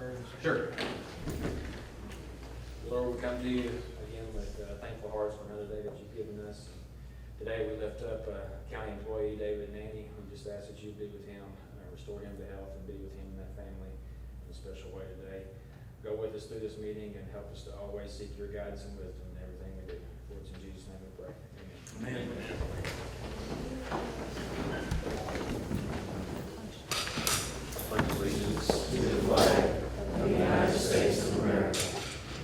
prayer this Sure. Lord, we come to you again with thankful hearts for another day that you've given us. Today we lift up county employee David Nanny. We just ask that you be with him, restore him to health, and be with him and that family in a special way today. Go with us through this meeting and help us to always seek your guidance and wisdom in everything we do. For it's in Jesus' name we pray. Amen. Amen. Pledge allegiance to the flag of the United States of America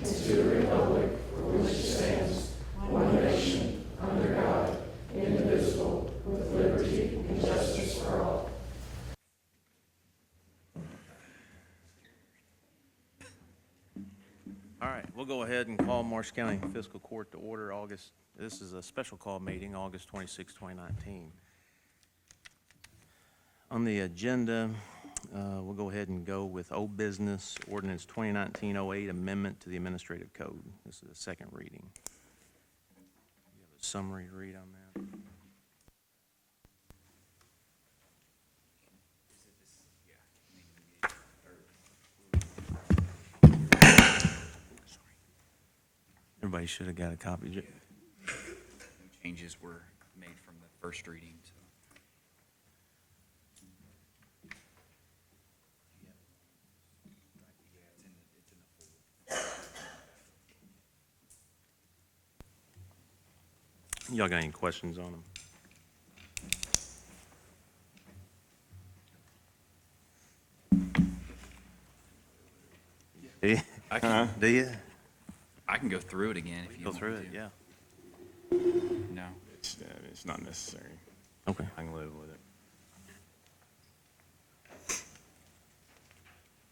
and to the republic for which it stands, one nation, under God, indivisible, with liberty and justice for all. All right, we'll go ahead and call Marshall County Fiscal Court to order this is a special call meeting, August 26, 2019. On the agenda, we'll go ahead and go with old business, Ordinance 2019-08, Amendment to the Administrative Code. This is the second reading. You have a summary to read on that? Everybody should have got a copy. No changes were made from the first reading, so. Y'all got any questions on them? Do you? I can, Do you? I can go through it again if you Go want through to. it, yeah. No. It's not necessary. Okay. I can live with it.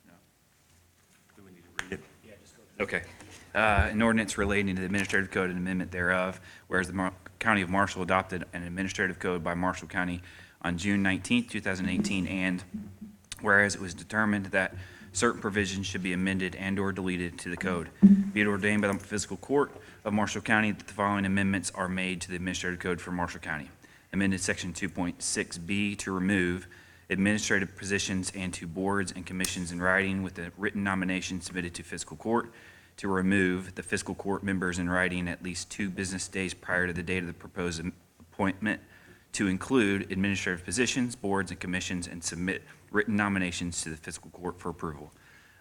No. Do we need to read it? Okay. An ordinance relating to the administrative code and amendment thereof, whereas the County of Marshall adopted an administrative code by Marshall County on June 19th, 2018, and whereas it was determined that certain provisions should be amended and/or deleted to the code. Be it ordained by the Fiscal Court of Marshall County that the following amendments are made to the Administrative Code for Marshall County. Amended Section 2.6B to remove administrative positions and to boards and commissions in writing with a written nomination submitted to Fiscal Court. To remove the Fiscal Court members in writing at least 2 business days prior to the date of the proposed appointment. To include administrative positions, boards, and commissions, and submit written nominations to the Fiscal Court for approval.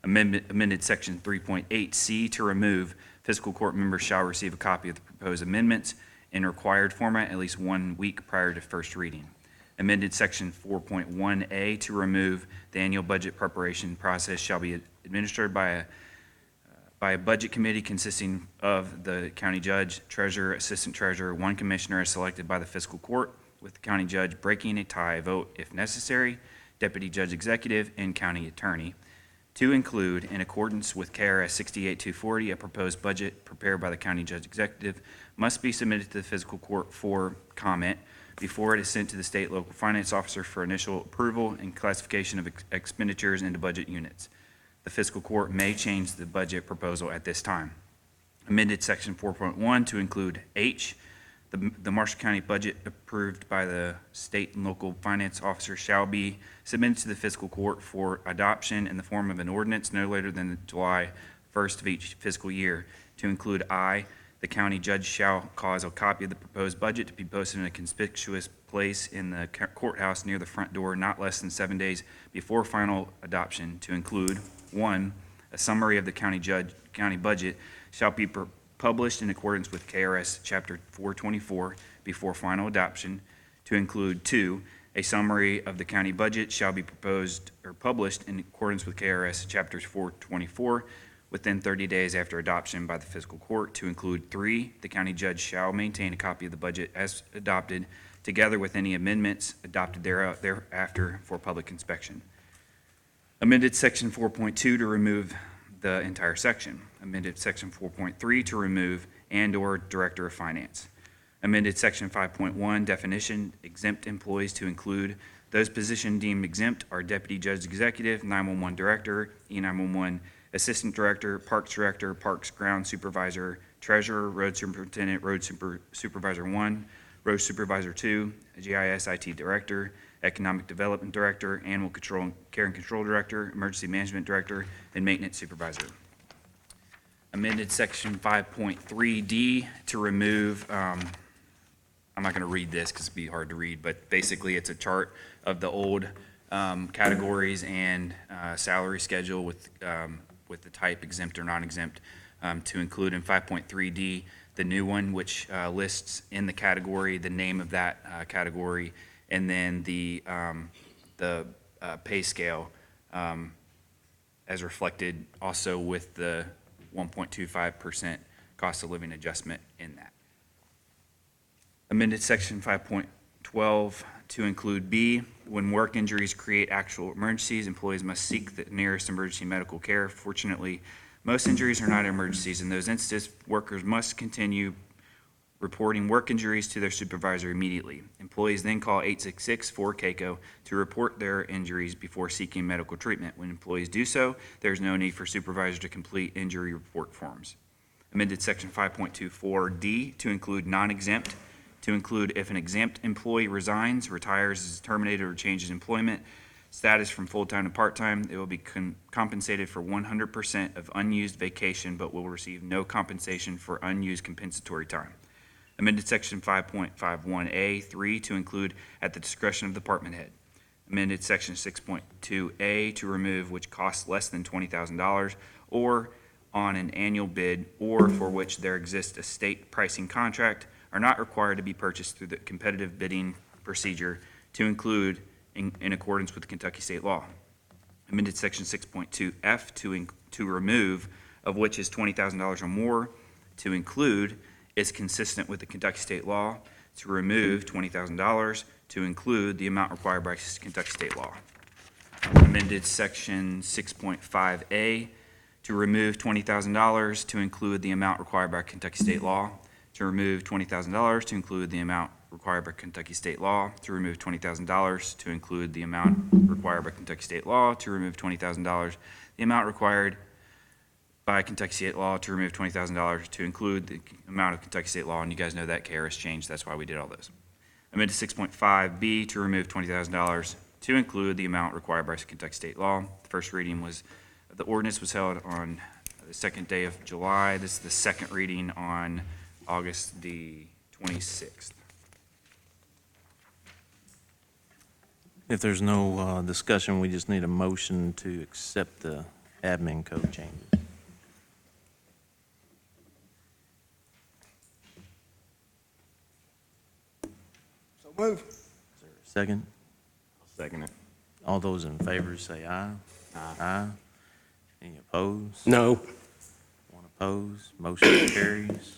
Amended Section 3.8C to remove Fiscal Court members shall receive a copy of the proposed amendments in required format at least 1 week prior to first reading. Amended Section 4.1A to remove the annual budget preparation process shall be administered by a budget committee consisting of the county judge, treasurer, assistant treasurer, 1 commissioner as selected by the Fiscal Court, with the county judge breaking a tie vote if necessary, deputy judge executive, and county attorney. To include, in accordance with KRS 68240, a proposed budget prepared by the county judge executive must be submitted to the Fiscal Court for comment before it is sent to the state local finance officer for initial approval and classification of expenditures into budget units. The Fiscal Court may change the budget proposal at this time. Amended Section 4.1 to include H, the Marshall County budget approved by the state and local finance officer shall be submitted to the Fiscal Court for adoption in the form of an ordinance no later than July 1st of each fiscal year. To include I, the county judge shall cause a copy of the proposed budget to be posted in a conspicuous place in the courthouse near the front door not less than 7 days before final adoption. To include 1, a summary of the county budget shall be published in accordance with KRS Chapter 424 before final adoption. To include 2, a summary of the county budget shall be proposed or published in accordance with KRS Chapter 424 within 30 days after adoption by the Fiscal Court. To include 3, the county judge shall maintain a copy of the budget as adopted, together with any amendments adopted thereafter for public inspection. Amended Section 4.2 to remove the entire section. Amended Section 4.3 to remove and/or Director of Finance. Amended Section 5.1 definition, exempt employees to include those positions deemed exempt are Deputy Judge Executive, 911 Director, E911 Assistant Director, Parks Ground Supervisor, Treasurer, Road Superintendent, Supervisor 1, Road Supervisor 2, GIS IT Director, Economic Development Director, Animal Care and Control Director, Emergency Management Director, and Maintenance Supervisor. Amended Section 5.3D to remove, I'm not going to read this because it'd be hard to read, but basically it's a chart of the old categories and salary schedule with the type exempt or non-exempt, to include in 5.3D the new one, which lists in the category the name of that category, and then the pay scale as reflected also with the 1.25% cost of living adjustment in that. Amended Section 5.12 to include B, when work injuries create actual emergencies, employees must seek the nearest emergency medical care. Fortunately, most injuries are not emergencies. In those instances, workers must continue reporting work injuries to their supervisor immediately. Employees then call 866-4-CAICO to report their injuries before seeking medical treatment. When employees do so, there is no need for supervisor to complete injury report forms. Amended Section 5.24D to include non-exempt, to include if an exempt employee resigns, retires, is terminated, or changes employment status from full-time to part-time, they will be compensated for 100% of unused vacation, but will receive no compensation for unused compensatory time. Amended Section 5.51A3 to include at the discretion of the department head. Amended Section 6.2A to remove which costs less than $20,000 or on an annual bid or for which there exists a state pricing contract are not required to be purchased through the competitive bidding procedure to include in accordance with Kentucky state law. Amended Section 6.2F to remove of which is $20,000 or more to include is consistent with the Kentucky state law, to remove $20,000 to include the amount required by Kentucky state law. Amended Section 6.5A to remove $20,000 to include the amount required by Kentucky state law, to remove $20,000 to include the amount required by Kentucky state law, to remove $20,000 to include the amount required by Kentucky state law, to remove $20,000, the amount required by Kentucky state law, to remove $20,000 to include the amount of Kentucky state law, and you guys know that KRS changed, that's why we did all those. Amended 6.5B to remove $20,000 to include the amount required by Kentucky state law. The first reading was, the ordinance was held on the second day of July. This is the second reading on August the 26th. If there's no discussion, we just need a motion to accept the admin code changes. So move. Is there a second? I'll second it. All those in favor say aye. Aye. Any opposed? No. One opposed. Motion carries.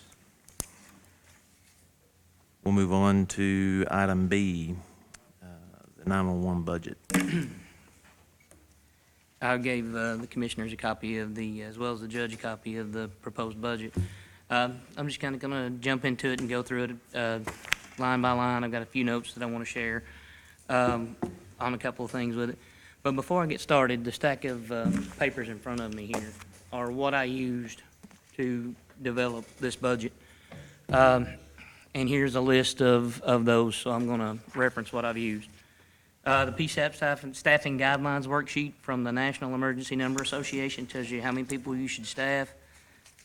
We'll move on to item B, the 911 budget. I gave the commissioners a copy of as well as the judge, a copy of the proposed budget. I'm just kind of going to jump into it and go through it line by line. I've got a few notes that I want to share on a couple of things with it. But before I get started, the stack of papers in front of me here are what I used to develop this budget. And here's a list of those, so I'm going to reference what I've used. The PSAP staffing guidelines worksheet from the National Emergency Number Association tells you how many people you should staff,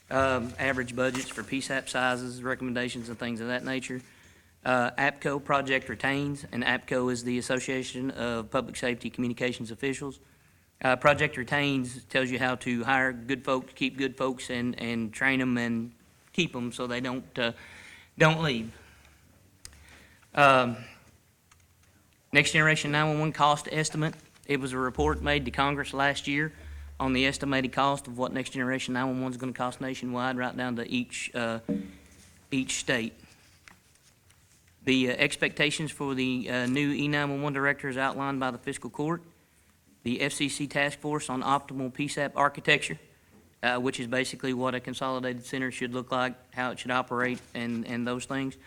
average budgets for PSAP sizes, recommendations, and things of that nature. APCO Project Retains, and APCO is the Association of Public Safety Communications Officials. Project Retains tells you how to hire good folks, keep good folks, and train them and keep them so they don't leave. Next Generation 911 cost estimate. It was a report made to Congress last year on the estimated cost of what Next Generation 911 is going to cost nationwide, right down to each state. The expectations for the new E911 director is outlined by the Fiscal Court. The FCC Task Force on Optimal PSAP Architecture, which is basically what a consolidated center should look like, how it should operate, and those things.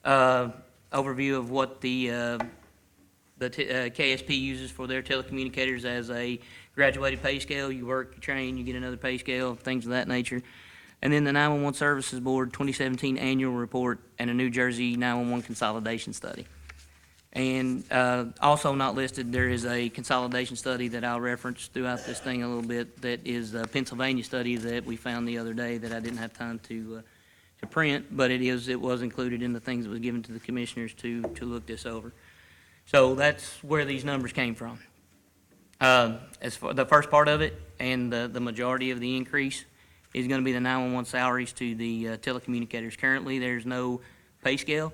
Overview of what the KSP uses for their telecommunicators as a graduated pay scale. You work, you train, you get another pay scale, things of that nature. And then the 911 Services Board 2017 Annual Report and a New Jersey 911 Consolidation Study. And also not listed, there is a consolidation study that I'll reference throughout this thing a little bit, that is a Pennsylvania study that we found the other day that I didn't have time to print, but it was included in the things that was given to the commissioners to look this over. So that's where these numbers came from. As for the first part of it, and the majority of the increase is going to be the 911 salaries to the telecommunicators. Currently, there's no pay scale.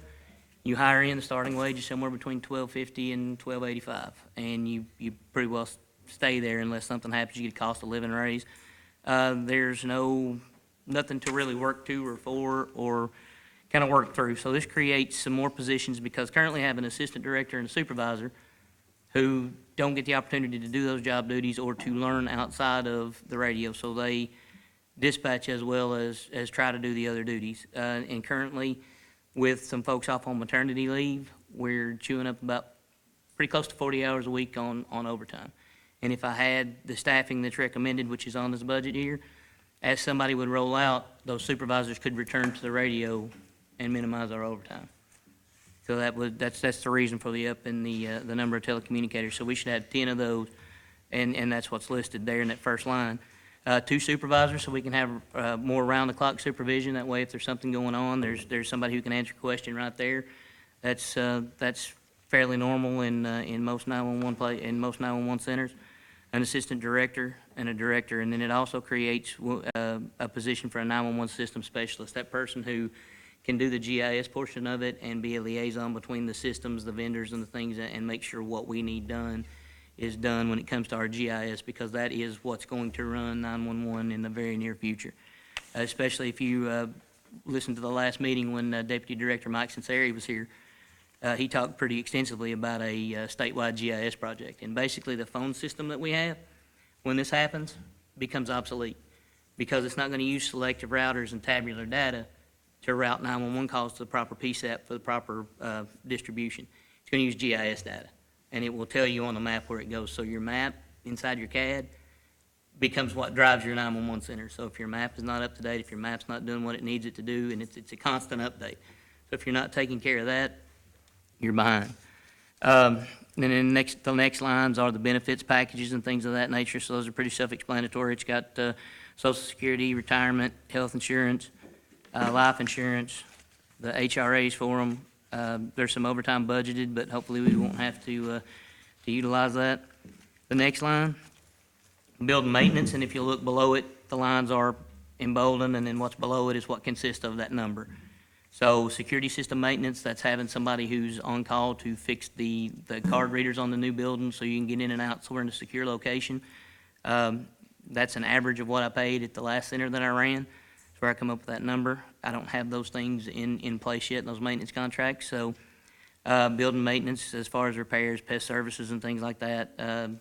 You hire in, the starting wage is somewhere between $12.50 and $12.85, and you pretty well stay there unless something happens, you get a cost of living raise. There's nothing to really work to or for or kind of work through. So this creates some more positions, because currently I have an assistant director and a supervisor who don't get the opportunity to do those job duties or to learn outside of the radio. So they dispatch as well as try to do the other duties. And currently, with some folks off on maternity leave, we're chewing up about pretty close to 40 hours a week on overtime. And if I had the staffing that's recommended, which is on this budget here, as somebody would roll out, those supervisors could return to the radio and minimize our overtime. So that's the reason for the up in the number of telecommunicators. So we should have 10 of those, and that's what's listed there in that first line. 2 supervisors, so we can have more round-the-clock supervision. That way, if there's something going on, there's somebody who can answer a question right there. That's fairly normal in most 911 centers. An assistant director and a director, and then it also creates a position for a 911 system specialist. That person who can do the GIS portion of it and be a liaison between the systems, the vendors, and the things, and make sure what we need done is done when it comes to our GIS, because that is what's going to run 911 in the very near future. Especially if you listened to the last meeting when Deputy Director Mike Sinceri was here, he talked pretty extensively about a statewide GIS project. And basically the phone system that we have, when this happens, becomes obsolete, because it's not going to use selective routers and tabular data to route 911 calls to the proper PSAP for the proper distribution. It's going to use GIS data, and it will tell you on the map where it goes. So your map inside your CAD becomes what drives your 911 center. So if your map is not up to date, if your map's not doing what it needs it to do, and it's a constant update. So if you're not taking care of that, you're behind. And then the next lines are the benefits packages and things of that nature. So those are pretty self-explanatory. It's got Social Security, retirement, health insurance, life insurance, the HRAs for them. There's some overtime budgeted, but hopefully we won't have to utilize that. The next line, building maintenance, and if you look below it, the lines are emboldened, and then what's below it is what consists of that number. So security system maintenance, that's having somebody who's on call to fix the card readers on the new building so you can get in and out, so we're in a secure location. That's an average of what I paid at the last center that I ran. That's where I come up with that number. I don't have those things in place yet, those maintenance contracts. So building maintenance, as far as repairs, pest services and things like that,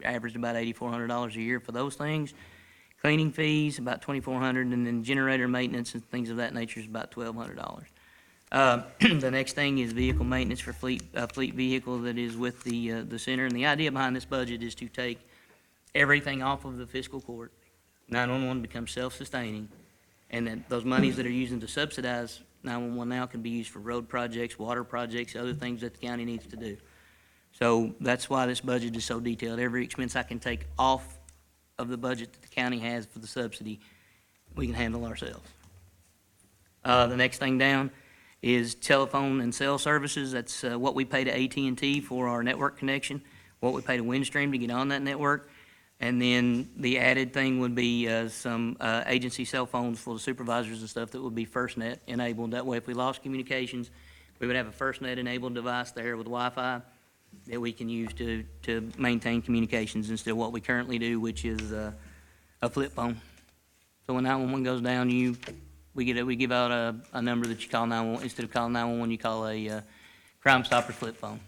averaged about $8,400 a year for those things. Cleaning fees, about $2,400, and then generator maintenance and things of that nature is about $1,200. The next thing is vehicle maintenance for fleet vehicle that is with the center. And the idea behind this budget is to take everything off of the fiscal court. 911 becomes self-sustaining, and that those monies that are using to subsidize 911 now can be used for road projects, water projects, other things that the county needs to do. So that's why this budget is so detailed. Every expense I can take off of the budget that the county has for the subsidy, we can handle ourselves. The next thing down is telephone and cell services. That's what we pay to AT&T for our network connection, what we pay to Windstream to get on that network, and then the added thing would be some agency cell phones for the supervisors and stuff that would be FirstNet enabled. That way, if we lost communications, we would have a FirstNet enabled device there with Wi-Fi that we can use to maintain communications instead of what we currently do, which is a flip phone. So when 911 goes down, we give out a number that you call 911. Instead of calling 911, you call a Crime Stopper flip phone.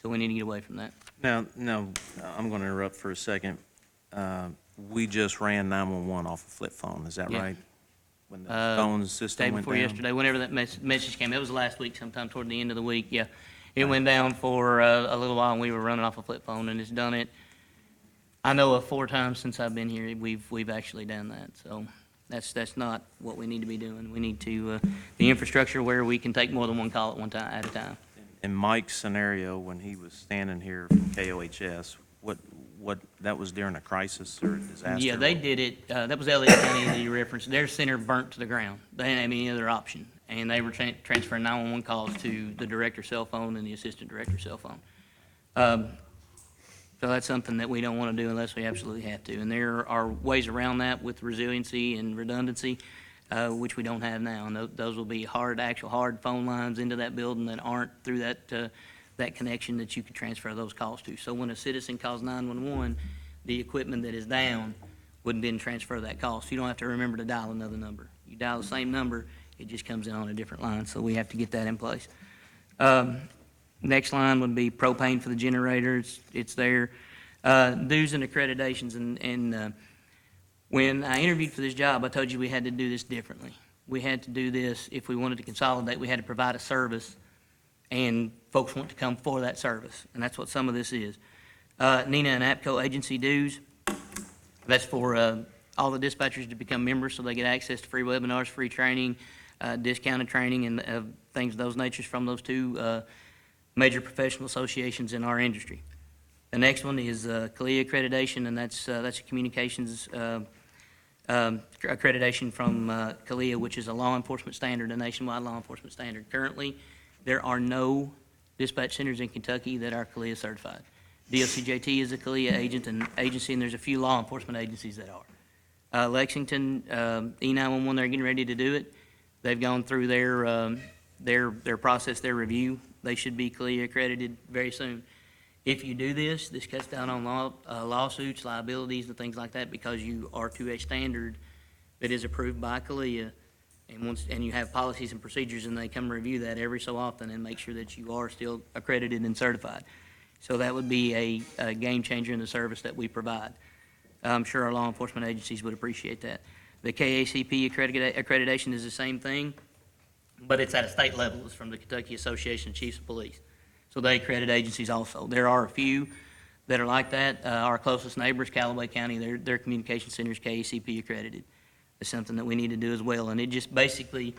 So we need to get away from that. Now, I'm going to interrupt for a second. We just ran 911 off a flip phone, is that Yeah. right? When the phone system Day went before down? yesterday, whenever that message came, it was last week sometime toward the end of the week, yeah. It went down for a little while, and we were running off a flip phone, and it's done it. I know of 4 times since I've been here, we've actually done that. So that's not what we need to be doing. We need to the infrastructure where we can take more than one call at a time. In Mike's scenario, when he was standing here from KOHS, what, that was during a crisis or a disaster? Yeah, they did it, that was Elliott County that you referenced. Their center burnt to the ground. They didn't have any other option. And they were transferring 911 calls to the director's cell phone and the assistant director's cell phone. So that's something that we don't want to do unless we absolutely have to. And there are ways around that with resiliency and redundancy, which we don't have now. And those will be actual hard phone lines into that building that aren't through that connection that you could transfer those calls to. So when a citizen calls 911, the equipment that is down wouldn't then transfer that call. So you don't have to remember to dial another number. You dial the same number, it just comes in on a different line. So we have to get that in place. Next line would be propane for the generators. It's there. Dues and accreditations. And when I interviewed for this job, I told you we had to do this differently. We had to do this, if we wanted to consolidate, we had to provide a service, and folks want to come for that service. And that's what some of this is. NINA and APCO agency dues. That's for all the dispatchers to become members so they get access to free webinars, free training, discounted training, and things of those natures from those two major professional associations in our industry. The next one is CALIA accreditation, and that's a communications accreditation from CALIA, which is a law enforcement standard, a nationwide law enforcement standard. Currently, there are no dispatch centers in Kentucky that are CALIA certified. DLCJT is a CALIA agency, and there's a few law enforcement agencies that are. Lexington, E911, they're getting ready to do it. They've gone through their process, their review. They should be CALIA accredited very soon. If you do this cuts down on lawsuits, liabilities, and things like that because you are to a standard that is approved by CALIA, and you have policies and procedures, and they come review that every so often and make sure that you are still accredited and certified. So that would be a game changer in the service that we provide. I'm sure our law enforcement agencies would appreciate that. The KACP accreditation is the same thing, but it's at a state level. It's from the Kentucky Association of Chiefs of Police. So they accredit agencies also. There are a few that are like that. Our closest neighbors, Callaway County, their communication center is KACP accredited. It's something that we need to do as well. And it just basically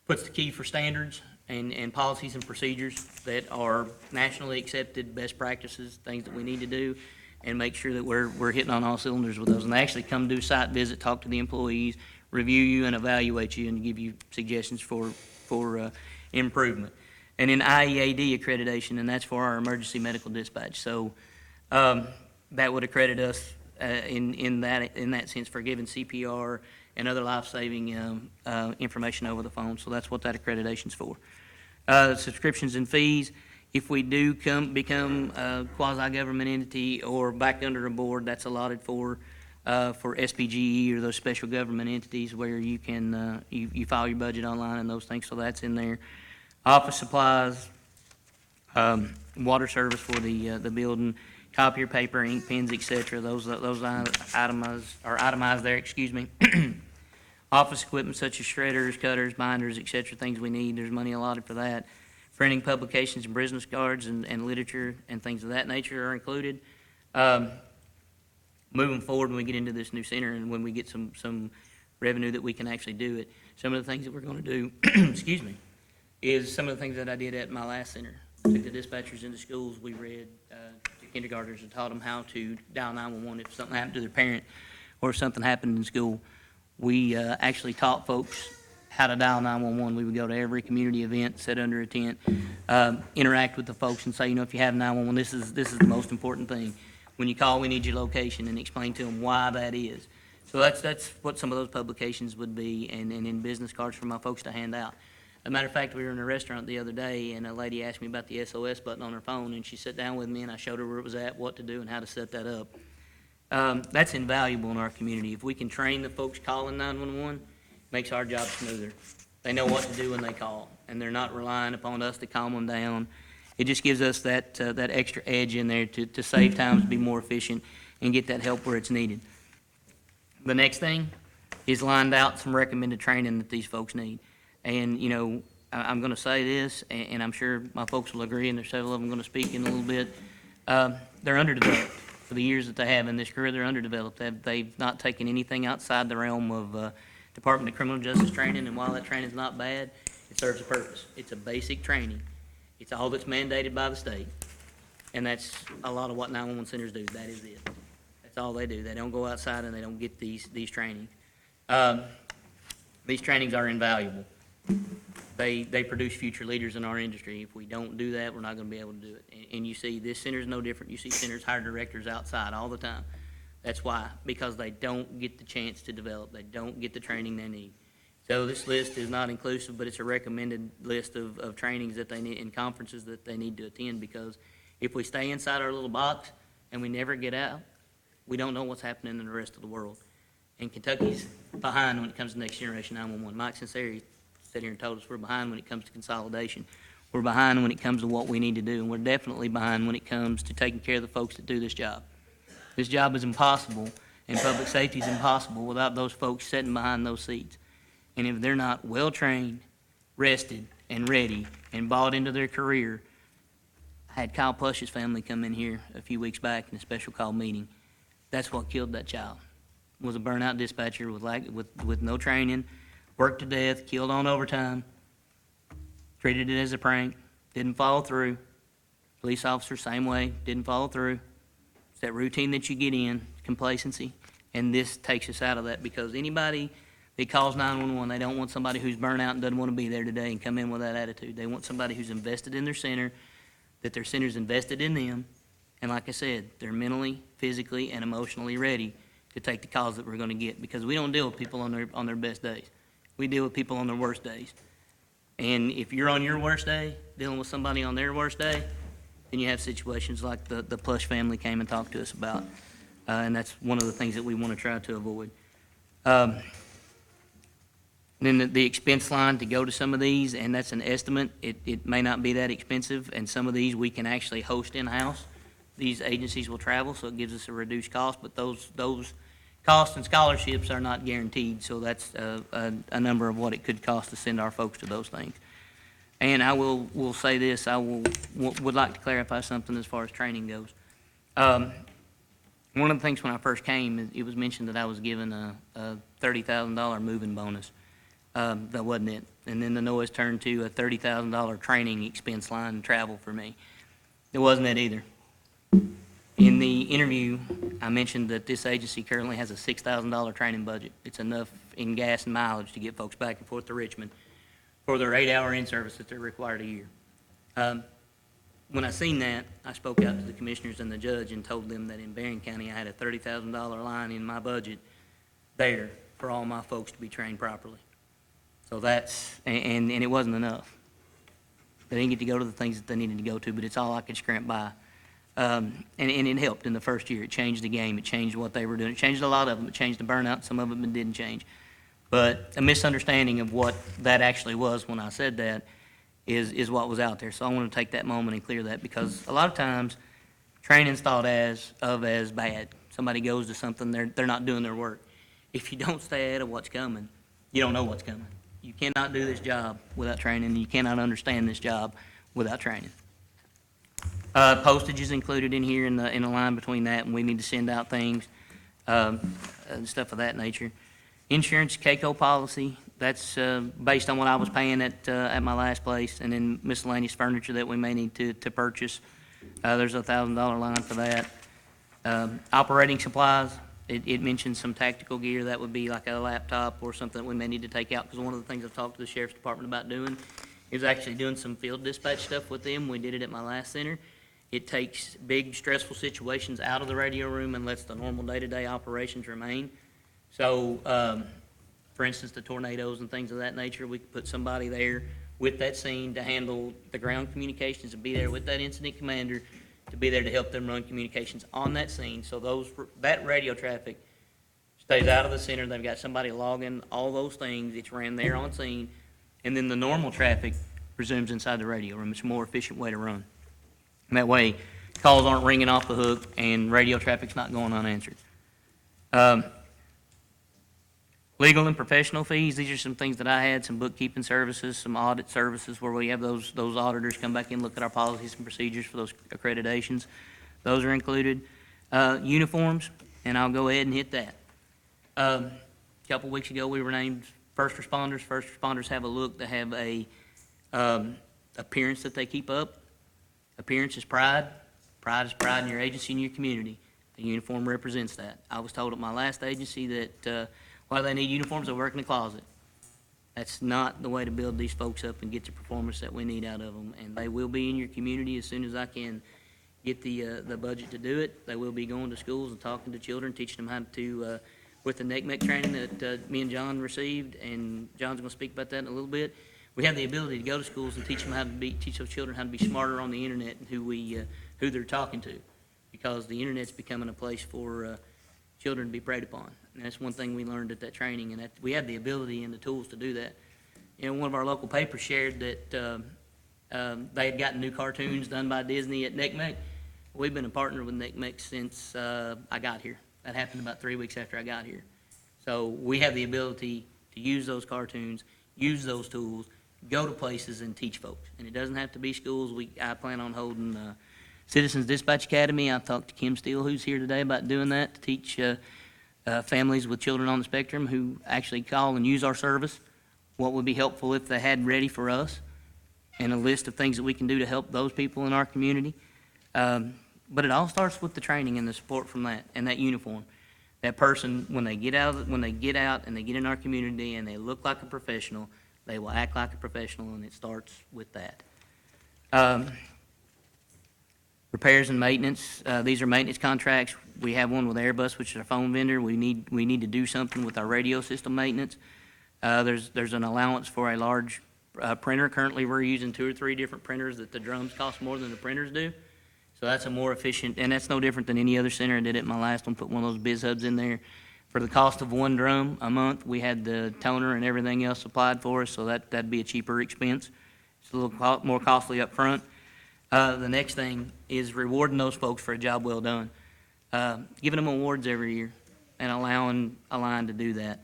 puts the key for standards and policies and procedures that are nationally accepted, best practices, things that we need to do, and make sure that we're hitting on all cylinders with those. And they actually come do site visit, talk to the employees, review you and evaluate you, and give you suggestions for improvement. And then IEAD accreditation, and that's for our emergency medical dispatch. So that would accredit us in that sense for giving CPR and other life-saving information over the phone. So that's what that accreditation's for. Subscriptions and fees. If we do become a quasi-government entity or back under a board, that's allotted for SPGE or those special government entities where you can you file your budget online and those things. So that's in there. Office supplies, water service for the building, copier paper, ink pens, etc. Those itemized there. Excuse me. Office equipment such as shredders, cutters, binders, etc. Things we need. There's money allotted for that. Printing publications and business cards and literature and things of that nature are included. Moving forward, when we get into this new center and when we get some revenue that we can actually do it, some of the things that we're going to do, excuse me, is some of the things that I did at my last center. Took the dispatchers into schools. We read to kindergartners and taught them how to dial 911 if something happened to their parent or if something happened in school. We actually taught folks how to dial 911. We would go to every community event, sit under a tent, interact with the folks and say, if you have 911, this is the most important thing. When you call, we need your location, and explain to them why that is. So that's what some of those publications would be, and in business cards for my folks to hand out. As a matter of fact, we were in a restaurant the other day, and a lady asked me about the SOS button on her phone, and she sat down with me, and I showed her where it was at, what to do, and how to set that up. That's invaluable in our community. If we can train the folks calling 911, it makes our job smoother. They know what to do when they call, and they're not relying upon us to calm them down. It just gives us that extra edge in there to save time, to be more efficient, and get that help where it's needed. The next thing is lined out some recommended training that these folks need. And, I'm going to say this, and I'm sure my folks will agree, and there's several of them going to speak in a little bit. They're underdeveloped. For the years that they have in this career, they're underdeveloped. They've not taken anything outside the realm of Department of Criminal Justice training, and while that training is not bad, it serves a purpose. It's a basic training. It's all that's mandated by the state, and that's a lot of what 911 centers do. That is it. That's all they do. They don't go outside and they don't get these trainings. These trainings are invaluable. They produce future leaders in our industry. If we don't do that, we're not going to be able to do it. And you see, this center is no different. You see centers hire directors outside all the time. That's why, because they don't get the chance to develop. They don't get the training they need. So this list is not inclusive, but it's a recommended list of trainings that they need and conferences that they need to attend, because if we stay inside our little box and we never get out, we don't know what's happening in the rest of the world. And Kentucky's behind when it comes to next generation 911. Mike Sinceri sat here and told us we're behind when it comes to consolidation. We're behind when it comes to what we need to do, and we're definitely behind when it comes to taking care of the folks that do this job. This job is impossible, and public safety is impossible without those folks sitting behind those seats. And if they're not well-trained, rested, and ready, and bought into their career, I had Kyle Plush's family come in here a few weeks back in a special call meeting. That's what killed that child, was a burnout dispatcher with no training, worked to death, killed on overtime, treated it as a prank, didn't follow through. Police officer, same way, didn't follow through. It's that routine that you get in, complacency, and this takes us out of that, because anybody that calls 911, they don't want somebody who's burnt out and doesn't want to be there today and come in with that attitude. They want somebody who's invested in their center, that their center's invested in them, and like I said, they're mentally, physically, and emotionally ready to take the calls that we're going to get, because we don't deal with people on their best days. We deal with people on their worst days. And if you're on your worst day, dealing with somebody on their worst day, then you have situations like the Plush family came and talked to us about, and that's one of the things that we want to try to avoid. Then the expense line to go to some of these, and that's an estimate, it may not be that expensive, and some of these we can actually host in-house. These agencies will travel, so it gives us a reduced cost, but those costs and scholarships are not guaranteed, so that's a number of what it could cost to send our folks to those things. And I will say this, would like to clarify something as far as training goes. One of the things when I first came, it was mentioned that I was given a $30,000 moving bonus. That wasn't it. And then the noise turned to a $30,000 training expense line and travel for me. It wasn't that either. In the interview, I mentioned that this agency currently has a $6,000 training budget. It's enough in gas and mileage to get folks back and forth to Richmond for their 8-hour in-service that they're required a year. When I seen that, I spoke out to the commissioners and the judge and told them that in Barron County, I had a $30,000 line in my budget there for all my folks to be trained properly. So that's, and it wasn't enough. They didn't get to go to the things that they needed to go to, but it's all I could scrimp by. And it helped in the first year. It changed the game. It changed what they were doing. It changed a lot of them. It changed the burnout. Some of them didn't change. But a misunderstanding of what that actually was when I said that is what was out there. So I want to take that moment and clear that, because a lot of times training's thought as bad. Somebody goes to something, they're not doing their work. If you don't stay ahead of what's coming, you don't know what's coming. You cannot do this job without training. You cannot understand this job without training. Postage is included in here in the line between that, and we need to send out things, and stuff of that nature. Insurance, KCO policy, that's based on what I was paying at my last place, and then miscellaneous furniture that we may need to purchase. There's a $1,000 line for that. Operating supplies, it mentions some tactical gear. That would be like a laptop or something that we may need to take out, because one of the things I've talked to the sheriff's department about doing is actually doing some field dispatch stuff with them. We did it at my last center. It takes big, stressful situations out of the radio room and lets the normal day-to-day operations remain. So, for instance, the tornadoes and things of that nature, we could put somebody there with that scene to handle the ground communications and be there with that incident commander to be there to help them run communications on that scene. So that radio traffic stays out of the center. They've got somebody logging all those things. It's ran there on scene. And then the normal traffic resumes inside the radio room. It's a more efficient way to run. And that way, calls aren't ringing off the hook and radio traffic's not going unanswered. Legal and professional fees, these are some things that I had, some bookkeeping services, some audit services where we have those auditors come back and look at our policies and procedures for those accreditations. Those are included. Uniforms, and I'll go ahead and hit that. A couple weeks ago, we were named first responders. First responders have a look. They have a appearance that they keep up. Appearance is pride. Pride is pride in your agency and your community. The uniform represents that. I was told at my last agency that while they need uniforms, they work in the closet. That's not the way to build these folks up and get the performance that we need out of them. And they will be in your community as soon as I can get the budget to do it. They will be going to schools and talking to children, teaching them how to, with the NECMEC training that me and John received, and John's going to speak about that in a little bit. We have the ability to go to schools and teach those children how to be smarter on the internet and who they're talking to, because the internet's becoming a place for children to be preyed upon. And that's one thing we learned at that training, and that we have the ability and the tools to do that. You know, one of our local papers shared that they had gotten new cartoons done by Disney at NECMEC. We've been a partner with NECMEC since I got here. That happened about 3 weeks after I got here. So we have the ability to use those cartoons, use those tools, go to places and teach folks. And it doesn't have to be schools. I plan on holding Citizens Dispatch Academy. I've talked to Kim Steele, who's here today, about doing that to teach families with children on the spectrum who actually call and use our service what would be helpful if they had ready for us, and a list of things that we can do to help those people in our community. But it all starts with the training and the support from that and that uniform. That person, when they get out and they get in our community and they look like a professional, they will act like a professional, and it starts with that. Repairs and maintenance. These are maintenance contracts. We have one with Airbus, which is our phone vendor. We need to do something with our radio system maintenance. There's an allowance for a large printer. Currently, we're using 2 or 3 different printers that the drums cost more than the printers do. So that's a more efficient, and that's no different than any other center. I did it in my last one, put one of those biz hubs in there. For the cost of one drum a month, we had the toner and everything else supplied for us, so that'd be a cheaper expense. It's a little more costly up front. The next thing is rewarding those folks for a job well done. Giving them awards every year and allowing a line to do that.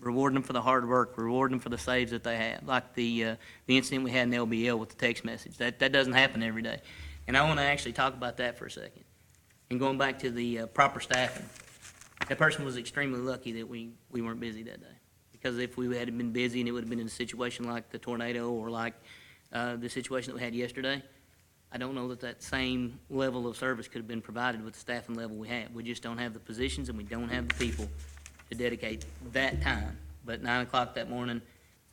Rewarding them for the hard work, rewarding them for the saves that they have, like the incident we had in LBL with the text message. That doesn't happen every day. And I want to actually talk about that for a second. And going back to the proper staffing, that person was extremely lucky that we weren't busy that day. Because if we had been busy and it would have been in a situation like the tornado or like the situation that we had yesterday, I don't know that same level of service could have been provided with the staffing level we have. We just don't have the positions and we don't have the people to dedicate that time. But 9 o'clock that morning,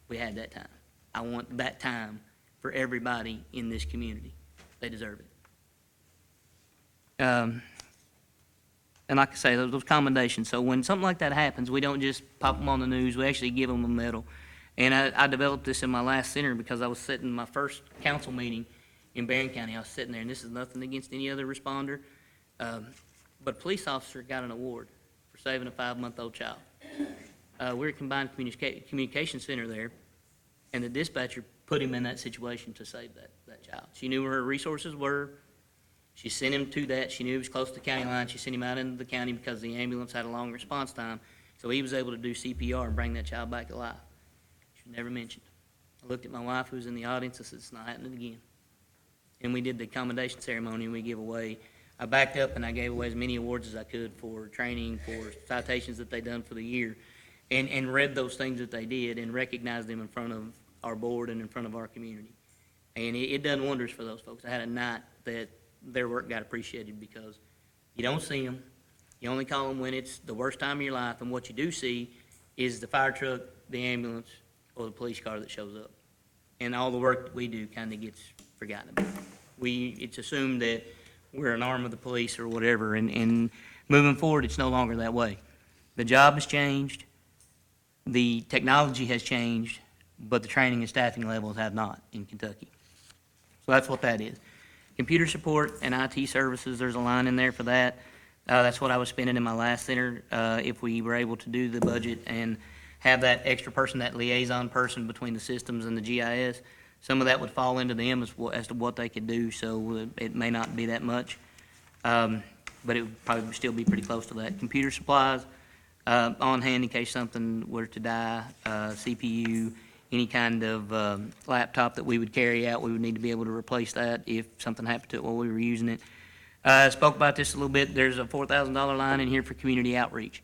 we had that time. I want that time for everybody in this community. They deserve it. And like I say, those commendations. So when something like that happens, we don't just pop them on the news. We actually give them a medal. And I developed this in my last center because I was sitting in my first council meeting in Barron County. I was sitting there, and this is nothing against any other responder, but a police officer got an award for saving a 5-month-old child. We're a combined communication center there, and the dispatcher put him in that situation to save that child. She knew where her resources were. She sent him to that. She knew he was close to the county line. She sent him out into the county because the ambulance had a long response time, so he was able to do CPR and bring that child back to life. She was never mentioned. I looked at my wife, who was in the audience, and said, it's not happening again. And we did the commendation ceremony, and we give away, I backed up and I gave away as many awards as I could for training, for citations that they done for the year, and read those things that they did and recognized them in front of our board and in front of our community. And it done wonders for those folks. I had a night that their work got appreciated because you don't see them. You only call them when it's the worst time of your life, and what you do see is the fire truck, the ambulance, or the police car that shows up. And all the work that we do kind of gets forgotten about. It's assumed that we're an arm of the police or whatever, and moving forward, it's no longer that way. The job has changed, the technology has changed, but the training and staffing levels have not in Kentucky. So that's what that is. Computer support and IT services, there's a line in there for that. That's what I was spending in my last center. If we were able to do the budget and have that extra person, that liaison person between the systems and the GIS, some of that would fall into them as to what they could do, so it may not be that much. But it would probably still be pretty close to that. Computer supplies on hand in case something were to die, CPU, any kind of laptop that we would carry out, we would need to be able to replace that if something happened to it while we were using it. I spoke about this a little bit. There's a $4,000 line in here for community outreach,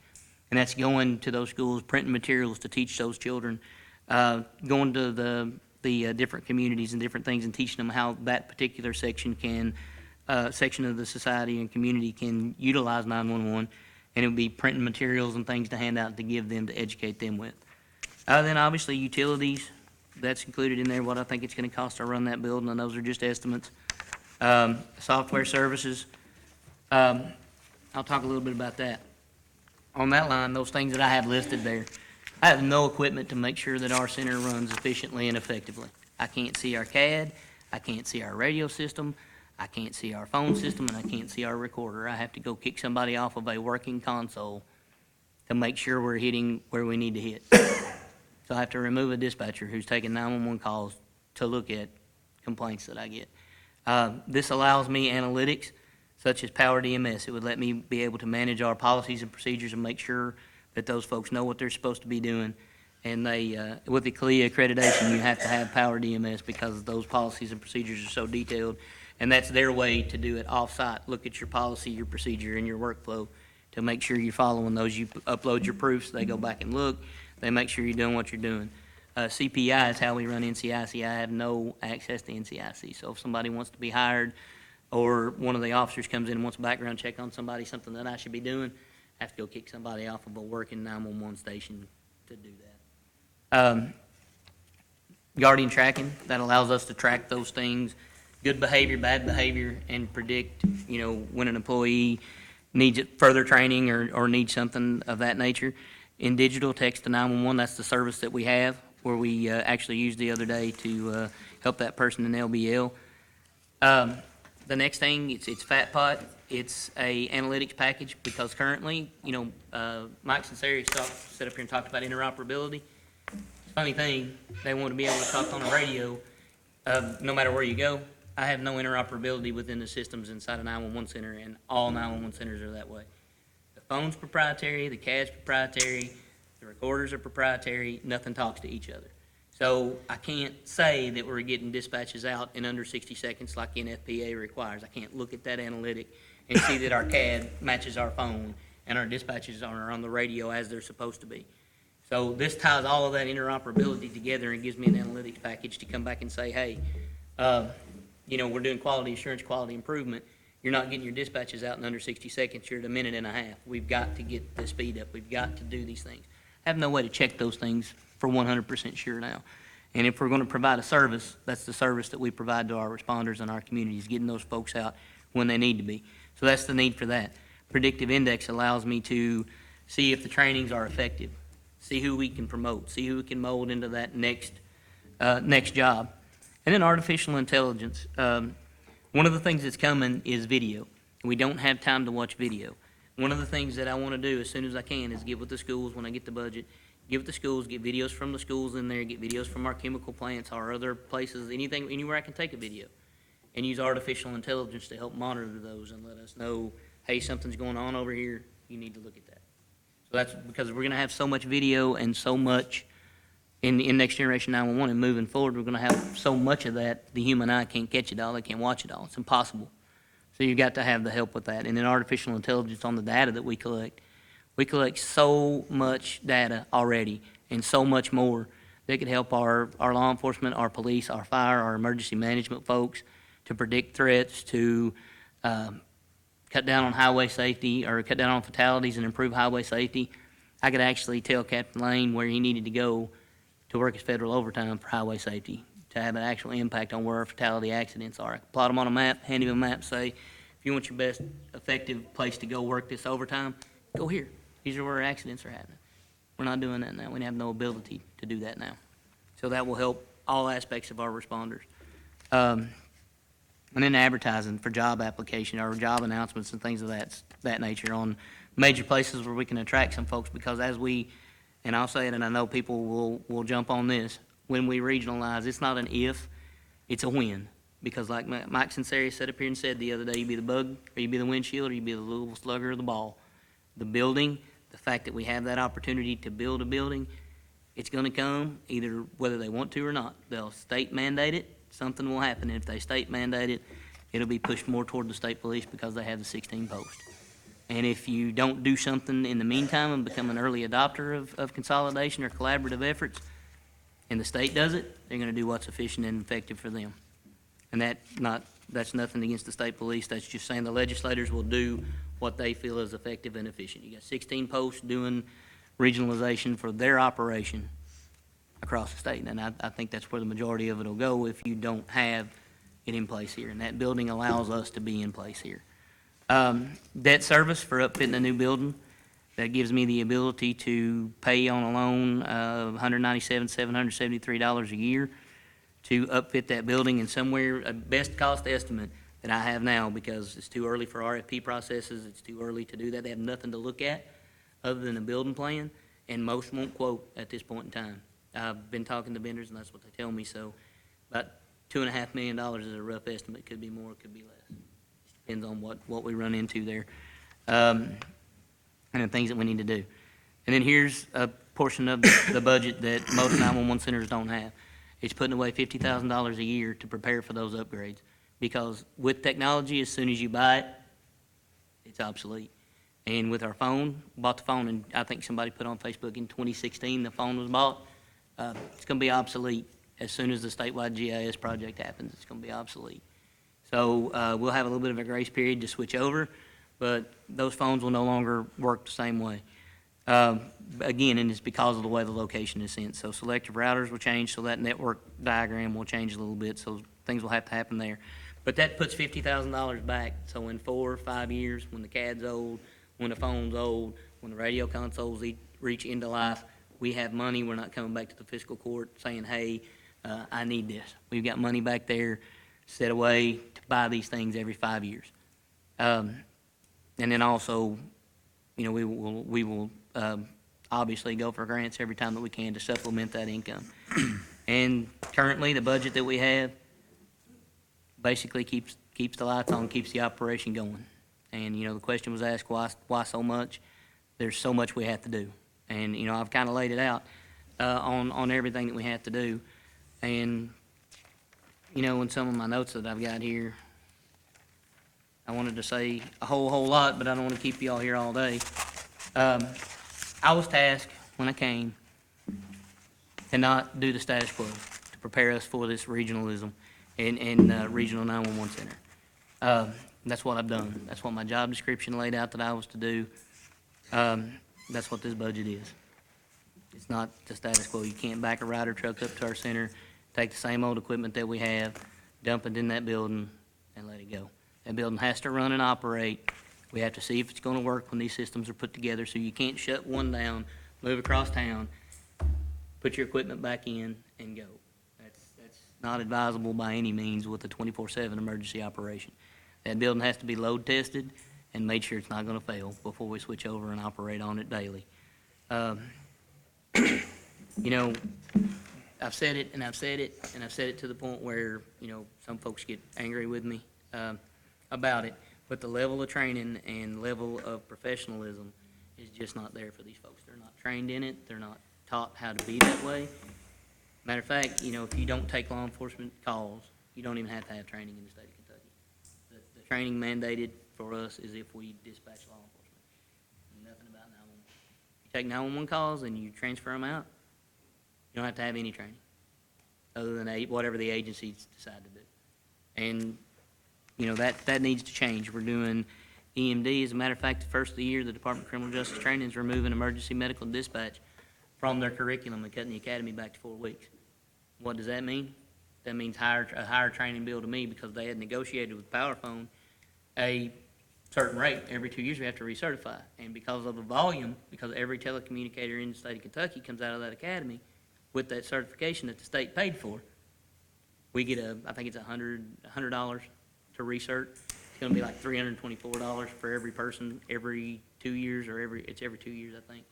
and that's going to those schools, printing materials to teach those children, going to the the different communities and different things and teaching them how that particular section of the society and community can utilize 911. And it would be printing materials and things to hand out to give them to educate them with. Then obviously utilities, that's included in there, what I think it's gonna cost to run that building, and those are just estimates. Software services, I'll talk a little bit about that. On that line, those things that I have listed there, I have no equipment to make sure that our center runs efficiently and effectively. I can't see our CAD, I can't see our radio system, I can't see our phone system, and I can't see our recorder. I have to go kick somebody off of a working console to make sure we're hitting where we need to hit. So I have to remove a dispatcher who's taking 911 calls to look at complaints that I get. This allows me analytics such as Power DMS. It would let me be able to manage our policies and procedures and make sure that those folks know what they're supposed to be doing. And they, with the CLIA accreditation, you have to have Power DMS because those policies and procedures are so detailed. And that's their way to do it off-site. Look at your policy, your procedure, and your workflow to make sure you're following those. You upload your proofs, they go back and look, they make sure you're doing what you're doing. CPI is how we run NCIC. I have no access to NCIC. So if somebody wants to be hired or one of the officers comes in and wants a background check on somebody, something that I should be doing, I have to go kick somebody off of a working 911 station to do that. Guardian tracking, that allows us to track those things, good behavior, bad behavior, and predict, when an employee needs further training or needs something of that nature. In digital, text to 911, that's the service that we have, where we actually used the other day to help that person in LBL. The next thing, it's FatPot. It's a analytics package because currently, Mike Sinceri sat up here and talked about interoperability. Funny thing, they want to be able to talk on the radio no matter where you go. I have no interoperability within the systems inside a 911 center, and all 911 centers are that way. The phone's proprietary, the CAD's proprietary, the recorders are proprietary, nothing talks to each other. So I can't say that we're getting dispatches out in under 60 seconds like NFPA requires. I can't look at that analytic and see that our CAD matches our phone and our dispatches are on the radio as they're supposed to be. So this ties all of that interoperability together and gives me an analytics package to come back and say, hey, we're doing quality assurance, quality improvement. You're not getting your dispatches out in under 60 seconds. You're at a minute and a half. We've got to get the speed up. We've got to do these things. I have no way to check those things for 100% sure now. And if we're going to provide a service, that's the service that we provide to our responders and our communities, getting those folks out when they need to be. So that's the need for that. Predictive index allows me to see if the trainings are effective, see who we can promote, see who we can mold into that next job. And then artificial intelligence. One of the things that's coming is video. We don't have time to watch video. One of the things that I want to do as soon as I can is get with the schools when I get the budget, get with the schools, get videos from the schools in there, get videos from our chemical plants, our other places, anywhere I can take a video, and use artificial intelligence to help monitor those and let us know, hey, something's going on over here, you need to look at that. So that's because we're going to have so much video and so much in Next Generation 911 and moving forward, we're going to have so much of that, the human eye can't catch it all, they can't watch it all. It's impossible. So you've got to have the help with that. And then artificial intelligence on the data that we collect. We collect so much data already and so much more that could help our law enforcement, our police, our fire, our emergency management folks to predict threats, to cut down on highway safety or cut down on fatalities and improve highway safety. I could actually tell Captain Lane where he needed to go to work his federal overtime for highway safety to have an actual impact on where our fatality accidents are. I can plot them on a map, hand him a map, say, if you want your best effective place to go work this overtime, go here. These are where accidents are happening. We're not doing that now. We have no ability to do that now. So that will help all aspects of our responders. And then advertising for job application or job announcements and things of that nature on major places where we can attract some folks, because and I'll say it, and I know people will jump on this, when we regionalize, it's not an if, it's a when. Because like Mike Sinceri sat up here and said the other day, you be the bug, or you be the windshield, or you be the Louisville Slugger or the ball. The building, the fact that we have that opportunity to build a building, it's going to come either whether they want to or not. They'll state mandate it, something will happen. And if they state mandate it, it'll be pushed more toward the state police because they have the 16 posts. And if you don't do something in the meantime and become an early adopter of consolidation or collaborative efforts, and the state does it, they're gonna do what's efficient and effective for them. And that's nothing against the state police, that's just saying the legislators will do what they feel is effective and efficient. You got 16 posts doing regionalization for their operation across the state, and I think that's where the majority of it will go if you don't have it in place here, and that building allows us to be in place here. Debt service for upfitting a new building, that gives me the ability to pay on a loan of $197,773 a year to upfit that building, and somewhere, a best cost estimate that I have now, because it's too early for RFP processes, it's too early to do that, they have nothing to look at other than a building plan, and most won't quote at this point in time. I've been talking to vendors, and that's what they tell me, so about $2.5 million is a rough estimate, could be more, could be less. Depends on what we run into there, and the things that we need to do. And then here's a portion of the budget that most 911 centers don't have. It's putting away $50,000 a year to prepare for those upgrades, because with technology, as soon as you buy it, it's obsolete. And with our phone, bought the phone, and I think somebody put on Facebook in 2016, the phone was bought. It's going to be obsolete as soon as the statewide GIS project happens. It's going to be obsolete. So we'll have a little bit of a grace period to switch over, but those phones will no longer work the same way. Again, and it's because of the way the location is sent. So selective routers will change, so that network diagram will change a little bit, so things will have to happen there. But that puts $50,000 back, so in 4 or 5 years, when the CAD's old, when the phone's old, when the radio consoles reach end of life, we have money. We're not coming back to the fiscal court saying, hey, I need this. We've got money back there set away to buy these things every 5 years. And then also, you know, we will obviously go for grants every time that we can to supplement that income. And currently, the budget that we have basically keeps the lights on, keeps the operation going. And, you know, the question was asked, why so much? There's so much we have to do. And, you know, I've kind of laid it out on everything that we have to do. And, you know, in some of my notes that I've got here, I wanted to say a whole lot, but I don't want to keep you all here all day. I was tasked when I came to not do the status quo, to prepare us for this regionalism and regional 911 center. That's what I've done. That's what my job description laid out that I was to do. That's what this budget is. It's not the status quo. You can't back a rider truck up to our center, take the same old equipment that we have, dump it in that building, and let it go. That building has to run and operate. We have to see if it's going to work when these systems are put together, so you can't shut one down, move across town, put your equipment back in, and go. That's not advisable by any means with a 24/7 emergency operation. That building has to be load tested and made sure it's not going to fail before we switch over and operate on it daily. You know, I've said it, and I've said it, and I've said it to the point where, you know, some folks get angry with me about it, but the level of training and level of professionalism is just not there for these folks. They're not trained in it. They're not taught how to be that way. Matter of fact, you know, if you don't take law enforcement calls, you don't even have to have training in the state of Kentucky. The training mandated for us is if we dispatch law enforcement. Nothing about 911. You take 911 calls and you transfer them out, you don't have to have any training other than whatever the agencies decide to do. And, you know, that needs to change. We're doing EMD. As a matter of fact, the first of the year, the Department of Criminal Justice Training is removing emergency medical dispatch from their curriculum and cutting the academy back to 4 weeks. What does that mean? That means a higher training bill to me, because they had negotiated with PowerPhone a certain rate. Every 2 years we have to recertify. And because of the volume, because every telecommunicator in the state of Kentucky comes out of that academy with that certification that the state paid for, we get I think it's $100 to recert. It's going to be like $324 for every person every 2 years, or it's every 2 years, I think.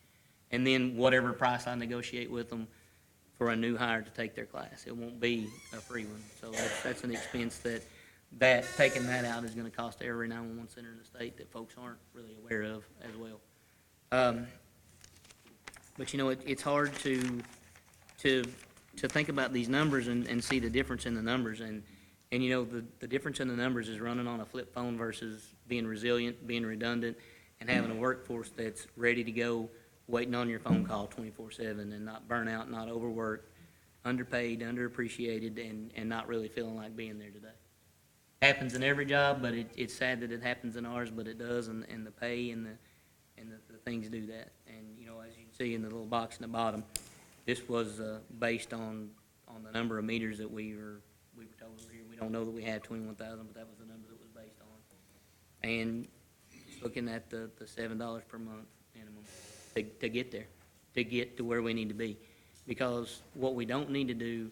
And then whatever price I negotiate with them for a new hire to take their class. It won't be a free one. So that's an expense that taking that out is going to cost every 911 center in the state that folks aren't really aware of as well. But, you know, it's hard to think about these numbers and see the difference in the numbers. And you know, the difference in the numbers is running on a flip phone versus being resilient, being redundant, and having a workforce that's ready to go, waiting on your phone call 24/7, and not burn out, not overwork, underpaid, underappreciated, and not really feeling like being there today. Happens in every job, but it's sad that it happens in ours, but it does, and the pay and the things do that. And, you know, as you can see in the little box in the bottom, this was based on the number of meters that we were told over here. We don't know that we had 21,000, but that was the number that was based on. And just looking at the $7 per month minimum to get there, to get to where we need to be. Because what we don't need to do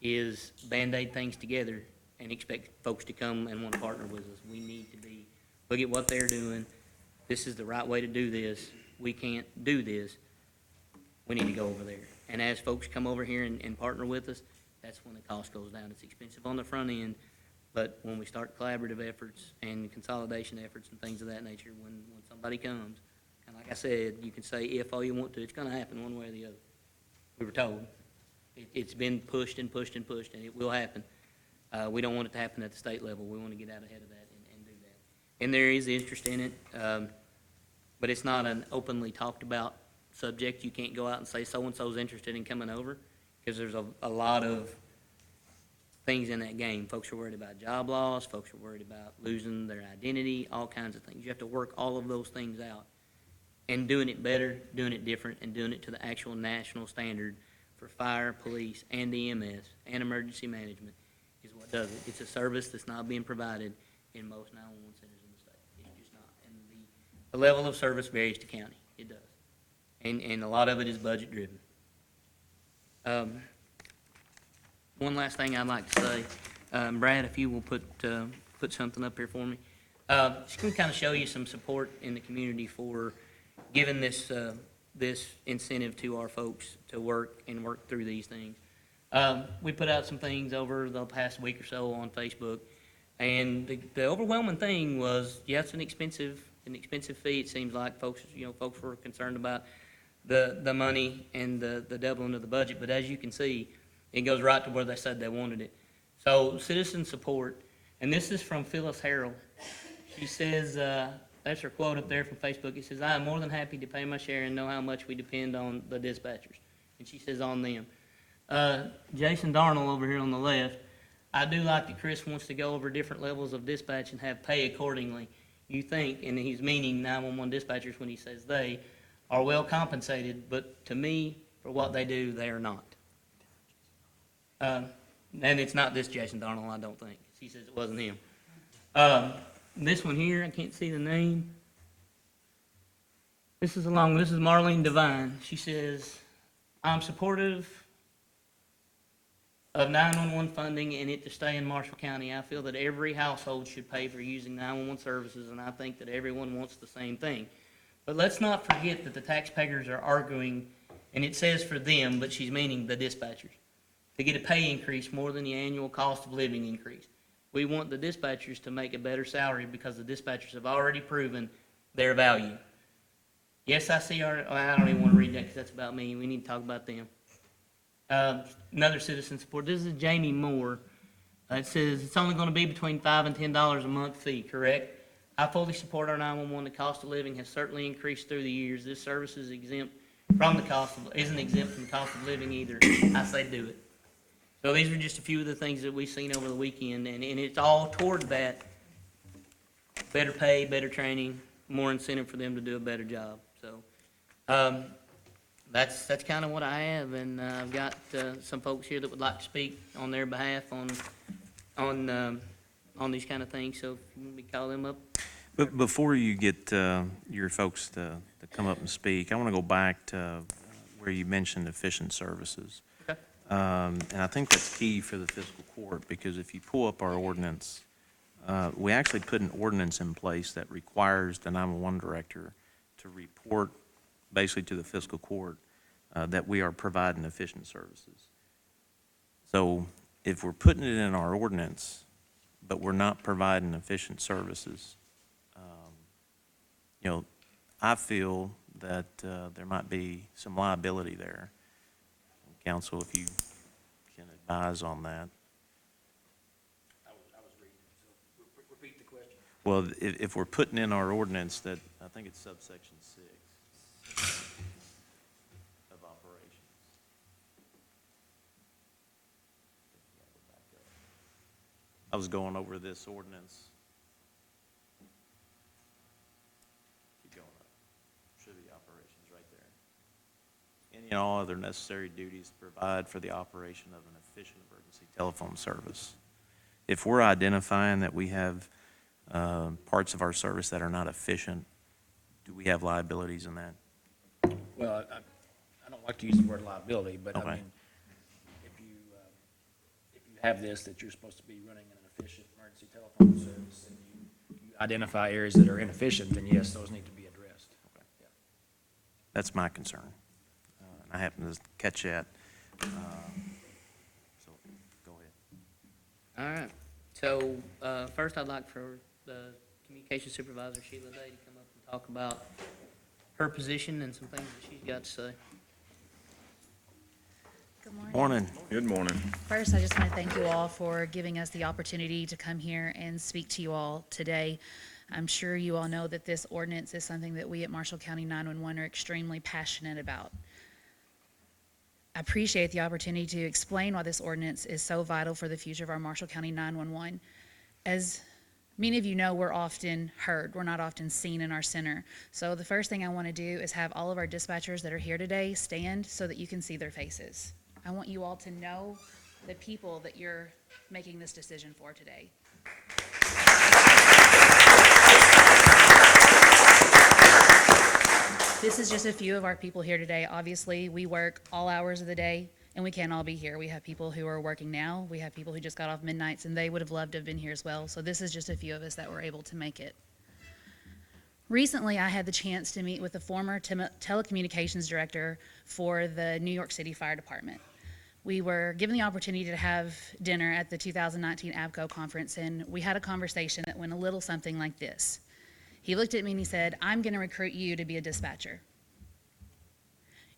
is Band-Aid things together and expect folks to come and want to partner with us. We need to look at what they're doing. This is the right way to do this. We can't do this. We need to go over there. And as folks come over here and partner with us, that's when the cost goes down. It's expensive on the front end, but when we start collaborative efforts and consolidation efforts and things of that nature, when somebody comes, and like I said, you can say if all you want to, it's going to happen one way or the other. We were told. It's been pushed and pushed and pushed, and it will happen. We don't want it to happen at the state level. We want to get out ahead of that and do that. And there is interest in it, but it's not an openly talked about subject. You can't go out and say so-and-so's interested in coming over, because there's a lot of things in that game. Folks are worried about job loss. Folks are worried about losing their identity, all kinds of things. You have to work all of those things out. And doing it better, doing it different, and doing it to the actual national standard for fire, police, and EMS, and emergency management is what does it. It's a service that's not being provided in most 911 centers in the state. It's just not. And the level of service varies to county. It does. And a lot of it is budget driven. One last thing I'd like to say, Brad, if you will put something up here for me. Just going to kind of show you some support in the community for giving this incentive to our folks to work through these things. We put out some things over the past week or so on Facebook, and the overwhelming thing was, yeah, it's an expensive fee. It seems like folks were concerned about the money and the doubling of the budget, but as you can see, it goes right to where they said they wanted it. So citizen support, and this is from Phyllis Harrell. She says, that's her quote up there from Facebook. It says, "I am more than happy to pay my share and know how much we depend on the dispatchers." And she says on them. Jason Darnell over here on the left, I do like that Chris wants to go over different levels of dispatch and have pay accordingly. You think, and he's meaning 911 dispatchers when he says they are well compensated, but to me, for what they do, they are not. And it's not this Jason Darnell, I don't think. He says it wasn't him. This one here, I can't see the name. This is Marlene Devine. She says, "I'm supportive of 911 funding and it to stay in Marshall County. I feel that every household should pay for using 911 services, and I think that everyone wants the same thing. But let's not forget that the taxpayers are arguing, and it says for them, but she's meaning the dispatchers, to get a pay increase more than the annual cost of living increase. We want the dispatchers to make a better salary because the dispatchers have already proven their value." Yes, I see I don't even want to read that because that's about me. We need to talk about them. Another citizen support. This is Jamie Moore. It says it's only going to be between $5 and $10 a month fee, correct? I fully support our 911. The cost of living has certainly increased through the years. This service is isn't exempt from the cost of living either. I say do it. So these are just a few of the things that we've seen over the weekend, and it's all toward that better pay, better training, more incentive for them to do a better job. So that's kind of what I have, and I've got some folks here that would like to speak on their behalf on these kind of things. So if you want me to call them up. But before you get your folks to come up and speak, I want to go back to where you mentioned efficient services. Okay. And I think that's key for the fiscal court, because if you pull up our ordinance, we actually put an ordinance in place that requires the 911 director to report basically to the fiscal court that we are providing efficient services. So if we're putting it in our ordinance, but we're not providing efficient services, I feel that there might be some liability there. Council, if you can advise on that. I was reading, so repeat the question. Well, if we're putting in our ordinance that, I think it's subsection 6 of operations. I was going over this ordinance. Keep going up. Should be operations right there. Any and all other necessary duties to provide for the operation of an efficient emergency telephone service. If we're identifying that we have parts of our service that are not efficient, do we have liabilities in that? Well, I don't like to use the word liability, but I Okay. mean, if you have this, that you're supposed to be running an efficient emergency telephone service, and you identify areas that are inefficient, then yes, those need to be addressed. Yeah. That's my concern. And I happen to catch that. So, go ahead. All right. So, first I'd like for the communication supervisor, Sheila Day, to come up and talk about her position and some things that she's got to say. Good morning. Morning. Good morning. First, I just want to thank you all for giving us the opportunity to come here and speak to you all today. I'm sure you all know that this ordinance is something that we at Marshall County 911 are extremely passionate about. I appreciate the opportunity to explain why this ordinance is so vital for the future of our Marshall County 911. As many of you know, we're often heard. We're not often seen in our center. So the first thing I want to do is have all of our dispatchers that are here today stand so that you can see their faces. I want you all to know the people that you're making this decision for today. This is just a few of our people here today. Obviously, we work all hours of the day, and we can't all be here. We have people who are working now. We have people who just got off midnights, and they would have loved to have been here as well. So this is just a few of us that were able to make it. Recently, I had the chance to meet with the former telecommunications director for the New York City Fire Department. We were given the opportunity to have dinner at the 2019 ABCO conference, and we had a conversation that went a little something like this. He looked at me and he said, "I'm going to recruit you to be a dispatcher.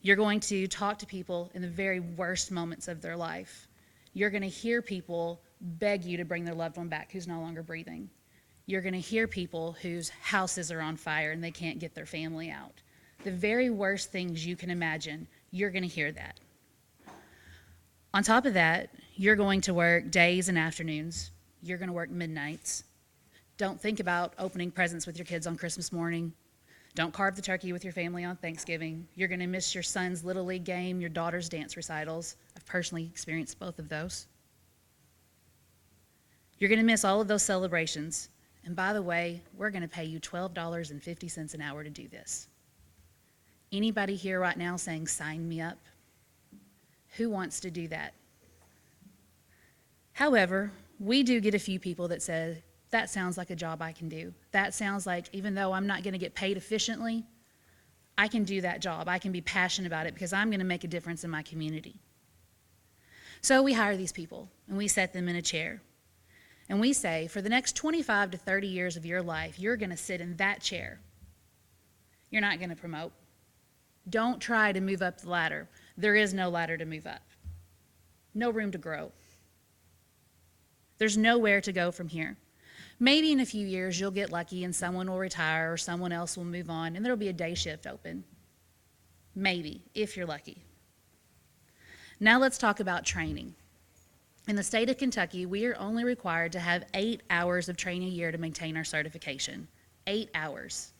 You're going to talk to people in the very worst moments of their life. You're going to hear people beg you to bring their loved one back who's no longer breathing. You're going to hear people whose houses are on fire and they can't get their family out. The very worst things you can imagine, you're going to hear that. On top of that, you're going to work days and afternoons. You're going to work midnights. Don't think about opening presents with your kids on Christmas morning. Don't carve the turkey with your family on Thanksgiving. You're going to miss your son's Little League game, your daughter's dance recitals. I've personally experienced both of those. You're going to miss all of those celebrations. And by the way, we're going to pay you $12.50 an hour to do this. Anybody here right now saying, "Sign me up"? Who wants to do that? However, we do get a few people that say, "That sounds like a job I can do. That sounds like, even though I'm not going to get paid efficiently, I can do that job. I can be passionate about it because I'm going to make a difference in my community." So we hire these people and we set them in a chair. And we say, for the next 25 to 30 years of your life, you're going to sit in that chair. You're not going to promote. Don't try to move up the ladder. There is no ladder to move up. No room to grow. There's nowhere to go from here. Maybe in a few years you'll get lucky and someone will retire or someone else will move on and there'll be a day shift open. Maybe, if you're lucky. Now let's talk about training. In the state of Kentucky, we are only required to have 8 hours of training a year to maintain our certification. 8 hours.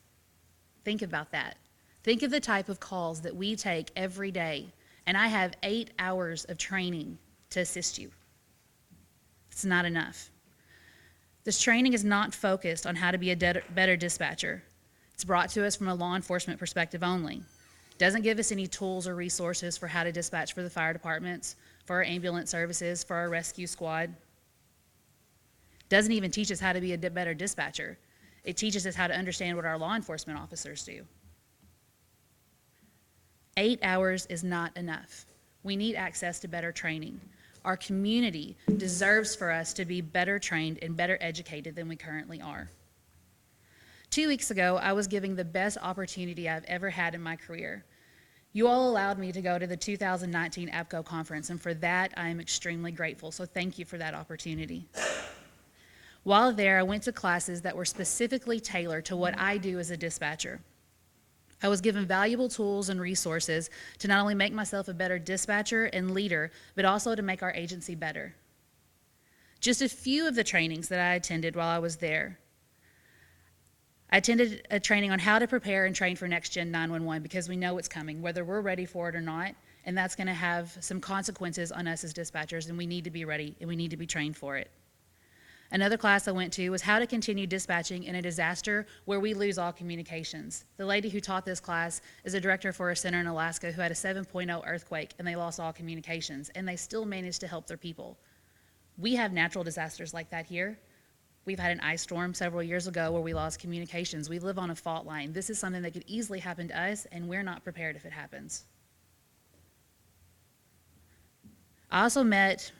Think about that. Think of the type of calls that we take every day, and I have 8 hours of training to assist you. It's not enough. This training is not focused on how to be a better dispatcher. It's brought to us from a law enforcement perspective only. It doesn't give us any tools or resources for how to dispatch for the fire departments, for our ambulance services, for our rescue squad. It doesn't even teach us how to be a better dispatcher. It teaches us how to understand what our law enforcement officers do. 8 hours is not enough. We need access to better training. Our community deserves for us to be better trained and better educated than we currently are. 2 weeks ago, I was given the best opportunity I've ever had in my career. You all allowed me to go to the 2019 ABCO conference, and for that, I am extremely grateful, so thank you for that opportunity. While there, I went to classes that were specifically tailored to what I do as a dispatcher. I was given valuable tools and resources to not only make myself a better dispatcher and leader, but also to make our agency better. Just a few of the trainings that I attended while I was there. I attended a training on how to prepare and train for Next Gen 911 because we know it's coming, whether we're ready for it or not, and that's going to have some consequences on us as dispatchers, and we need to be ready and we need to be trained for it. Another class I went to was how to continue dispatching in a disaster where we lose all communications. The lady who taught this class is a director for a center in Alaska who had a 7.0 earthquake and they lost all communications, and they still managed to help their people. We have natural disasters like that here. We've had an ice storm several years ago where we lost communications. We live on a fault line. This is something that could easily happen to us, and we're not prepared if it happens. I also met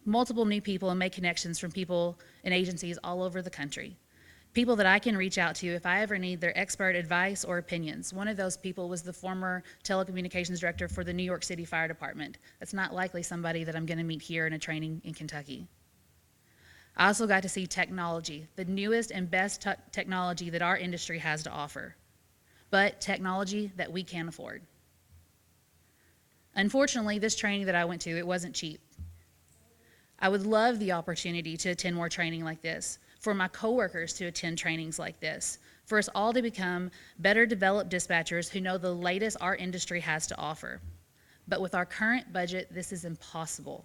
multiple new people and made connections from people and agencies all over the country. People that I can reach out to if I ever need their expert advice or opinions. One of those people was the former telecommunications director for the New York City Fire Department. That's not likely somebody that I'm going to meet here in a training in Kentucky. I also got to see technology, the newest and best technology that our industry has to offer, but technology that we can't afford. Unfortunately, this training that I went to, it wasn't cheap. I would love the opportunity to attend more training like this, for my coworkers to attend trainings like this, for us all to become better developed dispatchers who know the latest our industry has to offer. But with our current budget, this is impossible.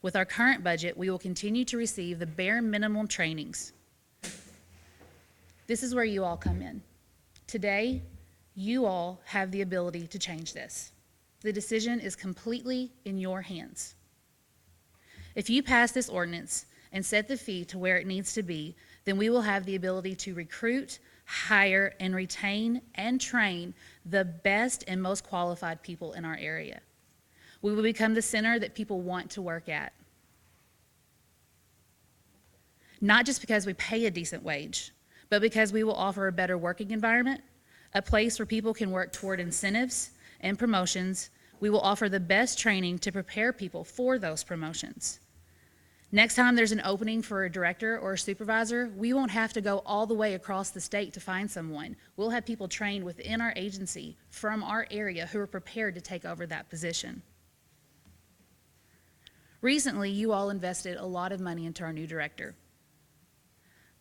With our current budget, we will continue to receive the bare minimum trainings. This is where you all come in. Today, you all have the ability to change this. The decision is completely in your hands. If you pass this ordinance and set the fee to where it needs to be, then we will have the ability to recruit, hire, and retain and train the best and most qualified people in our area. We will become the center that people want to work at. Not just because we pay a decent wage, but because we will offer a better working environment, a place where people can work toward incentives and promotions. We will offer the best training to prepare people for those promotions. Next time there's an opening for a director or a supervisor, we won't have to go all the way across the state to find someone. We'll have people trained within our agency from our area who are prepared to take over that position. Recently, you all invested a lot of money into our new director.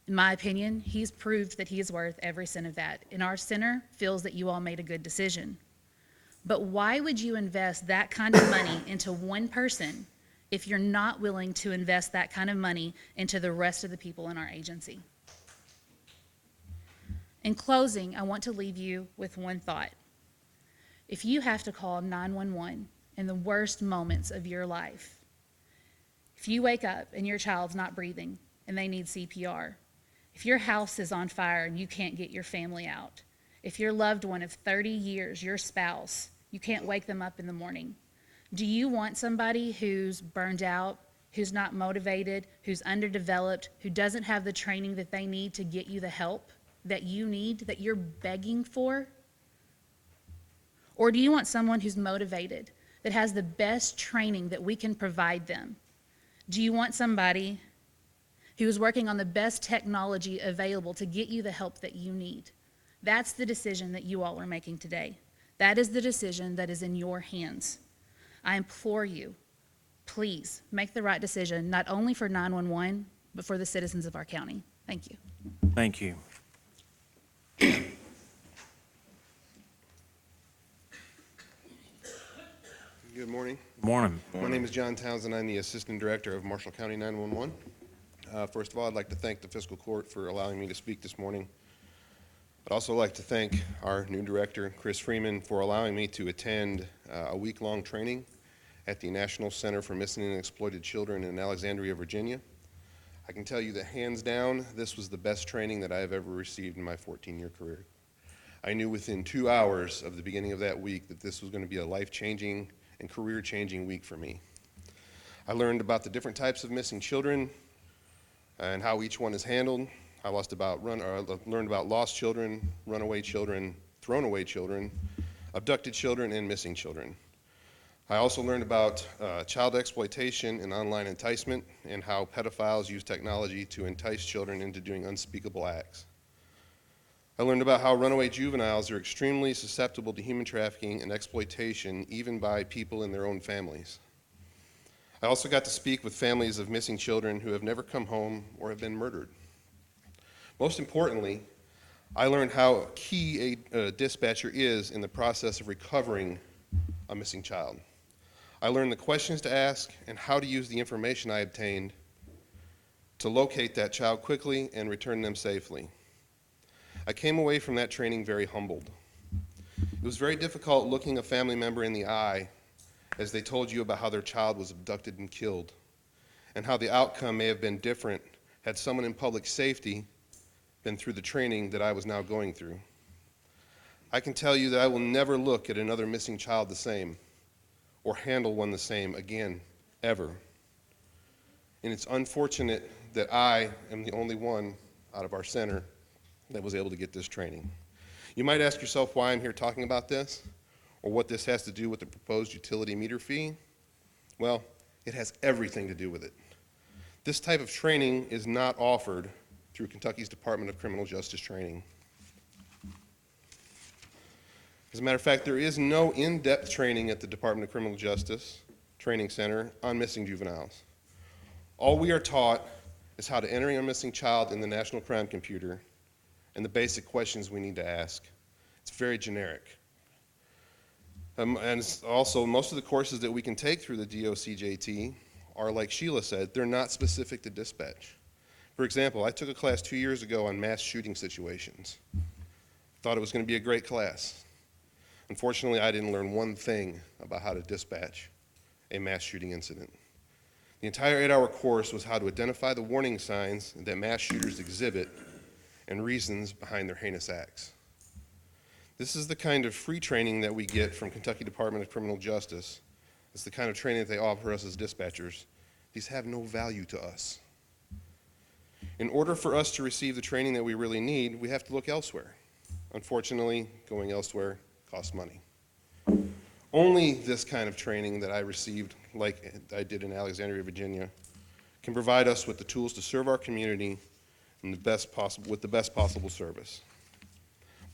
In my opinion, he's proved that he is worth every cent of that, and our center feels that you all made a good decision. But why would you invest that kind of money into one person if you're not willing to invest that kind of money into the rest of the people in our agency? In closing, I want to leave you with one thought. If you have to call 911 in the worst moments of your life, if you wake up and your child's not breathing and they need CPR, if your house is on fire and you can't get your family out, if your loved one of 30 years, your spouse, you can't wake them up in the morning, do you want somebody who's burned out, who's not motivated, who's underdeveloped, who doesn't have the training that they need to get you the help that you need, that you're begging for? Or do you want someone who's motivated, that has the best training that we can provide them? Do you want somebody who's working on the best technology available to get you the help that you need? That's the decision that you all are making today. That is the decision that is in your hands. I implore you, please make the right decision, not only for 911, but for the citizens of our county. Thank you. Thank you. Good morning. Morning. My name is John Townsend. I'm the Assistant Director of Marshall County 911. First of all, I'd like to thank the Fiscal Court for allowing me to speak this morning. I'd also like to thank our new director, Chris Freeman, for allowing me to attend a week-long training at the National Center for Missing and Exploited Children in Alexandria, Virginia. I can tell you that hands down, this was the best training that I have ever received in my 14-year career. I knew within 2 hours of the beginning of that week that this was going to be a life-changing and career-changing week for me. I learned about the different types of missing children and how each one is handled. I learned about lost children, runaway children, thrown away children, abducted children, and missing children. I also learned about child exploitation and online enticement and how pedophiles use technology to entice children into doing unspeakable acts. I learned about how runaway juveniles are extremely susceptible to human trafficking and exploitation, even by people in their own families. I also got to speak with families of missing children who have never come home or have been murdered. Most importantly, I learned how key a dispatcher is in the process of recovering a missing child. I learned the questions to ask and how to use the information I obtained to locate that child quickly and return them safely. I came away from that training very humbled. It was very difficult looking a family member in the eye as they told you about how their child was abducted and killed, and how the outcome may have been different had someone in public safety been through the training that I was now going through. I can tell you that I will never look at another missing child the same, or handle one the same again, ever. And it's unfortunate that I am the only one out of our center that was able to get this training. You might ask yourself why I'm here talking about this, or what this has to do with the proposed utility meter fee. Well, it has everything to do with it. This type of training is not offered through Kentucky's Department of Criminal Justice Training. As a matter of fact, there is no in-depth training at the Department of Criminal Justice Training Center on missing juveniles. All we are taught is how to enter a missing child in the National Crime Computer and the basic questions we need to ask. It's very generic. And also, most of the courses that we can take through the DOCJT are, like Sheila said, they're not specific to dispatch. For example, I took a class 2 years ago on mass shooting situations. Thought it was going to be a great class. Unfortunately, I didn't learn one thing about how to dispatch a mass shooting incident. The entire 8-hour course was how to identify the warning signs that mass shooters exhibit and reasons behind their heinous acts. This is the kind of free training that we get from Kentucky Department of Criminal Justice. It's the kind of training that they offer us as dispatchers. These have no value to us. In order for us to receive the training that we really need, we have to look elsewhere. Unfortunately, going elsewhere costs money. Only this kind of training that I received, like I did in Alexandria, Virginia, can provide us with the tools to serve our community in with the best possible service.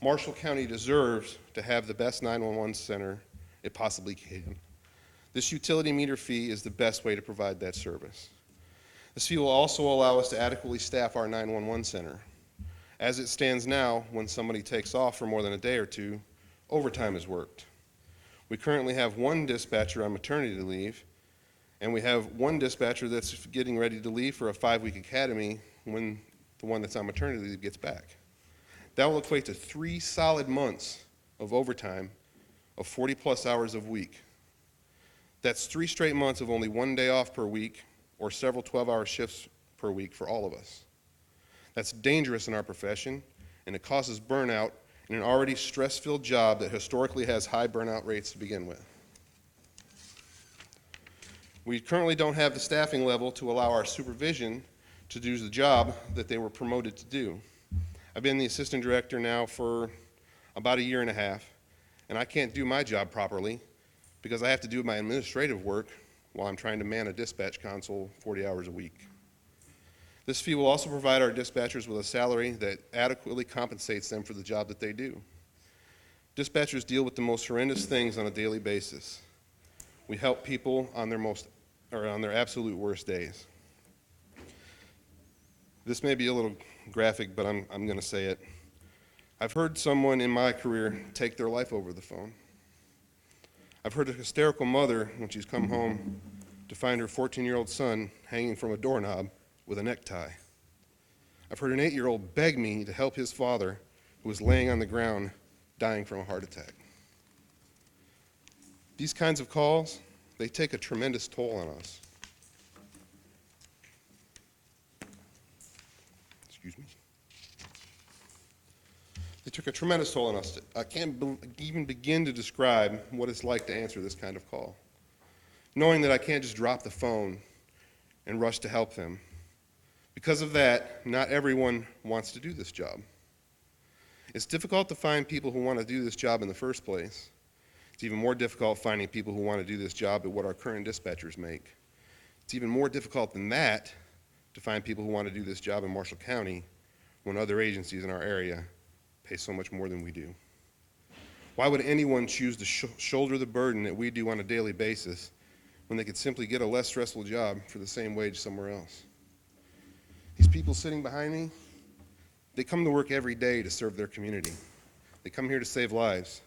Marshall County deserves to have the best 911 center it possibly can. This utility meter fee is the best way to provide that service. This fee will also allow us to adequately staff our 911 center. As it stands now, when somebody takes off for more than a day or two, overtime is worked. We currently have one dispatcher on maternity leave, and we have one dispatcher that's getting ready to leave for a 5-week academy when the one that's on maternity leave gets back. That will equate to 3 solid months of overtime of 40-plus hours a week. That's 3 straight months of only 1 day off per week or several 12-hour shifts per week for all of us. That's dangerous in our profession, and it causes burnout in an already stress-filled job that historically has high burnout rates to begin with. We currently don't have the staffing level to allow our supervision to do the job that they were promoted to do. I've been the assistant director now for about 1.5 years, and I can't do my job properly because I have to do my administrative work while I'm trying to man a dispatch console 40 hours a week. This fee will also provide our dispatchers with a salary that adequately compensates them for the job that they do. Dispatchers deal with the most horrendous things on a daily basis. We help people on their absolute worst days. This may be a little graphic, but I'm going to say it. I've heard someone in my career take their life over the phone. I've heard a hysterical mother when she's come home to find her 14-year-old son hanging from a doorknob with a necktie. I've heard an 8-year-old beg me to help his father, who was laying on the ground dying from a heart attack. These kinds of calls, they take a tremendous toll on us. Excuse me. They took a tremendous toll on us. I can't even begin to describe what it's like to answer this kind of call, knowing that I can't just drop the phone and rush to help them. Because of that, not everyone wants to do this job. It's difficult to find people who want to do this job in the first place. It's even more difficult finding people who want to do this job at what our current dispatchers make. It's even more difficult than that to find people who want to do this job in Marshall County when other agencies in our area pay so much more than we do. Why would anyone choose to shoulder the burden that we do on a daily basis when they could simply get a less stressful job for the same wage somewhere else. These people sitting behind me, they come to work every day to serve their community. They come here to save lives.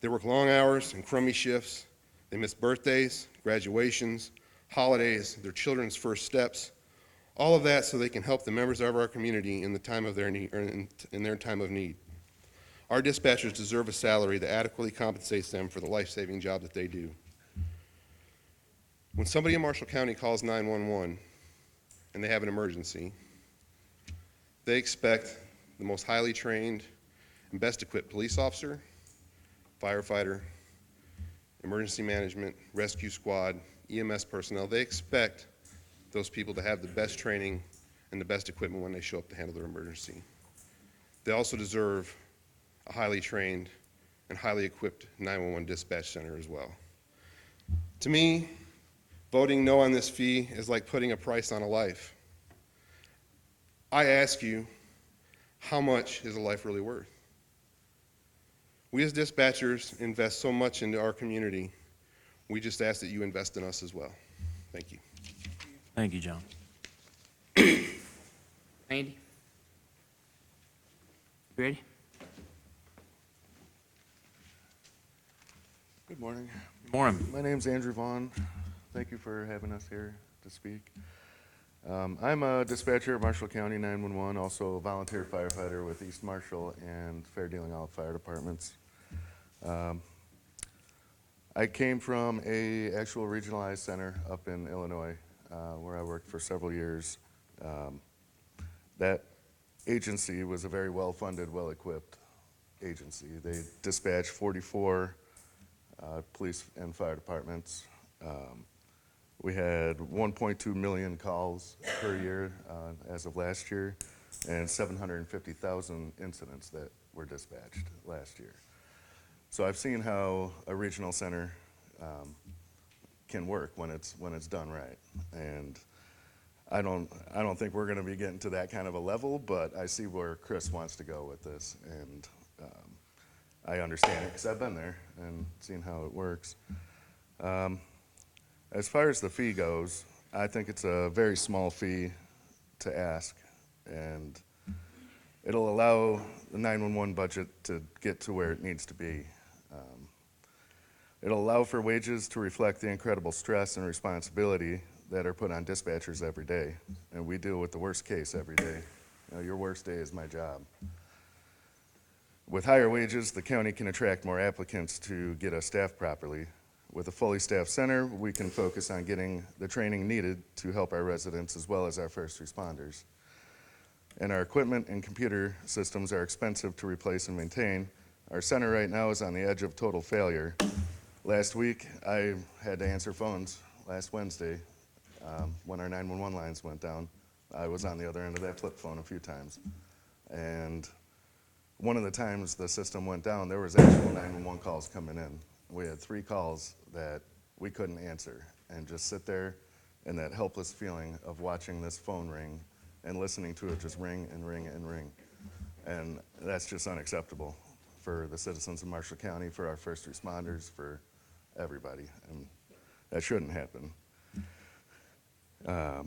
They work long hours and crummy shifts. They miss birthdays, graduations, holidays, their children's first steps, all of that so they can help the members of our community in the time of their need, or in their time of need. Our dispatchers deserve a salary that adequately compensates them for the life-saving job that they do. When somebody in Marshall County calls 911 and they have an emergency, they expect the most highly trained and best equipped police officer, firefighter, emergency management, rescue squad, EMS personnel. They expect those people to have the best training and the best equipment when they show up to handle their emergency. They also deserve a highly trained and highly equipped 911 dispatch center as well. To me, voting no on this fee is like putting a price on a life. I ask you, how much is a life really worth? We as dispatchers invest so much into our community. We just ask that you invest in us as well. Thank you. Thank you, John. Andy? You ready? Good morning. Good morning. My name's Andrew Vaughn. Thank you for having us here to speak. I'm a dispatcher at Marshall County 911, also a volunteer firefighter with East Marshall and Fair Dealing All Fire Departments. I came from a actual regionalized center up in Illinois, where I worked for several years. That agency was a very well-funded, well-equipped agency. They dispatched 44 police and fire departments. We had 1.2 million calls per year as of last year, and 750,000 incidents that were dispatched last year. So I've seen how a regional center can work when it's done right, and I don't think we're going to be getting to that kind of a level, but I see where Chris wants to go with this, and I understand it because I've been there and seen how it works. As far as the fee goes, I think it's a very small fee to ask, and it'll allow the 911 budget to get to where it needs to be. It'll allow for wages to reflect the incredible stress and responsibility that are put on dispatchers every day, and we deal with the worst case every day. You know, your worst day is my job. With higher wages, the county can attract more applicants to get us staffed properly. With a fully staffed center, we can focus on getting the training needed to help our residents as well as our first responders. And our equipment and computer systems are expensive to replace and maintain. Our center right now is on the edge of total failure. Last week, I had to answer phones last Wednesday when our 911 lines went down. I was on the other end of that flip phone a few times. And one of the times the system went down, there was actual 911 calls coming in. We had 3 calls that we couldn't answer, and just sit there in that helpless feeling of watching this phone ring and listening to it just ring and ring and ring. And that's just unacceptable for the citizens of Marshall County, for our first responders, for everybody, and that shouldn't happen. I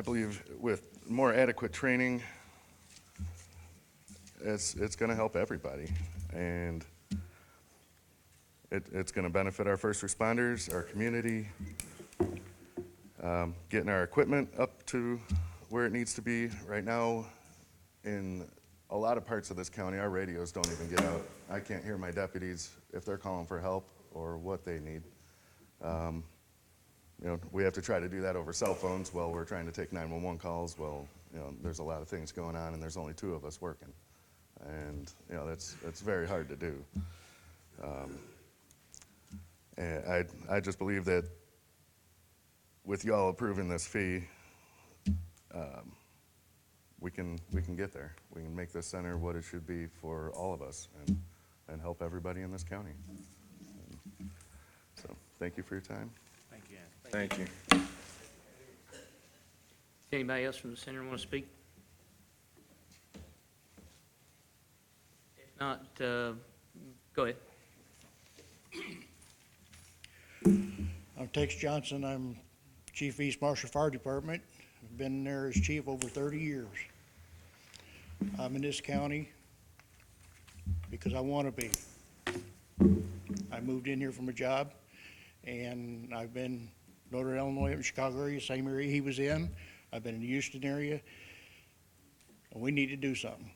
believe with more adequate training, it's going to help everybody, and it's going to benefit our first responders, our community, getting our equipment up to where it needs to be. Right now, in a lot of parts of this county, our radios don't even get out. I can't hear my deputies if they're calling for help or what they need. You know, we have to try to do that over cell phones while we're trying to take 911 calls. Well, you know, there's a lot of things going on, and there's only 2 of us working. And, you know, that's very hard to do. And I just believe that with y'all approving this fee, we can get there. We can make this center what it should be for all of us, and help everybody in this county. So, thank you for your time. Thank you, Andy. Thank you. Anybody else from the center want to speak? If not, go ahead. I'm Tex Johnson. I'm Chief East Marshall Fire Department. I've been there as chief over 30 years. I'm in this county because I want to be. I moved in here from a job, and I've been Northern Illinois, in Chicago area, same area he was in. I've been in the Houston area, and we need to do something.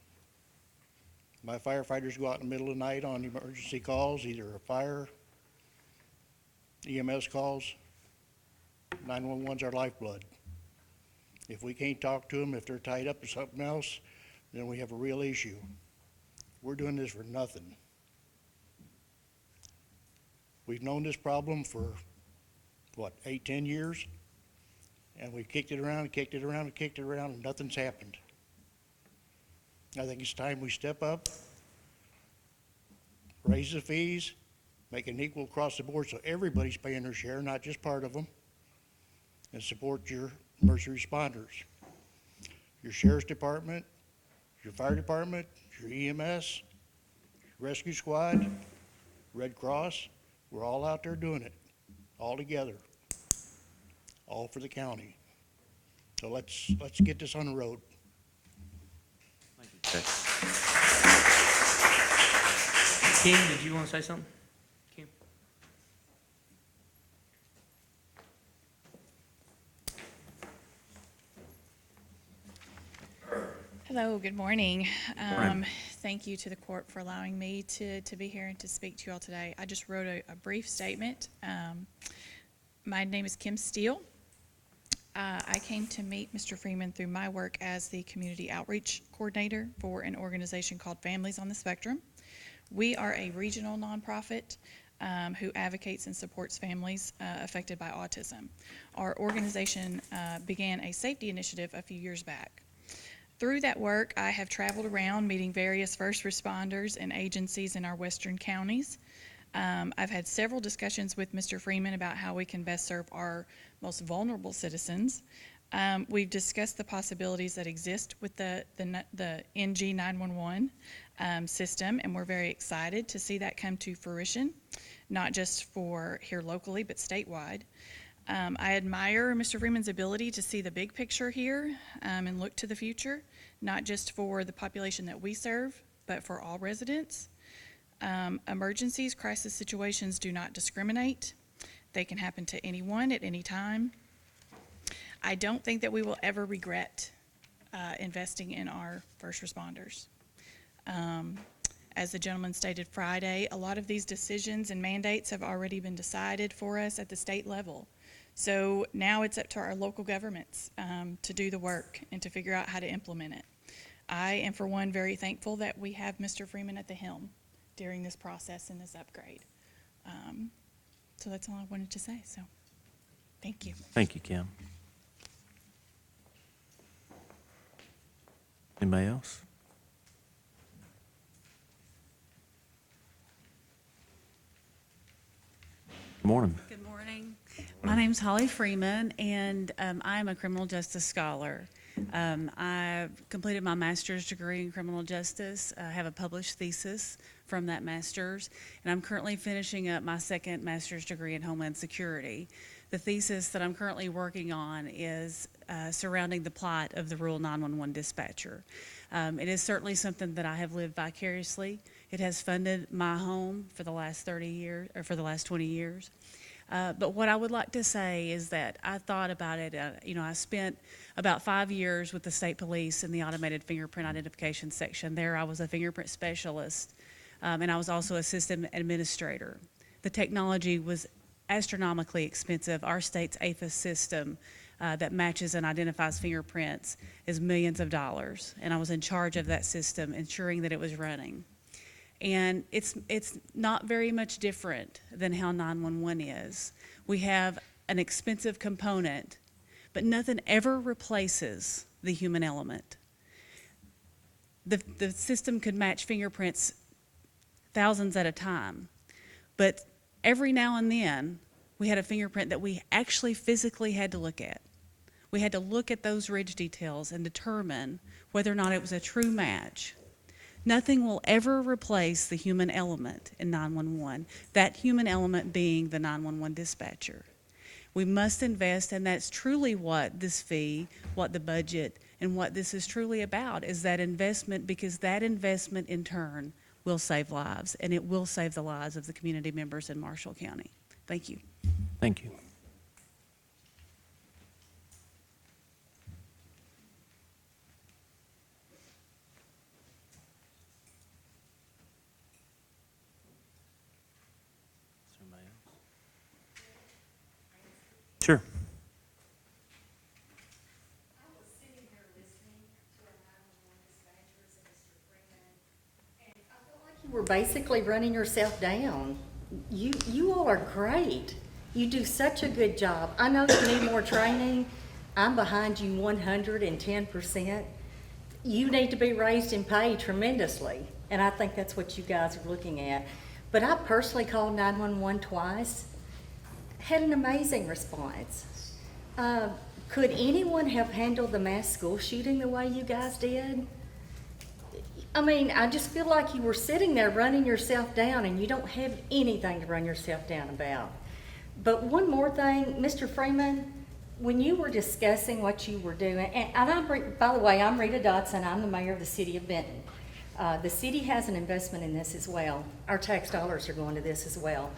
My firefighters go out in the middle of the night on emergency calls, either a fire, EMS calls. 911's our lifeblood. If we can't talk to them, if they're tied up or something else, then we have a real issue. We're doing this for nothing. We've known this problem for, what, 8, 10 years? And we've kicked it around, kicked it around, and kicked it around, and nothing's happened. I think it's time we step up, raise the fees, make it equal across the board so everybody's paying their share, not just part of them, and support your emergency responders. Your sheriff's department, your fire department, your EMS, your rescue squad, Red Cross, we're all out there doing it, all together, all for the county. So let's get this on the road. Kim, did you want to say something? Kim? Hello, good morning. Morning. Thank you to the court for allowing me to be here and to speak to you all today. I just wrote a brief statement. My name is Kim Steele. I came to meet Mr. Freeman through my work as the community outreach coordinator for an organization called Families on the Spectrum. We are a regional nonprofit who advocates and supports families affected by autism. Our organization began a safety initiative a few years back. Through that work, I have traveled around meeting various first responders and agencies in our western counties. I've had several discussions with Mr. Freeman about how we can best serve our most vulnerable citizens. We've discussed the possibilities that exist with the NG 911 system, and we're very excited to see that come to fruition, not just for here locally, but statewide. I admire Mr. Freeman's ability to see the big picture here and look to the future, not just for the population that we serve, but for all residents. Emergencies, crisis situations do not discriminate. They can happen to anyone at any time. I don't think that we will ever regret investing in our first responders. As the gentleman stated Friday, a lot of these decisions and mandates have already been decided for us at the state level. So now it's up to our local governments to do the work and to figure out how to implement it. I am, for one, very thankful that we have Mr. Freeman at the helm during this process and this upgrade. So that's all I wanted to say, so thank you. Thank you, Kim. Anybody else? Good morning. Good morning. My name's Holly Freeman, and I'm a criminal justice scholar. I completed my master's degree in criminal justice. I have a published thesis from that master's, and I'm currently finishing up my second master's degree in Homeland Security. The thesis that I'm currently working on is surrounding the plight of the rural 911 dispatcher. It is certainly something that I have lived vicariously. It has funded my home for the last 30 years, or for the last 20 years. But what I would like to say is that I thought about it, I spent about 5 years with the state police in the automated fingerprint identification section. There I was a fingerprint specialist, and I was also assistant administrator. The technology was astronomically expensive. Our state's APHIS system that matches and identifies fingerprints is millions of dollars, and I was in charge of that system, ensuring that it was running. And it's not very much different than how 911 is. We have an expensive component, but nothing ever replaces the human element. The system could match fingerprints thousands at a time, but every now and then we had a fingerprint that we actually physically had to look at. We had to look at those ridge details and determine whether or not it was a true match. Nothing will ever replace the human element in 911, that human element being the 911 dispatcher. We must invest, and that's truly what this fee, what the budget, and what this is truly about, is that investment, because that investment in turn will save lives, and it will save the lives of the community members in Marshall County. Thank you. Thank you. Sure. I was sitting here listening to our 911 dispatchers and Mr. Freeman, and I felt like you were basically running yourself down. You all are great. You do such a good job. I know you need more training. I'm behind you 110%. You need to be raised in pay tremendously, and I think that's what you guys are looking at. But I personally called 911 twice. Had an amazing response. Could anyone have handled the mass school shooting the way you guys did? I mean, I just feel like you were sitting there running yourself down, and you don't have anything to run yourself down about. But one more thing, Mr. Freeman, when you were discussing what you were doing, and by the way, I'm Rita Dotson, I'm the mayor of the city of Benton. The city has an investment in this as well. Our tax dollars are going to this as well.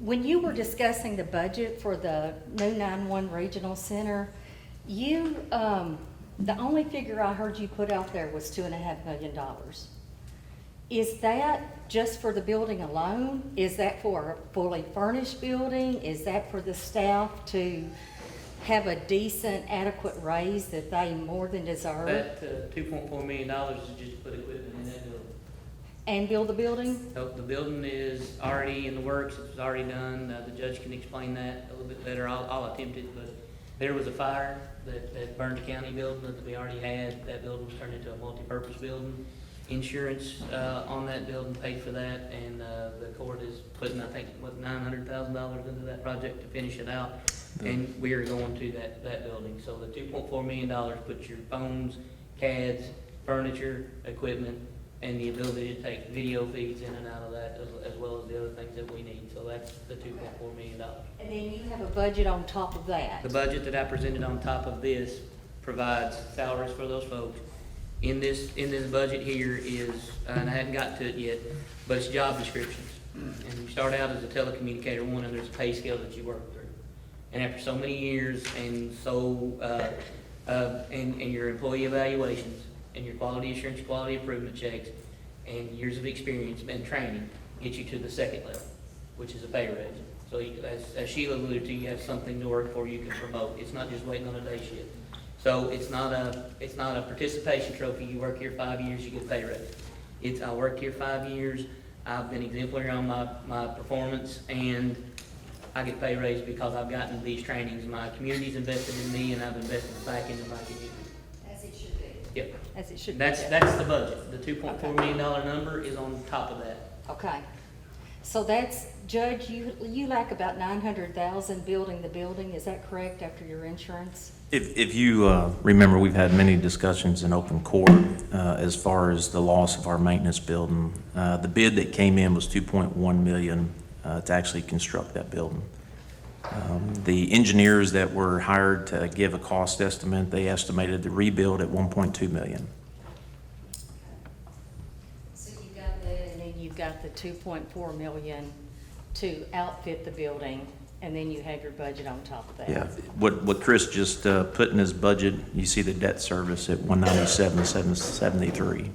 When you were discussing the budget for the new 911 Regional Center, you, the only figure I heard you put out there was $2.5 million. Is that just for the building alone? Is that for a fully furnished building? Is that for the staff to have a decent, adequate raise that they more than deserve? That $2.4 million is just to put equipment in that building. And build the building? So the building is already in the works, it's already done, the judge can explain that a little bit better, I'll attempt it, but there was a fire that burned the county building that we already had, that building was turned into a multi-purpose building. Insurance, on that building paid for that, and, the court is putting, I think, what, $900,000 into that project to finish it out. And we are going to that building, so the $2.4 million puts your phones, CADs, furniture, equipment, and the ability to take video feeds in and out of that, as well as the other things that we need. So that's the $2.4 million. And then you have a budget on top of that? The budget that I presented on top of this provides salaries for those folks. In this budget here is, and I hadn't got to it yet, but it's job descriptions. And you start out as a telecommunicator one, and there's a pay scale that you work through. And after so many years and and your employee evaluations, and your quality assurance, quality improvement checks, and years of experience and training get you to the second level, which is a pay raise. So as Sheila alluded to, you have something to work for, you can promote. It's not just waiting on a day shift. So it's not a participation trophy. You work here 5 years, you get a pay raise. I worked here 5 years, I've been exemplary on my performance, and I get pay raise because I've gotten these trainings. My community's invested in me, and I've invested back into my community. As it should be. Yep. As it should be. That's the budget. The $2.4 million number is on top of that. Okay. So that's, Judge, you lack about $900,000 building the building, is that correct, after your insurance? If you remember, we've had many discussions in open court as far as the loss of our maintenance building. The bid that came in was $2.1 million to actually construct that building. The engineers that were hired to give a cost estimate, they estimated the rebuild at $1.2 million. So you've got that, and then you've got the $2.4 million to outfit the building, and then you have your budget on top of that. Yeah, what Chris just put in his budget, you see the debt service at $197,773.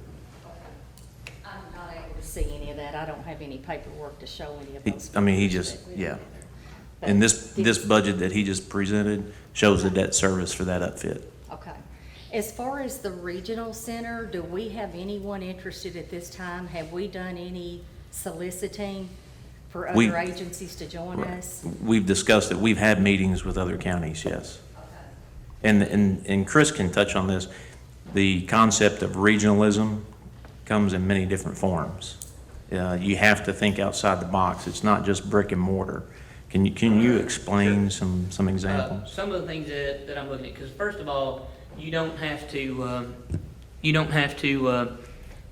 I'm not able to see any of that. I don't have any paperwork to show any of those. I mean, he figures just, that we yeah. did. And this budget that he just presented shows the debt service for that upfit. Okay. As far as the regional center, do we have anyone interested at this time? Have we done any soliciting for other agencies to join us? We've discussed it. We've had meetings with other counties, yes. Okay. And Chris can touch on this. The concept of regionalism comes in many different forms. You have to think outside the box. It's not just brick and mortar. Can you explain some examples? Some of the things that I'm looking at, because first of all, you don't have to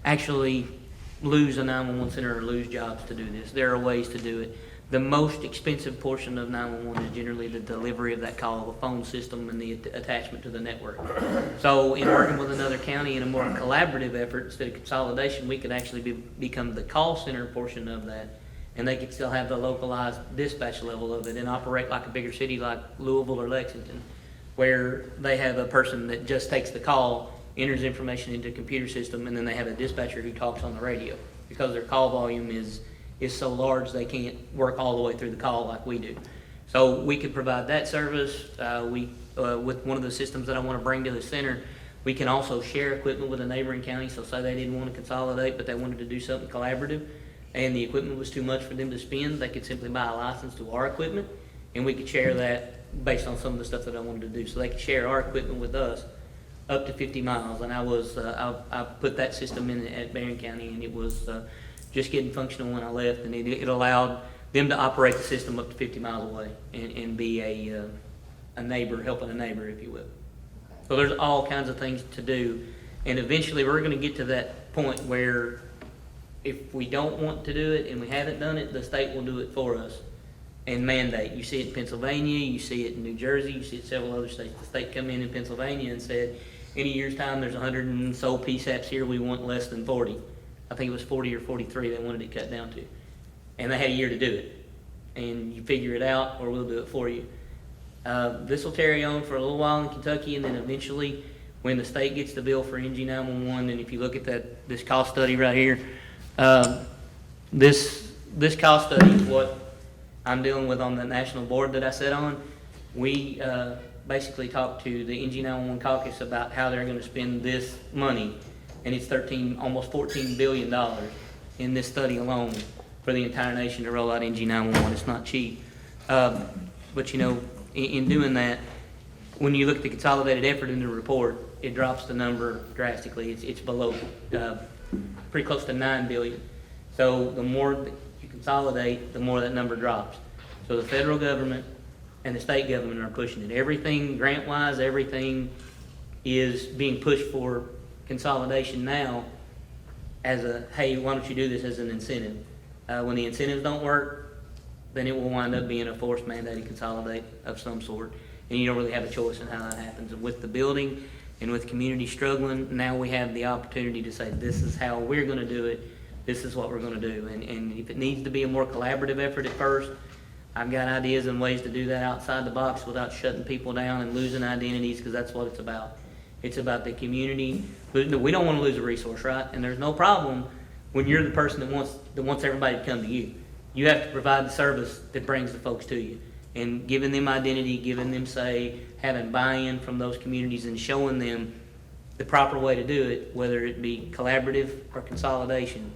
actually lose a 911 center or lose jobs to do this. There are ways to do it. The most expensive portion of 911 is generally the delivery of that call, the phone system, and the attachment to the network. So in working with another county in a more collaborative effort, instead of consolidation, we could actually become the call center portion of that, and they could still have the localized dispatch level of it and operate like a bigger city like Louisville or Lexington, where they have a person that just takes the call, enters information into a computer system, and then they have a dispatcher who talks on the radio, because their call volume is so large they can't work all the way through the call like we do. So we could provide that service. With one of the systems that I want to bring to the center, we can also share equipment with a neighboring county. So say they didn't want to consolidate, but they wanted to do something collaborative, and the equipment was too much for them to spend, they could simply buy a license to our equipment, and we could share that based on some of the stuff that I wanted to do. So they could share our equipment with us up to 50 miles. And I put that system in at Barron County, and it was just getting functional when I left, and it allowed them to operate the system up to 50 miles away and be a neighbor, helping a neighbor, if you will. So there's all kinds of things to do, and eventually we're going to get to that point where if we don't want to do it and we haven't done it, the state will do it for us and mandate. You see it in Pennsylvania, you see it in New Jersey, you see it in several other states. The state come in Pennsylvania and said, in a year's time, there's 100 and so PSAPs here, we want less than 40. I think it was 40 or 43 they wanted it cut down to. And they had a year to do it. And you figure it out, or we'll do it for you. This will carry on for a little while in Kentucky, and then eventually, when the state gets the bill for NG911, and if you look at this cost study right here, this cost study is what I'm dealing with on the national board that I sit on. We basically talked to the NG911 caucus about how they're going to spend this money, and it's almost $14 billion in this study alone for the entire nation to roll out NG911. It's not cheap. But you know, in doing that, when you look at the consolidated effort in the report, it drops the number drastically. It's below, pretty close to $9 billion. So the more that you consolidate, the more that number drops. So the federal government and the state government are pushing it. Everything, grant-wise, everything is being pushed for consolidation now as a, hey, why don't you do this as an incentive? When the incentives don't work, then it will wind up being a forced mandated consolidate of some sort. And you don't really have a choice in how that happens. And with the building and with community struggling, now we have the opportunity to say, this is how we're going to do it. This is what we're going to do. And if it needs to be a more collaborative effort at first, I've got ideas and ways to do that outside the box without shutting people down and losing identities, because that's what it's about. It's about the community. But we don't want to lose a resource, right? And there's no problem when you're the person that wants everybody to come to you. You have to provide the service that brings the folks to you. And giving them identity, giving them say, having buy-in from those communities and showing them the proper way to do it, whether it be collaborative or consolidation.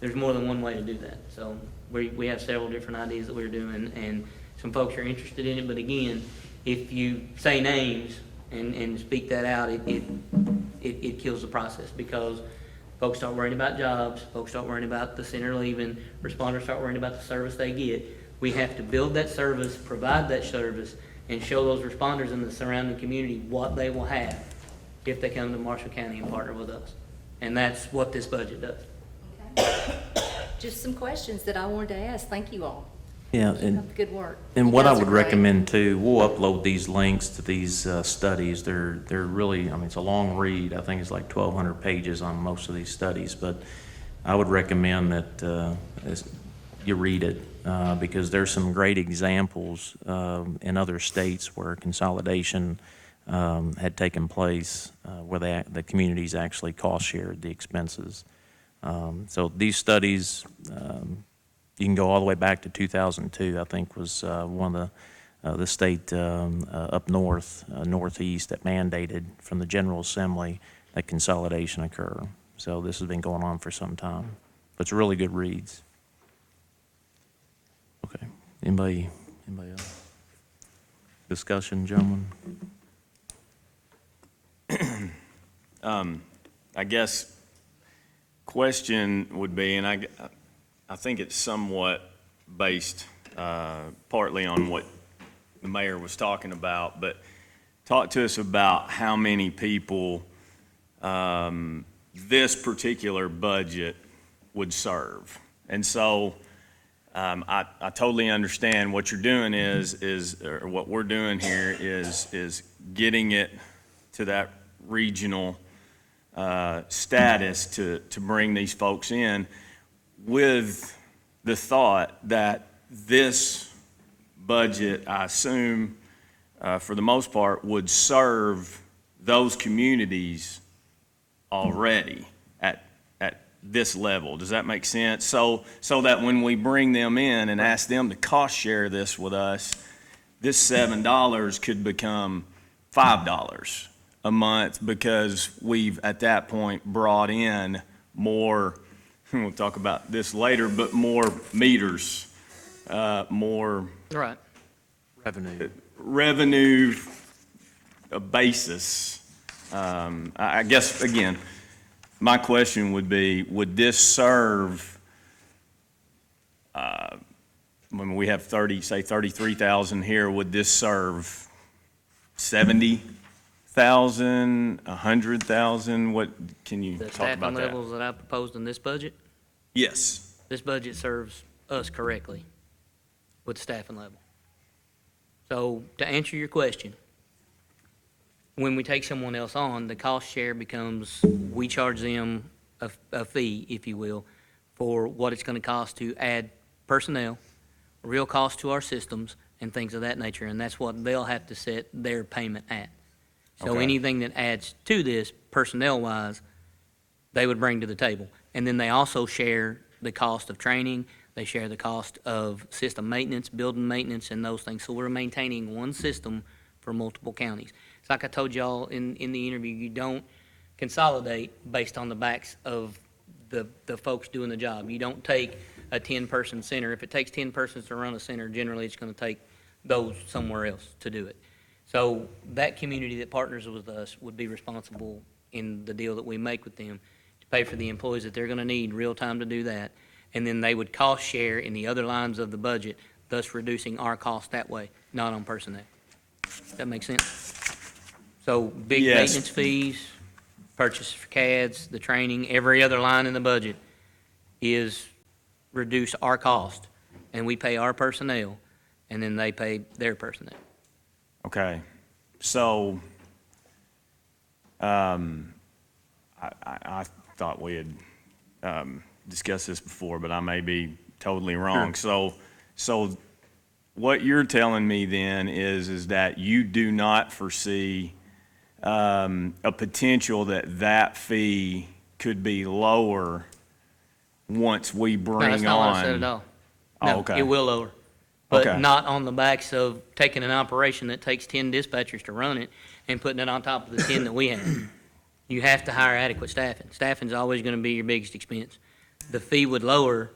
There's more than one way to do that. So we have several different ideas that we're doing, and some folks are interested in it. But again, if you say names and speak that out, it kills the process, because folks start worrying about jobs, folks start worrying about the center leaving, responders start worrying about the service they get. We have to build that service, provide that service, and show those responders in the surrounding community what they will have if they come to Marshall County and partner with us. And that's what this budget does. Okay. Just some questions that I wanted to ask. Thank you all. Yeah, Keep up the good work. and You what I guys are would great. recommend too, we'll upload these links to these studies. They're really, I mean, it's a long read. I think it's like 1,200 pages on most of these studies, but I would recommend that you read it, because there's some great examples in other states where consolidation had taken place, where the communities actually cost shared the expenses. So these studies, you can go all the way back to 2002, I think was one of the state up north, northeast, that mandated from the General Assembly that consolidation occur. So this has been going on for some time. But it's really good reads. Okay, anybody else? Discussion, gentlemen? I guess question would be, and I think it's somewhat based partly on what the mayor was talking about, but talk to us about how many people this particular budget would serve. And so I totally understand what you're doing or what we're doing here is getting it to that regional status to bring these folks in with the thought that this budget, I assume, for the most part, would serve those communities already at this level. Does that make sense? So that when we bring them in and ask them to cost share this with us, this $7 could become $5 a month because we've, at that point, brought in more, we'll talk about this later, but more meters, more Right. revenue basis. I guess, again, my question would be, would this serve, when we have 33,000 here, would this serve 70,000, 100,000? What, can you The talk staffing about that? levels that I proposed in this budget, Yes. this budget serves us correctly with staffing level. So to answer your question, when we take someone else on, the cost share becomes, we charge them a fee, if you will, for what it's going to cost to add personnel, real cost to our systems, and things of that nature, and that's what they'll have to set their payment at. So Okay. anything that adds to this, personnel-wise, they would bring to the table. And then they also share the cost of training, they share the cost of system maintenance, building maintenance, and those things. So we're maintaining one system for multiple counties. It's like I told y'all in the interview, you don't consolidate based on the backs of the folks doing the job. You don't take a 10-person center. If it takes 10 persons to run a center, generally it's going to take those somewhere else to do it. So that community that partners with us would be responsible in the deal that we make with them to pay for the employees that they're going to need real time to do that. And then they would cost share in the other lines of the budget, thus reducing our cost that way, not on personnel. Does that make sense? So big Yes. maintenance fees, purchase for CADs, the training, every other line in the budget is reduce our cost. And we pay our personnel, and then they pay their personnel. Okay. So, I thought we had discussed this before, but I may be totally wrong. So what you're telling me then is that you do not foresee a potential that fee could be lower once we No, bring on. that's not what I said at all. Oh, No, okay. it will lower. But Okay. not on the backs of taking an operation that takes 10 dispatchers to run it and putting it on top of the 10 that we have. You have to hire adequate staffing. Staffing's always going to be your biggest expense. The fee would lower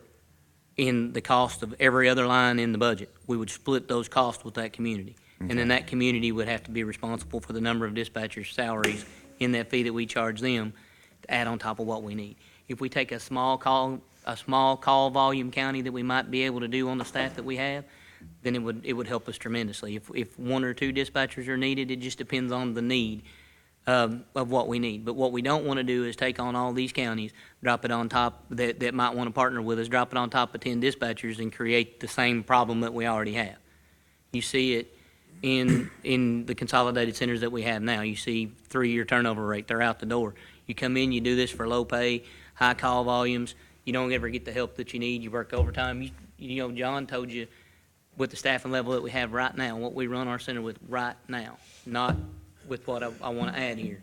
in the cost of every other line in the budget. We would split those costs with that community. And then that community would have to be responsible for the number of dispatchers' salaries in that fee that we charge them to add on top of what we need. If we take a small call volume county that we might be able to do on the staff that we have, then it would help us tremendously. If one or two dispatchers are needed, it just depends on the need of what we need. But what we don't want to do is take on all these counties, drop it on top, that might want to partner with us, drop it on top of 10 dispatchers and create the same problem that we already have. You see it in the consolidated centers that we have now. You see 3-year turnover rate, they're out the door. You come in, you do this for low pay, high call volumes, you don't ever get the help that you need, you work overtime. You know, John told you with the staffing level that we have right now, what we run our center with right now, not with what I want to add here.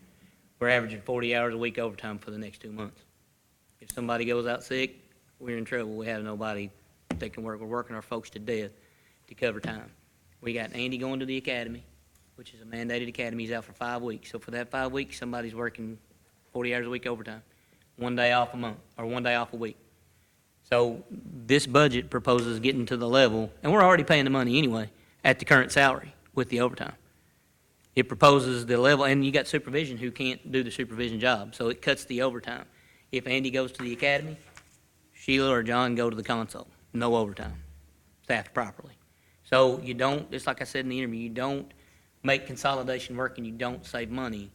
We're averaging 40 hours a week overtime for the next 2 months. If somebody goes out sick, we're in trouble. We have nobody that can work. We're working our folks to death to cover time. We got Andy going to the academy, which is a mandated academy. He's out for 5 weeks. So for that 5 weeks, somebody's working 40 hours a week overtime, 1 day off a month, or 1 day off a week. So this budget proposes getting to the level, and we're already paying the money anyway, at the current salary with the overtime. It proposes the level, and you got supervision who can't do the supervision job, so it cuts the overtime. If Andy goes to the academy, Sheila or John go to the console, no overtime, staffed properly. So you don't, just like I said in the interview, you don't make consolidation work and you don't save money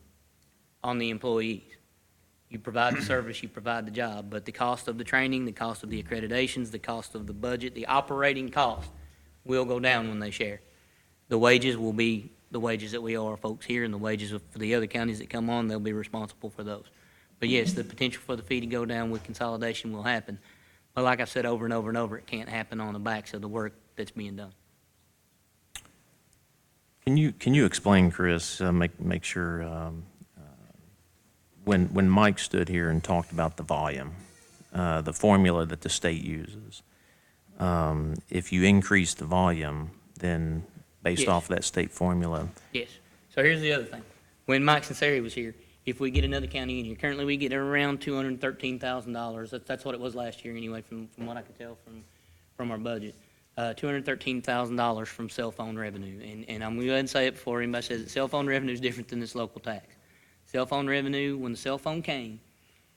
on the employees. You provide the service, you provide the job, but the cost of the training, the cost of the accreditations, the cost of the budget, the operating cost will go down when they share. The wages will be the wages that we owe our folks here, and the wages for the other counties that come on, they'll be responsible for those. But yes, the potential for the fee to go down with consolidation will happen. But like I said over and over and over, it can't happen on the backs of the work that's being done. Can you explain, Chris, make sure, when Mike stood here and talked about the volume, the formula that the state uses, if you increase the volume, then based Yes. off that state formula, Yes. So here's the other thing. When Mike Sinceri was here, if we get another county in here, currently we get around $213,000. That's what it was last year anyway, from what I could tell from our budget. $213,000 from cell phone revenue. And I'm going to go ahead and say it before anybody says it. Cell phone revenue is different than this local tax. Cell phone revenue, when the cell phone came,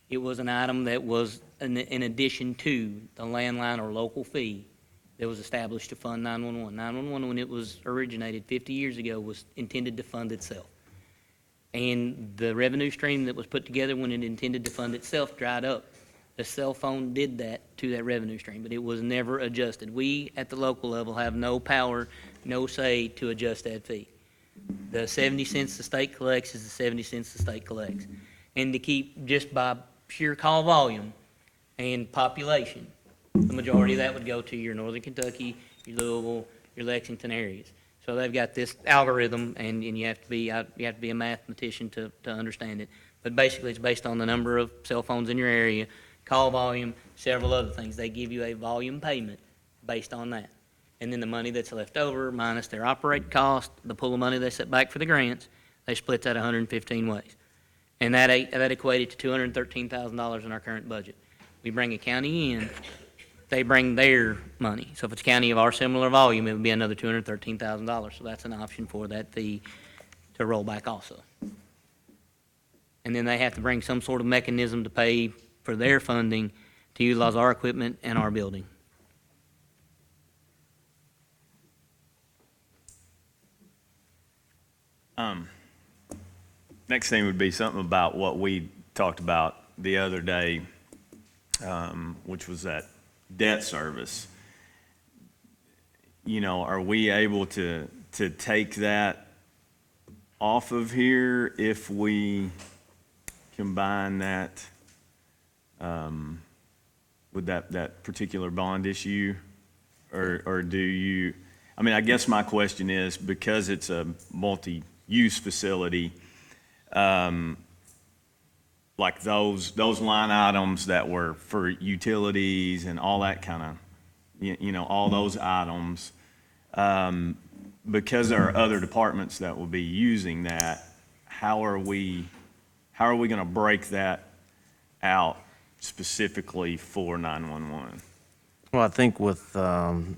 it was an item that was in addition to the landline or local fee that was established to fund 911. 911, when it was originated 50 years ago, was intended to fund itself. And the revenue stream that was put together when it intended to fund itself dried up. The cell phone did that to that revenue stream, but it was never adjusted. We, at the local level, have no power, no say to adjust that fee. The 70 cents the state collects is the 70 cents the state collects. And to keep, just by pure call volume and population, the majority of that would go to your Northern Kentucky, your Louisville, your Lexington areas. So they've got this algorithm, and you have to be a mathematician to understand it. But basically, it's based on the number of cell phones in your area, call volume, several other things. They give you a volume payment based on that. And then the money that's left over, minus their operating cost, the pool of money they set back for the grants, they split that 115 ways. And that equated to $213,000 in our current budget. We bring a county in, they bring their money. So if it's a county of our similar volume, it would be another $213,000. So that's an option for that fee to roll back also. And then they have to bring some sort of mechanism to pay for their funding to utilize our equipment and our building. Next thing would be something about what we talked about the other day, which was that debt service. You know, are we able to take that off of here if we combine that with that particular bond issue? Or do you, I mean, I guess my question is, because it's a multi-use facility, like those line items that were for utilities and all that kind of, you know, all those items, because there are other departments that will be using that, how are we going to break that out specifically for 911? well, I think with the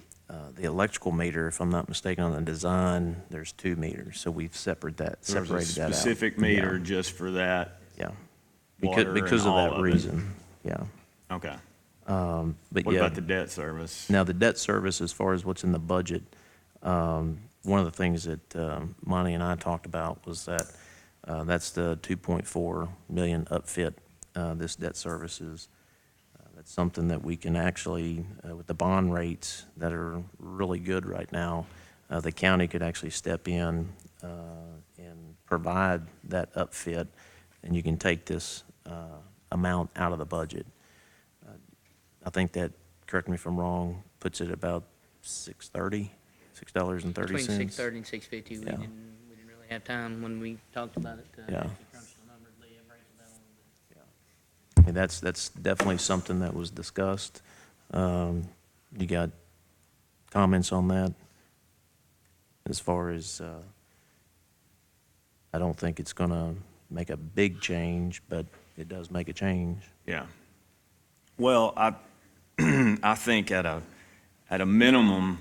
electrical meter, if I'm not mistaken, on the design, there's 2 meters, so we've separated that out. There's a specific meter just for that? Yeah. Water Because and of all that of it. reason, yeah. Okay. But What yeah, about the debt service? now the debt service, as far as what's in the budget, one of the things that Monty and I talked about was that that's the 2.4 million upfit, this debt service is. That's something that we can actually, with the bond rates that are really good right now, the county could actually step in and provide that upfit, and you can take this amount out of the budget. I think that, correct me if I'm wrong, puts it about $6.30. Between $6.30 and $6.50, we Yeah. didn't really have time when we talked about it to Yeah. actually crunch the numbers, but yeah, break it down a little bit. I mean, that's definitely something that was discussed. You got comments on that? As far as, I don't think it's gonna make a big change, but it does make a change. Yeah. Well, I think at a minimum,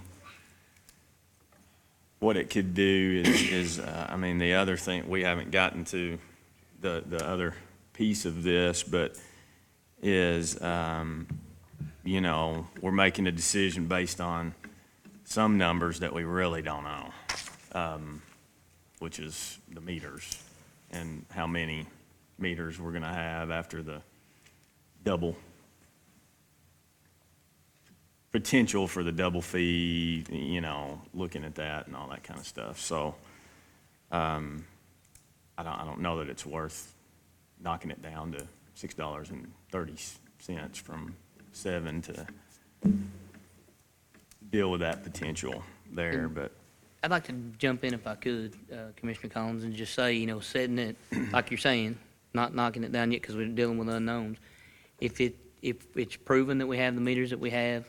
what it could do is I mean, the other thing, we haven't gotten to the other piece of this, but is, you know, we're making a decision based on some numbers that we really don't know, which is the meters and how many meters we're gonna have after the double potential for the double fee, you know, looking at that and all that kind of stuff. So, I don't know that it's worth knocking it down to $6.30 from $7 to deal with that potential there, but. I'd like to jump in if I could, Commissioner Collins, and just say, you know, setting it, like you're saying, not knocking it down yet because we're dealing with unknowns. If it's proven that we have the meters that we have,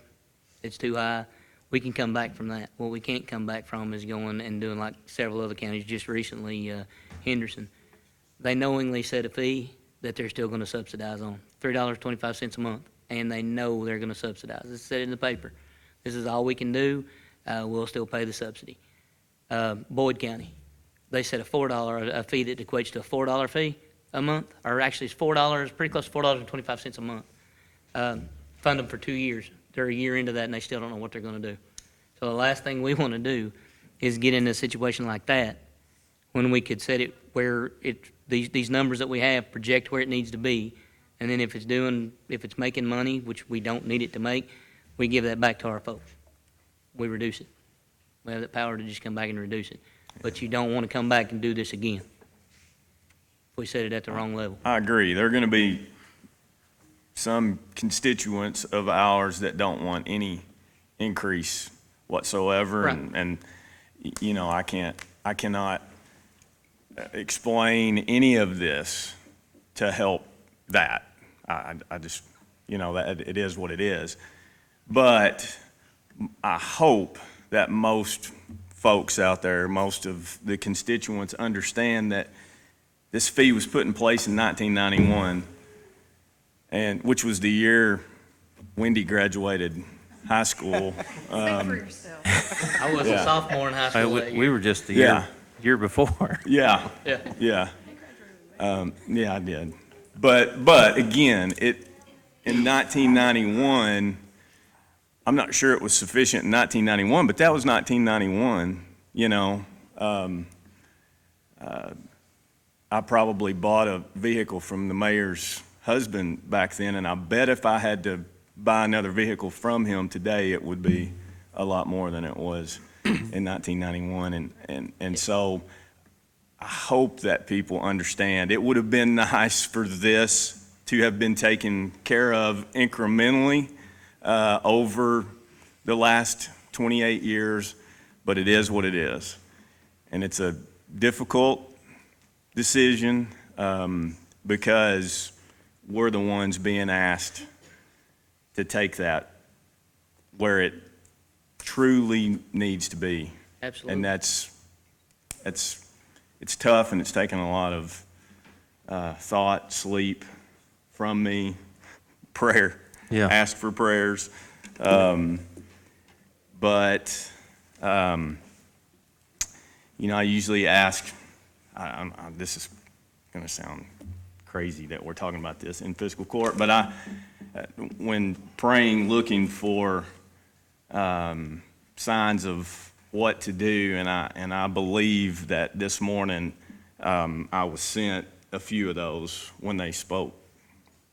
it's too high, we can come back from that. What we can't come back from is going and doing like several other counties, just recently, Henderson. They knowingly set a fee that they're still gonna subsidize on, $3.25 a month, and they know they're gonna subsidize. It's said in the paper. This is all we can do, we'll still pay the subsidy. Boyd County, they set a fee that equates to a $4 fee a month, or actually it's $4, pretty close to $4.25 a month. Fund them for 2 years. They're a year into that and they still don't know what they're gonna do. So the last thing we wanna do is get in a situation like that when we could set it where these numbers that we have project where it needs to be. And then if it's making money, which we don't need it to make, we give that back to our folks. We reduce it. We have the power to just come back and reduce it. But you don't want to come back and do this again if we set it at the wrong level. I agree. There are going to be some constituents of ours that don't want any increase whatsoever. Right. And, you know, I cannot explain any of this to help that. I just, you know, that it is what it is. But I hope that most folks out there, most of the constituents understand that this fee was put in place in 1991, and which was the year Wendy graduated high school. Speak for yourself. I was a sophomore in high school that We year. were just the Yeah. year before. Yeah, Yeah. yeah. Yeah, I did. But again, in 1991, I'm not sure it was sufficient in 1991, but that was 1991, you know. I probably bought a vehicle from the mayor's husband back then, and I bet if I had to buy another vehicle from him today, it would be a lot more than it was in 1991. And so I hope that people understand. It would have been nice for this to have been taken care of incrementally over the last 28 years, but it is what it is. And it's a difficult decision because we're the ones being asked to take that where it truly needs to be. Absolutely. And it's tough, and it's taken a lot of thought, sleep from me, prayer. Yeah. Ask for prayers. But you know, I usually ask, this is going to sound crazy that we're talking about this in fiscal court, but when praying, looking for signs of what to do, and I believe that this morning I was sent a few of those when they spoke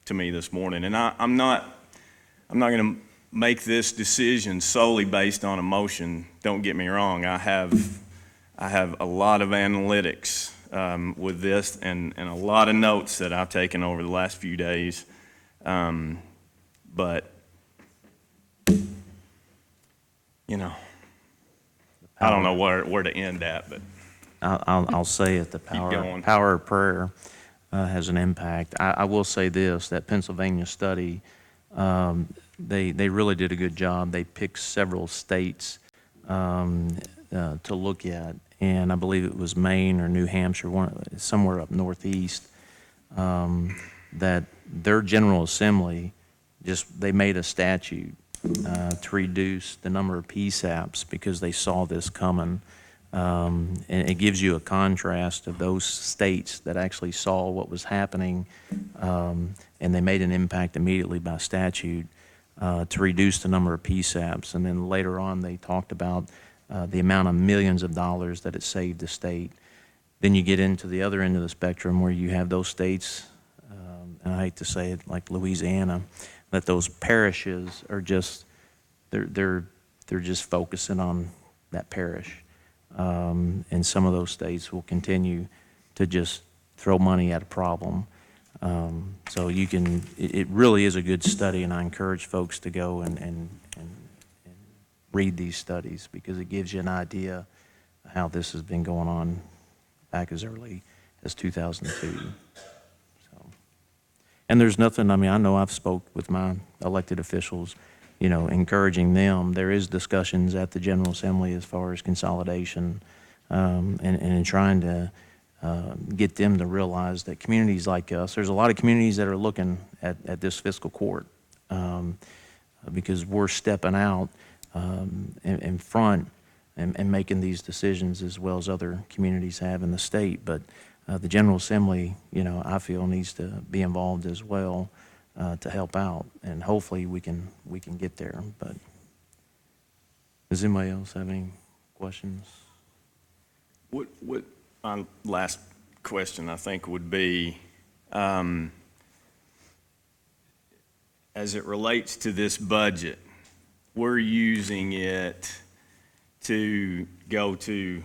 to me this morning. And I'm not going to make this decision solely based on emotion. Don't get me wrong. I have a lot of analytics with this and a lot of notes that I've taken over the last few days. But you know, I don't know where to end at, but I'll say it, the going. power of prayer has an impact. I will say this, that Pennsylvania study, they really did a good job. They picked several states to look at, and I believe it was Maine or New Hampshire, somewhere up northeast, that their General Assembly they made a statute to reduce the number of PSAPs because they saw this coming. And it gives you a contrast of those states that actually saw what was happening, and they made an impact immediately by statute to reduce the number of PSAPs. And then later on, they talked about the amount of millions of dollars that it saved the state. Then you get into the other end of the spectrum where you have those states, and I hate to say it, like Louisiana, that those parishes are just, they're just focusing on that parish. And some of those states will continue to just throw money at a problem. So you can, it really is a good study, and I encourage folks to go and read these studies, because it gives you an idea of how this has been going on back as early as 2002. So, and there's nothing, I mean, I know I've spoke with my elected officials, you know, encouraging them. There is discussions at the General Assembly as far as consolidation, and in trying to get them to realize that communities like us, there's a lot of communities that are looking at this fiscal court, because we're stepping out in front and making these decisions as well as other communities have in the state. But the General Assembly, you know, I feel needs to be involved as well to help out, and hopefully we can get there. But does anybody else have any questions? What my last question, I think, would be, as it relates to this budget, we're using it to go to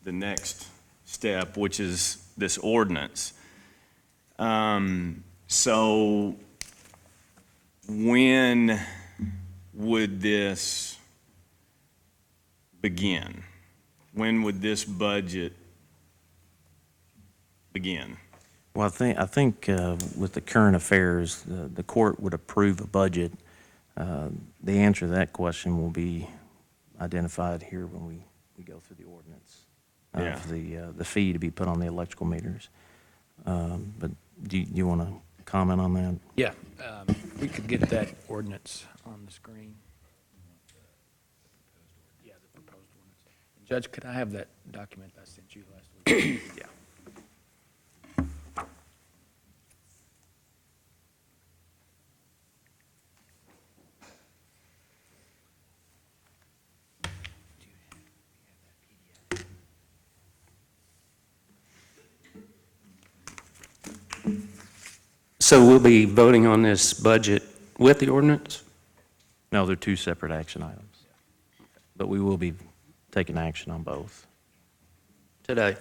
the next step, which is this ordinance. So when would this begin? When would this budget begin? Well, I think with the current affairs, the court would approve a budget. The answer to that question will be identified here when we go through the ordinance of the fee to be put on the electrical meters. But do you want to comment on that? Yeah, we could get that ordinance on the screen. Yeah, the proposed ordinance. Judge, could I have that document I sent you last week? Yeah. So we'll be voting on this budget with the ordinance? No, they're two separate action items. But we will be taking action on both. Today.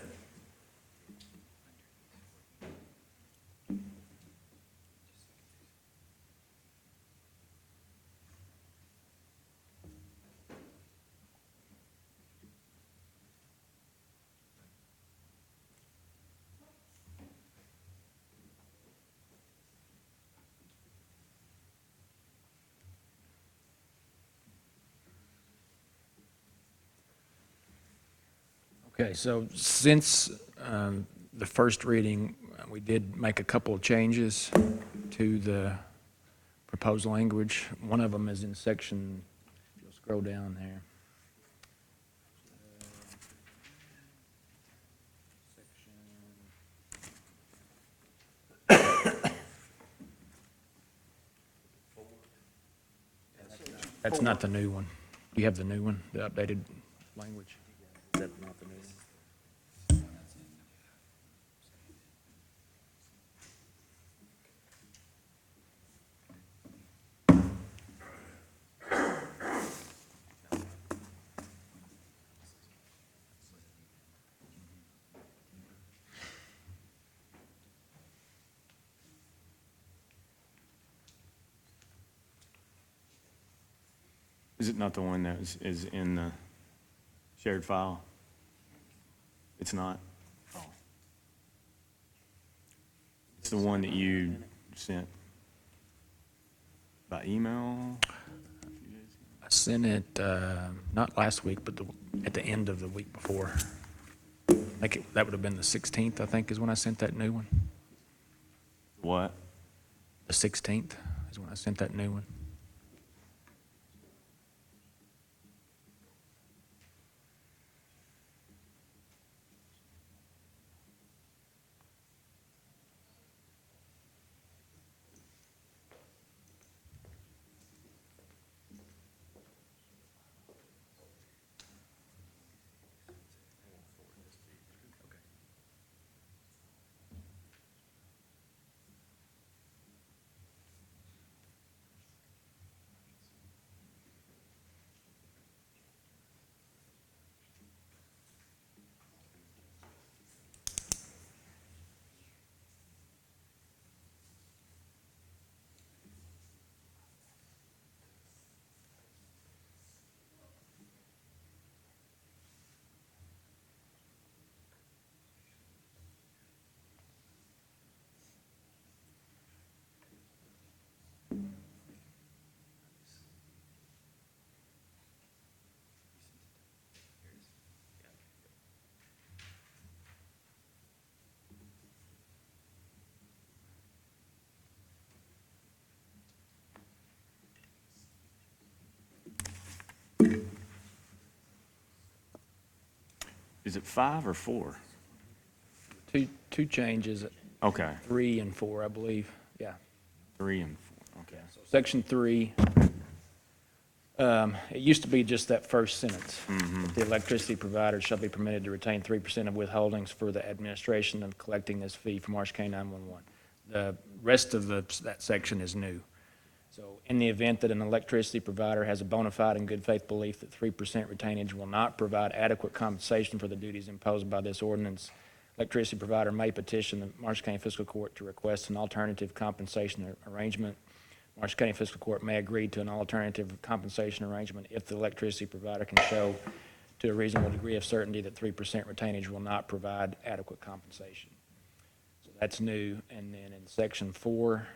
Okay, so since the first reading, we did make a couple of changes to the proposed language. One of them is in section, if you'll scroll down there. That's not the new one. You have the new one, the updated language? Is that not the new one? Is it not the one that is in the shared file? It's not? Oh. It's the one that you sent by email? I sent it, not last week, but at the end of the week before. That would have been the 16th, I think, is when I sent that new one. What? The 16th is when I sent that new one. Is it 5 or 4? Two changes, Okay, 3 and 4, I believe, yeah. 3 and 4, okay. So Section 3, it used to be just that first sentence. The electricity provider shall be permitted to retain 3% of withholdings for the administration of collecting this fee from Marshall County 911. The rest of that section is new. So in the event that an electricity provider has a bona fide and good faith belief that 3% retainage will not provide adequate compensation for the duties imposed by this ordinance, electricity provider may petition the Marshall County Fiscal Court to request an alternative compensation arrangement. Marshall County Fiscal Court may agree to an alternative compensation arrangement if the electricity provider can show to a reasonable degree of certainty that 3% retainage will not provide adequate compensation. So that's new. And then in Section 4,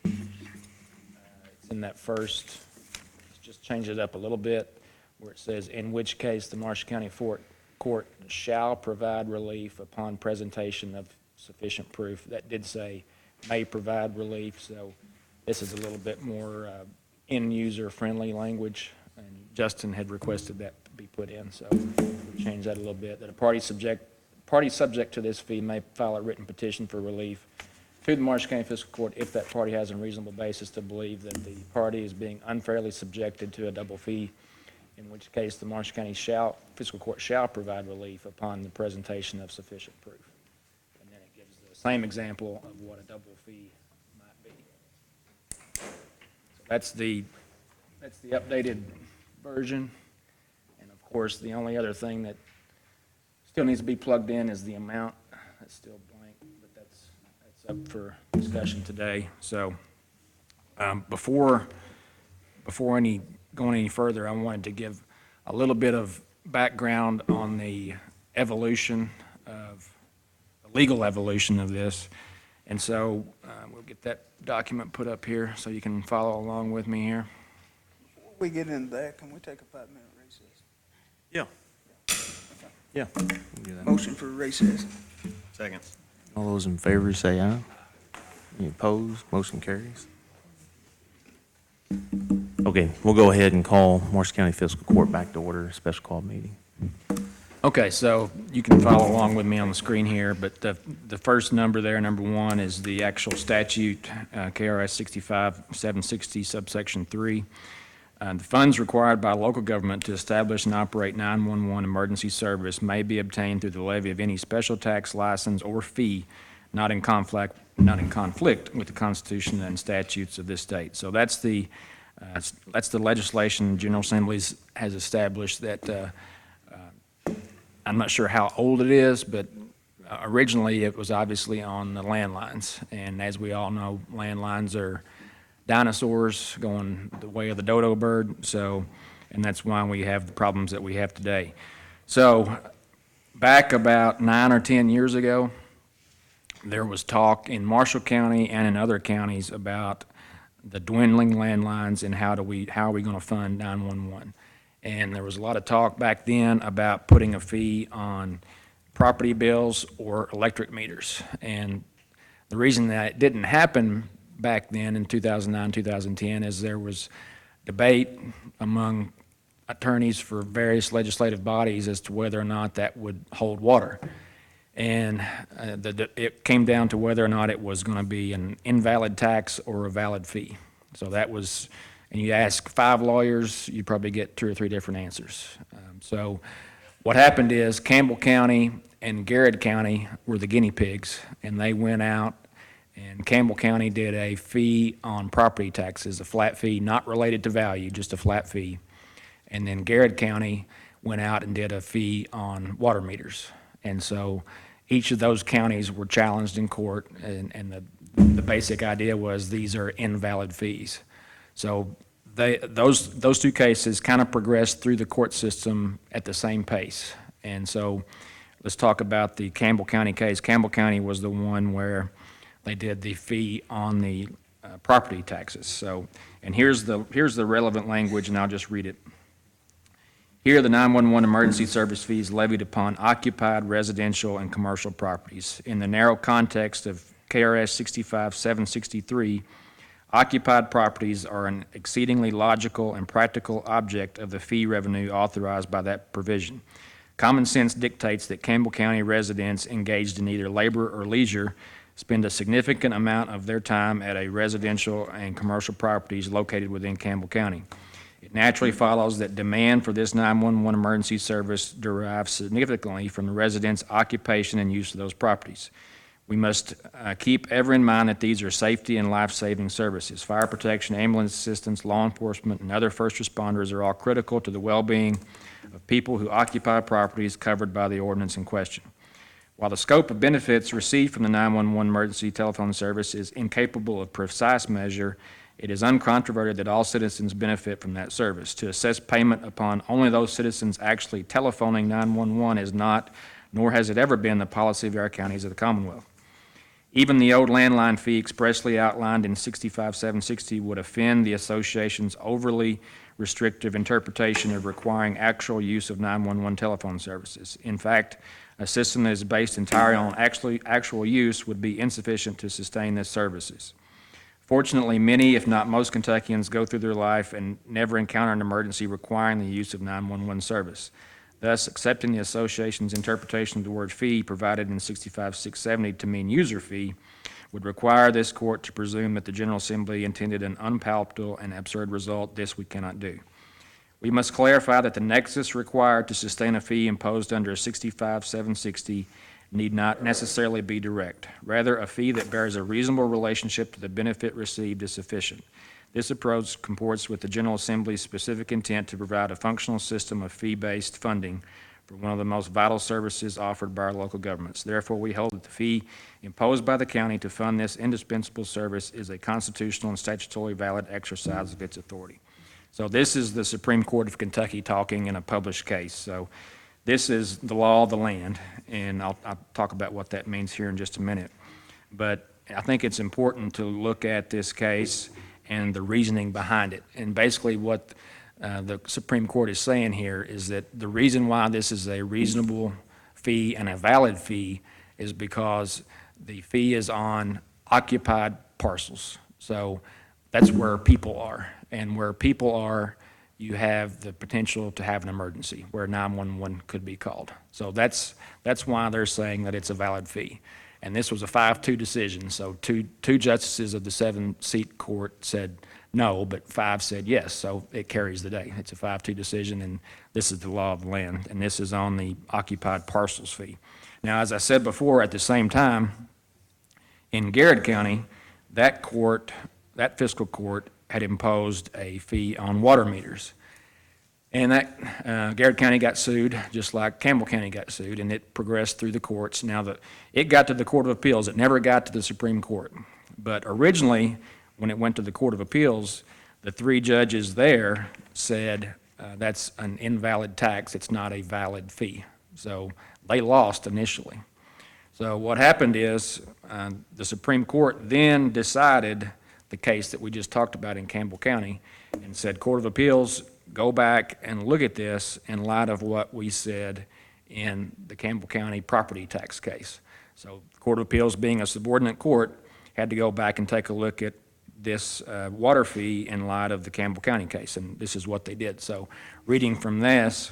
it's in that first, let's just change it up a little bit, where it says, in which case the Marshall County Court shall provide relief upon presentation of sufficient proof. That did say may provide relief, so this is a little bit more end-user friendly language, and Justin had requested that be put in, so we'll change that a little bit. That a party subject to this fee may file a written petition for relief to the Marshall County Fiscal Court if that party has a reasonable basis to believe that the party is being unfairly subjected to a double fee, in which case the Marshall County Fiscal Court shall provide relief upon the presentation of sufficient proof. And then it gives the same example of what a double fee might be. So that's the updated version. And of course, the only other thing that still needs to be plugged in is the amount. That's still blank, but that's up for discussion today. So before going any further, I wanted to give a little bit of background on the legal evolution of this. And so we'll get that document put up here so you can follow along with me here. Before we get into that, can we take a 5-minute recess? Yeah. Yeah. we can do that. Motion for recess. Second. All those in favor say aye. Any opposed? Motion carries. Okay, we'll go ahead and call Marshall County Fiscal Court back to order, special call meeting. Okay, so you can follow along with me on the screen here, but the first number there, number 1, is the actual statute, KRS 65760 subsection 3. The funds required by local government to establish and operate 911 emergency service may be obtained through the levy of any special tax, license, or fee not in conflict with the Constitution and statutes of this state. So that's the legislation General Assembly has established that I'm not sure how old it is, but originally it was obviously on the landlines. And as we all know, landlines are dinosaurs going the way of the dodo bird. So, and that's why we have the problems that we have today. So back about 9 or 10 years ago, there was talk in Marshall County and in other counties about the dwindling landlines and how are we going to fund 911. And there was a lot of talk back then about putting a fee on property bills or electric meters. And the reason that it didn't happen back then in 2009, 2010 is there was debate among attorneys for various legislative bodies as to whether or not that would hold water. And it came down to whether or not it was going to be an invalid tax or a valid fee. So that was, and you ask 5 lawyers, you probably get 2 or 3 different answers. So what happened is Campbell County and Garrett County were the guinea pigs, and they went out, and Campbell County did a fee on property taxes, a flat fee, not related to value, just a flat fee. And then Garrett County went out and did a fee on water meters. And so each of those counties were challenged in court, and the basic idea was these are invalid fees. So those 2 cases kind of progressed through the court system at the same pace. And so let's talk about the Campbell County case. Campbell County was the one where they did the fee on the property taxes. So, and here's the relevant language, and I'll just read it. Here, the 911 emergency service fees levied upon occupied residential and commercial properties. In the narrow context of KRS 65763, Occupied properties are an exceedingly logical and practical object of the fee revenue authorized by that provision. Common sense dictates that Campbell County residents engaged in either labor or leisure spend a significant amount of their time at a residential and commercial properties located within Campbell County. It naturally follows that demand for this 911 emergency service derives significantly from the residents' occupation and use of those properties. We must keep ever in mind that these are safety and life-saving services. Fire protection, ambulance assistance, law enforcement, and other first responders are all critical to the well-being of people who occupy properties covered by the ordinance in question. While the scope of benefits received from the 911 emergency telephone service is incapable of precise measure, it is uncontroverted that all citizens benefit from that service. To assess payment upon only those citizens actually telephoning 911 is not, nor has it ever been, the policy of our counties of the Commonwealth. Even the old landline fee expressly outlined in 65760 would offend the association's overly restrictive interpretation of requiring actual use of 911 telephone services. In fact, a system that is based entirely on actual use would be insufficient to sustain these services. Fortunately, many, if not most, Kentuckians go through their life and never encounter an emergency requiring the use of 911 service. Thus, accepting the association's interpretation of the word fee provided in 65670 to mean user fee would require this court to presume that the General Assembly intended an unpalatable and absurd result. This we cannot do. We must clarify that the nexus required to sustain a fee imposed under 65760 need not necessarily be direct. Rather, a fee that bears a reasonable relationship to the benefit received is sufficient. This approach comports with the General Assembly's specific intent to provide a functional system of fee-based funding for one of the most vital services offered by our local governments. Therefore, we hold that the fee imposed by the county to fund this indispensable service is a constitutional and statutorily valid exercise of its authority. So this is the Supreme Court of Kentucky talking in a published case. So this is the law of the land, and I'll talk about what that means here in just a minute. But I think it's important to look at this case and the reasoning behind it. And basically what the Supreme Court is saying here is that the reason why this is a reasonable fee and a valid fee is because the fee is on occupied parcels. So that's where people are. And where people are, you have the potential to have an emergency where 911 could be called. So that's why they're saying that it's a valid fee. And this was a 5-2 decision, so two justices of the 7-seat court said no, but 5 said yes, so it carries the day. It's a 5-2 decision, and this is the law of the land, and this is on the occupied parcels fee. Now, as I said before, at the same time, in Garrett County, that fiscal court had imposed a fee on water meters. And that Garrett County got sued, just like Campbell County got sued, and it progressed through the courts. Now, it got to the Court of Appeals. It never got to the Supreme Court. But originally, when it went to the Court of Appeals, the 3 judges there said that's an invalid tax. It's not a valid fee. So they lost initially. So what happened is the Supreme Court then decided the case that we just talked about in Campbell County and said, Court of Appeals, go back and look at this in light of what we said in the Campbell County property tax case. So the Court of Appeals, being a subordinate court, had to go back and take a look at this water fee in light of the Campbell County case, and this is what they did. So reading from this,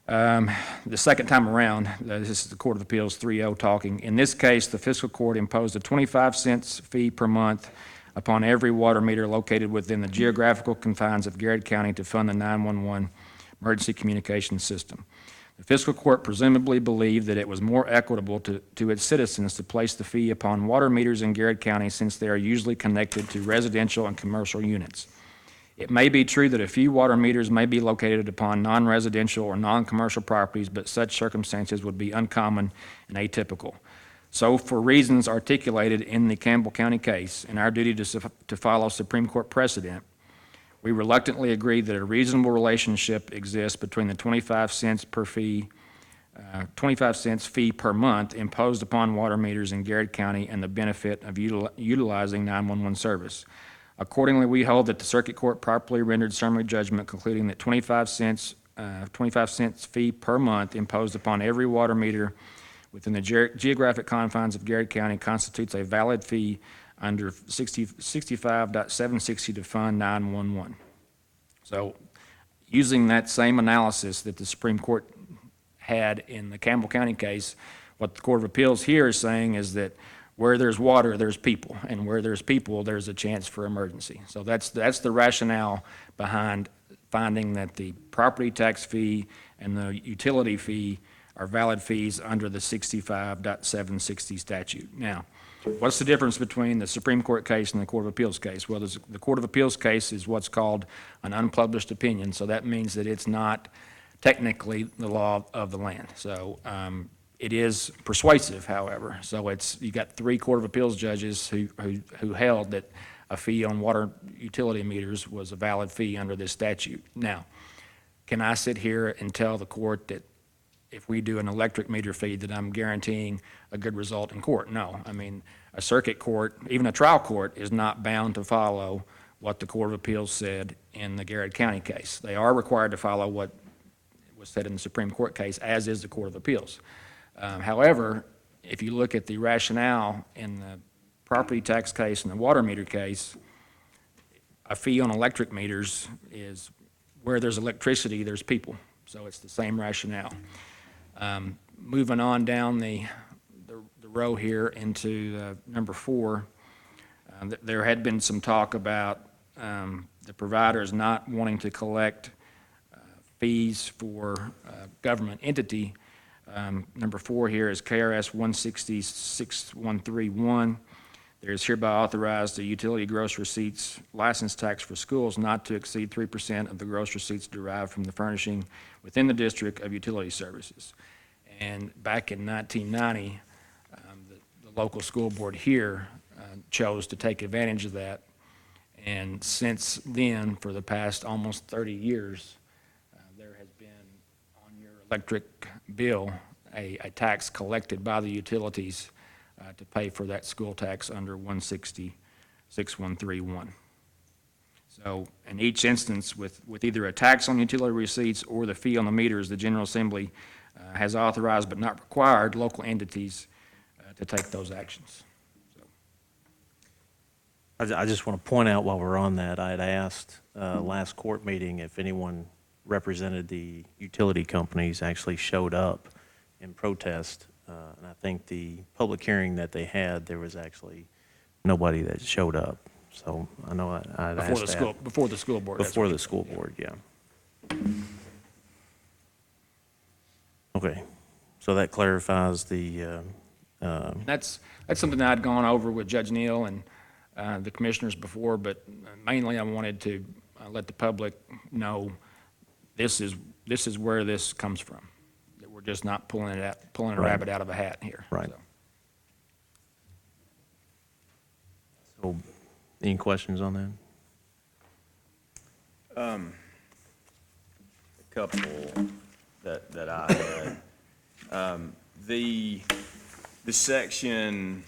the second time around, this is the Court of Appeals 3-0 talking. In this case, the fiscal court imposed a 25 cents fee per month upon every water meter located within the geographical confines of Garrett County to fund the 911 emergency communications system. The fiscal court presumably believed that it was more equitable to its citizens to place the fee upon water meters in Garrett County since they are usually connected to residential and commercial units. It may be true that a few water meters may be located upon non-residential or non-commercial properties, but such circumstances would be uncommon and atypical. So for reasons articulated in the Campbell County case and our duty to follow Supreme Court precedent, we reluctantly agree that a reasonable relationship exists between the 25 cents fee per month imposed upon water meters in Garrett County and the benefit of utilizing 911 service. Accordingly, we hold that the Circuit Court properly rendered summary judgment concluding that 25 cents fee per month imposed upon every water meter within the geographic confines of Garrett County constitutes a valid fee under 65.760 to fund 911. So using that same analysis that the Supreme Court had in the Campbell County case, what the Court of Appeals here is saying is that where there's water, there's people, and where there's people, there's a chance for emergency. So that's the rationale behind finding that the property tax fee and the utility fee are valid fees under the 65.760 statute. Now, what's the difference between the Supreme Court case and the Court of Appeals case? Well, the Court of Appeals case is what's called an unpublished opinion, so that means that it's not technically the law of the land. So it is persuasive, however. So you got 3 Court of Appeals judges who held that a fee on water utility meters was a valid fee under this statute. Now, can I sit here and tell the court that if we do an electric meter fee that I'm guaranteeing a good result in court? No. I mean, a circuit court, even a trial court, is not bound to follow what the Court of Appeals said in the Garrett County case. They are required to follow what was said in the Supreme Court case, as is the Court of Appeals. However, if you look at the rationale in the property tax case and the water meter case, a fee on electric meters is where there's electricity, there's people. So it's the same rationale. Moving on down the row here into number 4, there had been some talk about the providers not wanting to collect fees for government entity. Number 4 here is KRS 1606131. There is hereby authorized the utility gross receipts license tax for schools not to exceed 3% of the gross receipts derived from the furnishing within the district of utility services. And back in 1990, the local school board here chose to take advantage of that. And since then, for the past almost 30 years, there has been on your electric bill a tax collected by the utilities to pay for that school tax under 1606131. So in each instance, with either a tax on utility receipts or the fee on the meters, the General Assembly has authorized but not required local entities to take those actions. I just want to point out while we're on that, I had asked last court meeting if anyone represented the utility companies actually showed up in protest. And I think the public hearing that they had, there was actually nobody that showed up. So I know I'd asked that. Before the school board. Before the school board, yeah. Okay, so that clarifies the. That's something that I'd gone over with Judge Neal and the commissioners before, but mainly I wanted to let the public know this is where this comes from. That we're just not pulling a rabbit out of a hat here. Right. So, any questions on that? A couple that I had. The section,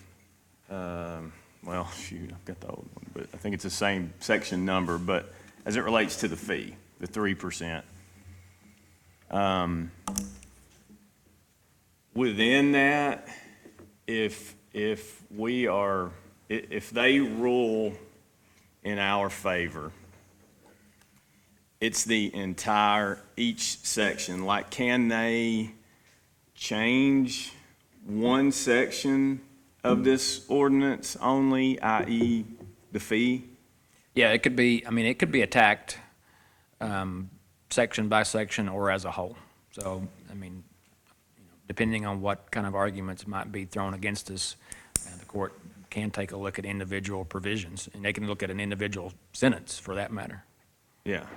well, shoot, I've got the old one, but I think it's the same section number, but as it relates to the fee, the 3%. Within that, if they rule in our favor, it's the entire, each section. Like, can they change one section of this ordinance only, i.e. the fee? Yeah, it could be attacked section by section or as a whole. So, I mean, depending on what kind of arguments might be thrown against us, the court can take a look at individual provisions, and they can look at an individual sentence for that matter. Yeah.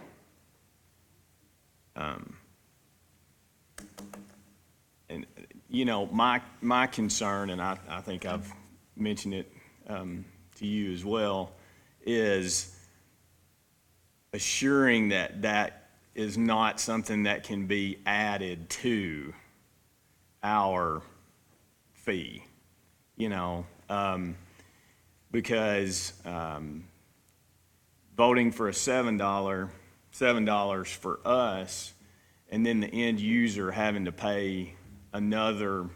And, my concern, and I think I've mentioned it to you as well, is assuring that is not something that can be added to our fee, because voting for a $7 for us, and then the end user having to pay another,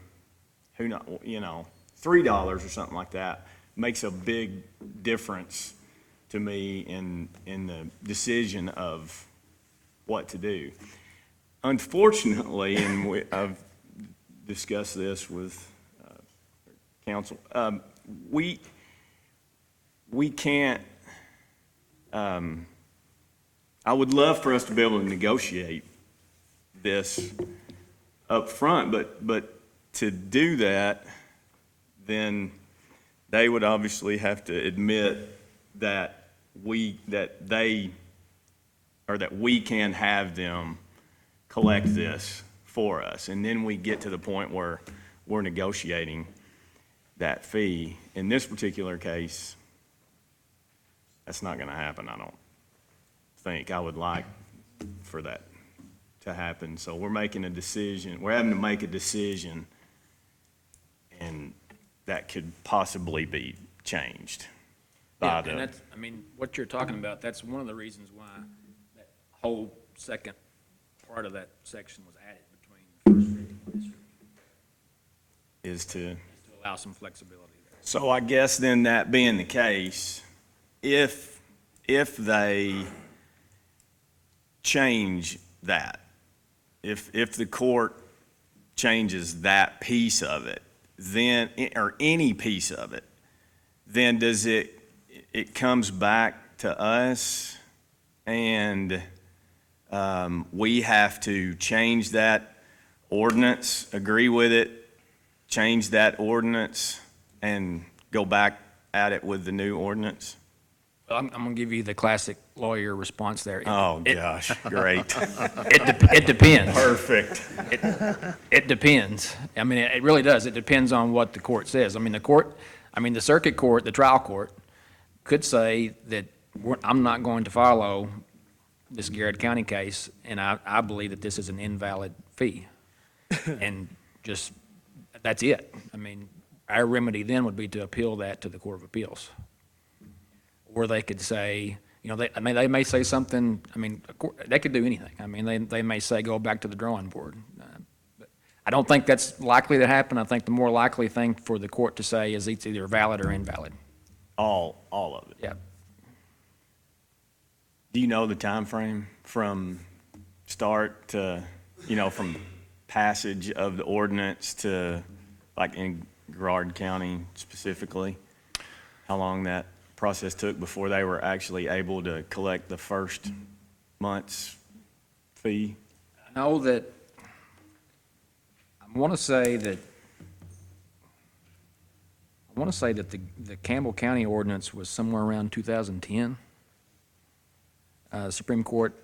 $3 or something like that makes a big difference to me in the decision of what to do. Unfortunately, and I've discussed this with council, we can't, I would love for us to be able to negotiate this up front, but to do that, then they would obviously have to admit that we can have them collect this for us. And then we get to the point where we're negotiating that fee. In this particular case, that's not gonna happen, I don't think. I would like for that to happen. So we're making a decision, we're having to make a decision, and that could possibly be changed by And that's, I mean, what you're talking about, that's one of the reasons why that whole second part of that section was added between first reading and this reading, is to. to allow some flexibility there. So I guess then that being the case, if they change that, if the court changes that piece of it, then, or any piece of it, then does it comes back to us, and we have to change that ordinance, agree with it, change that ordinance, and go back at it with the new ordinance? Well, I'm going to give you the classic lawyer response there. Oh, gosh, great. It depends. Perfect. It depends. I mean, it really does. It depends on what the court says. I mean, the circuit court, the trial court, could say that I'm not going to follow this Garrett County case, and I believe that this is an invalid fee. And just, that's it. I mean, our remedy then would be to appeal that to the Court of Appeals. Or they could say, you know, they may say something, I mean, they could do anything. I mean, they may say, go back to the drawing board. But I don't think that's likely to happen. I think the more likely thing for the court to say is it's either valid or invalid. All of it? Yeah. Do you know the time frame from start to, from passage of the ordinance to, like in Girard County specifically, how long that process took before they were actually able to collect the first month's fee? I know that, I want to say that the Campbell County ordinance was somewhere around 2010. Supreme Court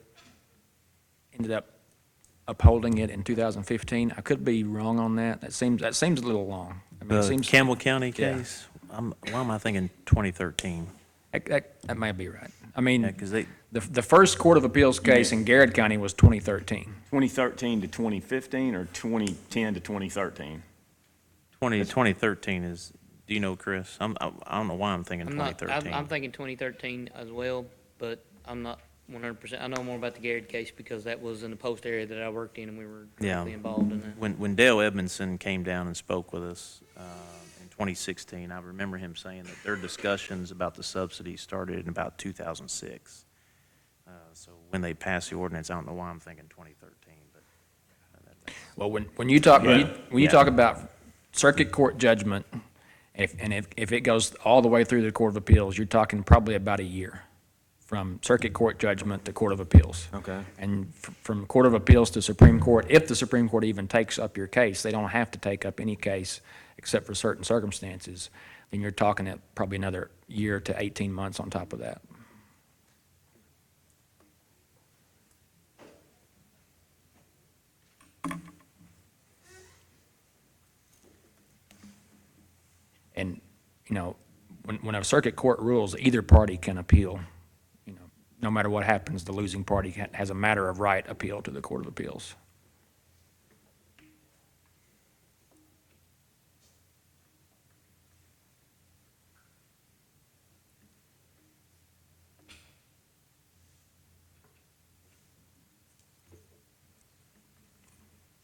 ended up upholding it in 2015. I could be wrong on that. That seems a little long. I mean, it The seems Campbell County Yeah. case? Why am I thinking 2013? that might be right. I mean, Yeah, 'cause they, the first Court of Appeals case in Garrett County was 2013. 2013 to 2015 or 2010 to 2013? 2013 is, do you know, Chris? I don't know why I'm thinking I'm not, 2013. I'm thinking 2013 as well, but I'm not 100%. I know more about the Garrett case because that was in the post area that I worked in, and we were Yeah. directly involved in that. When Dale Edmondson came down and spoke with us in 2016, I remember him saying that their discussions about the subsidy started in about 2006. So when they passed the ordinance, I don't know why I'm thinking 2013, but. Well, when you talk, when you Yeah. talk about circuit court judgment, if it goes all the way through the Court of Appeals, you're talking probably about a year from circuit court judgment to Court of Appeals. Okay. And from Court of Appeals to Supreme Court, if the Supreme Court even takes up your case, they don't have to take up any case except for certain circumstances, then you're talking at probably another year to 18 months on top of that. And, when a circuit court rules, either party can appeal. No matter what happens, the losing party has a matter of right appeal to the Court of Appeals.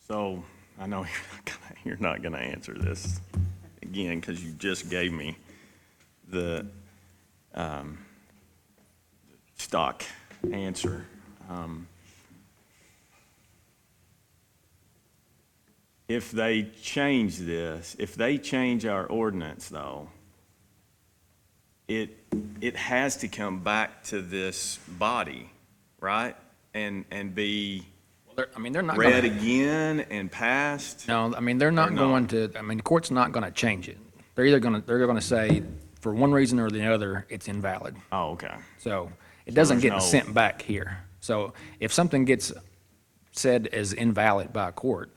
So I know you're not gonna answer this again because you just gave me the stock answer. If they change this, if they change our ordinance, though, it has to come back to this body, right? And be I mean, they're not read gonna, again and passed? no, I mean, they're not no? going to, I mean, the court's not gonna change it. They're gonna say, for one reason or the other, it's invalid. Oh, okay. So it doesn't there's get no- sent back here. So if something gets said as invalid by a court,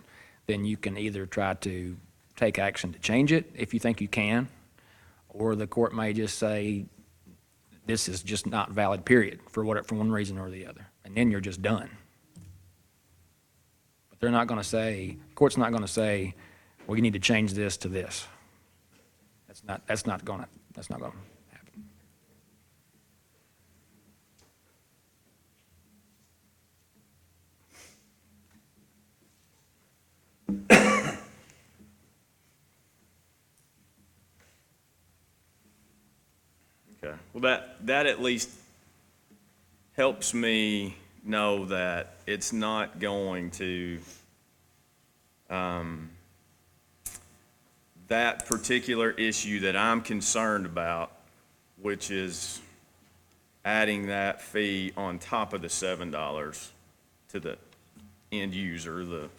then you can either try to take action to change it if you think you can, or the court may just say, this is just not valid, period, for one reason or the other. And then you're just done. But they're not gonna say, court's not gonna say, well, you need to change this to this. That's not gonna happen. Okay, well, that at least helps me know that it's not going to, that particular issue that I'm concerned about, which is adding that fee on top of the $7 to the end user, the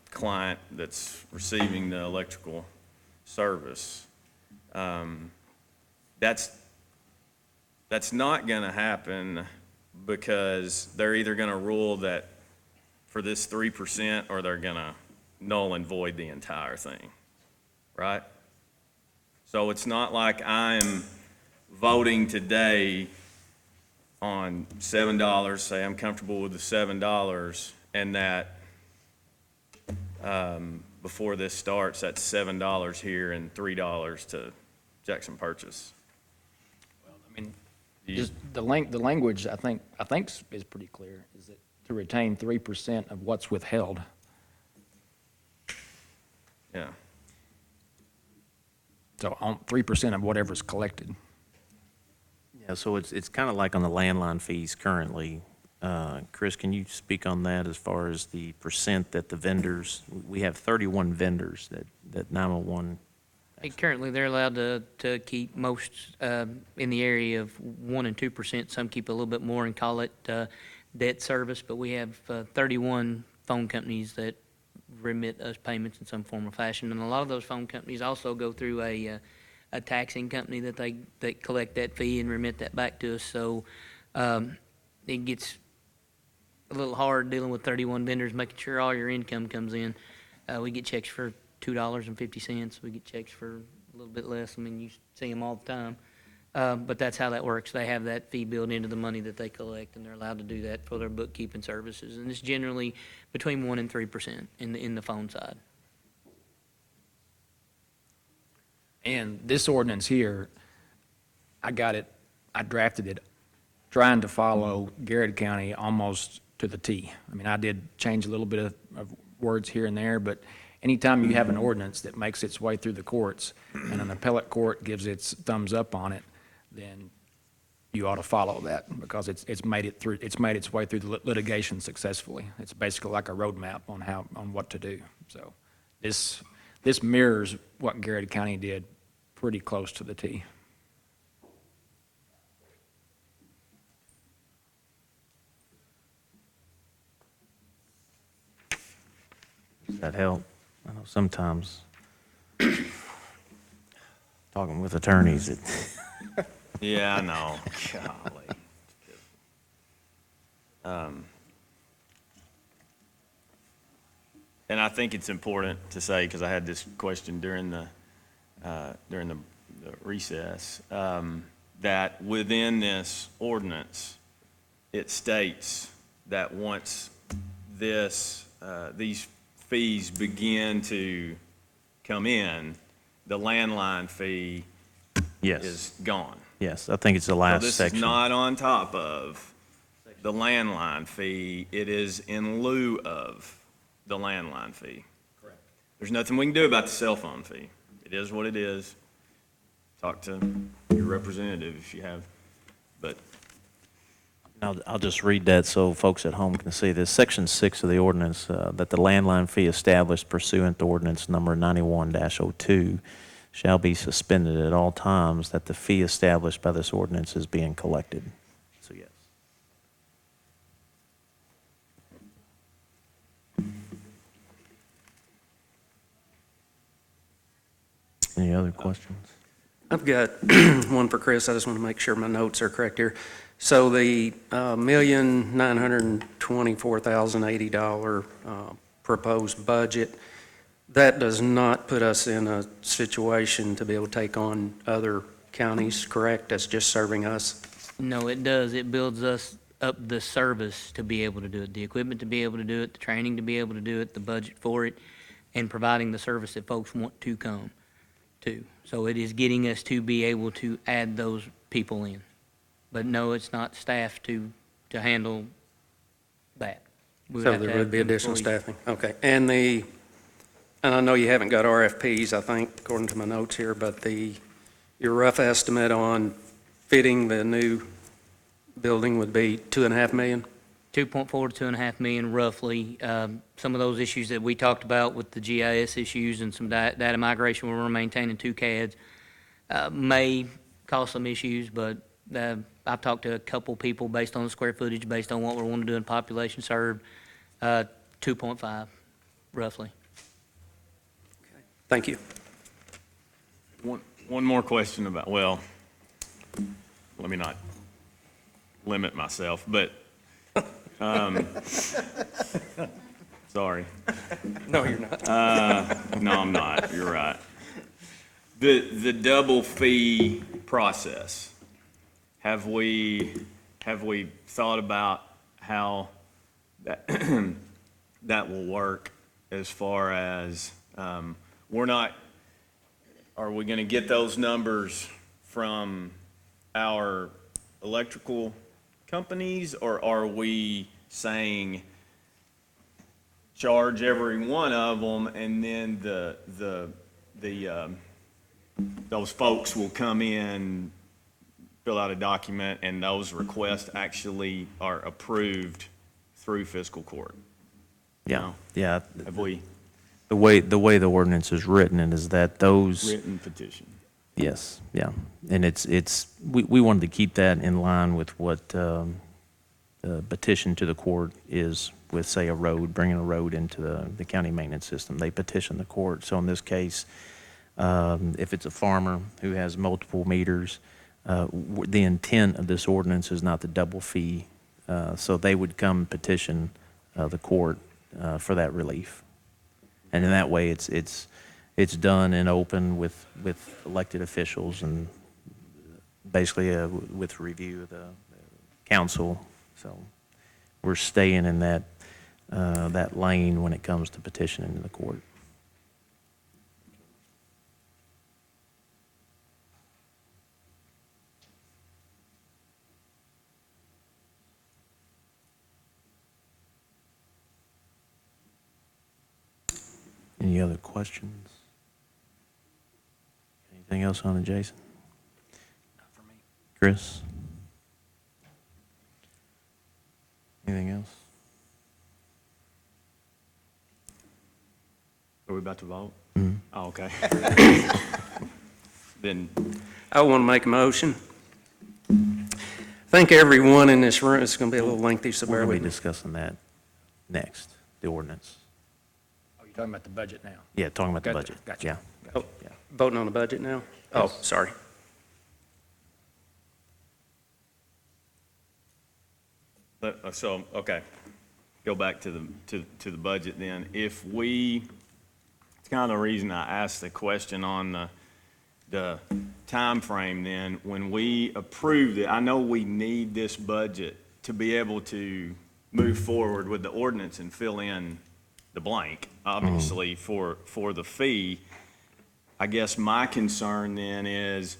client that's receiving the electrical service. That's not going to happen because they're either going to rule that for this 3% or they're going to null and void the entire thing, right? So it's not like I'm voting today on $7, say I'm comfortable with the $7, and that before this starts, that's $7 here and $3 to Jackson Purchase. I mean, just the language, I think is pretty clear, is that to retain 3% of what's withheld. Yeah. So on 3% of whatever's collected. Yeah, so it's kind of like on the landline fees currently. Chris, can you speak on that as far as the percent that the vendors, we have 31 vendors that 911. Currently, they're allowed to keep most in the area of 1% and 2%. Some keep a little bit more and call it debt service, but we have 31 phone companies that remit us payments in some form or fashion. And a lot of those phone companies also go through a taxing company that collect that fee and remit that back to us. So it gets a little hard dealing with 31 vendors, making sure all your income comes in. We get checks for $2.50. We get checks for a little bit less. I mean, you see them all the time. But that's how that works. They have that fee built into the money that they collect, and they're allowed to do that for their bookkeeping services. And it's generally between 1% and 3% in the phone side. And this ordinance here, I drafted it trying to follow Garrett County almost to the T. I mean, I did change a little bit of words here and there, but anytime you have an ordinance that makes its way through the courts and an appellate court gives its thumbs up on it, then you ought to follow that because it's made its way through the litigation successfully. It's basically like a roadmap on what to do. So this mirrors what Garrett County did pretty close to the T. Does that help? I know sometimes talking with attorneys, Yeah, I know. Golly. And I think it's important to say, because I had this question during the recess, that within this ordinance, it states that once these fees begin to come in, the landline fee yes, is gone. yes, I think it's the last So this section. is not on top of the landline fee. It is in lieu of the landline fee. Correct. There's nothing we can do about the cell phone fee. It is what it is. talk to your representative if you have, but I'll just read that so folks at home can see this. Section 6 of the ordinance, that the landline fee established pursuant to ordinance number 91-02 shall be suspended at all times that the fee established by this ordinance is being collected. So, yes. Any other questions? I've got one for Chris. I just want to make sure my notes are correct here. So the $1,924,080 proposed budget, that does not put us in a situation to be able to take on other counties, correct? That's just serving us? No, it does. It builds us up the service to be able to do it, the equipment to be able to do it, the training to be able to do it, the budget for it, and providing the service that folks want to come to. So it is getting us to be able to add those people in. But no, it's not staffed to handle that. We would So have to there have would be additional employees. staffing? Okay. And I know you haven't got RFPs, I think, according to my notes here, but your rough estimate on fitting the new building would be $2.5 million? 2.4 to 2.5 million roughly. Some of those issues that we talked about with the GIS issues and some data migration where we're maintaining 2 CADs may cause some issues, but I've talked to a couple people based on the square footage, based on what we want to do in population served, 2.5 roughly. Thank you. one more question about, well, let me not limit myself, but, sorry. No, you're not. No, I'm not, you're right. The double fee process, have we thought about how that, that will work as far as, are we gonna get those numbers from our electrical companies, or are we saying charge every one of them, and then those folks will come in, fill out a document, and those requests actually are approved through fiscal court? Yeah, yeah. Have we The way the ordinance is written is that those. written petition? Yes, yeah. And we wanted to keep that in line with what the petition to the court is with, say, a road, bringing a road into the county maintenance system. They petition the court. So in this case, if it's a farmer who has multiple meters, the intent of this ordinance is not the double fee. So they would come petition the court for that relief. And in that way, it's done and open with elected officials and basically with review of the council. So we're staying in that lane when it comes to petitioning to the court. Any other questions? Anything else on it, Jason? Not for me. Chris? Anything else? Are we about to vote? Mhm. Oh, okay. Then, I want to make a motion. Thank everyone in this room. It's going to be a little lengthy, so We're bear going with to be me. discussing that next, the ordinance. Oh, you're talking about the budget now? Yeah, talking about the Gotcha, budget. gotcha. Yeah. Oh, voting on the budget now? Oh, sorry. so, okay, go back to the budget then. If we, it's kind of the reason I asked the question on the time frame. Then, when we approved it, I know we need this budget to be able to move forward with the ordinance and fill in the blank, obviously, for the fee. I guess my concern then is,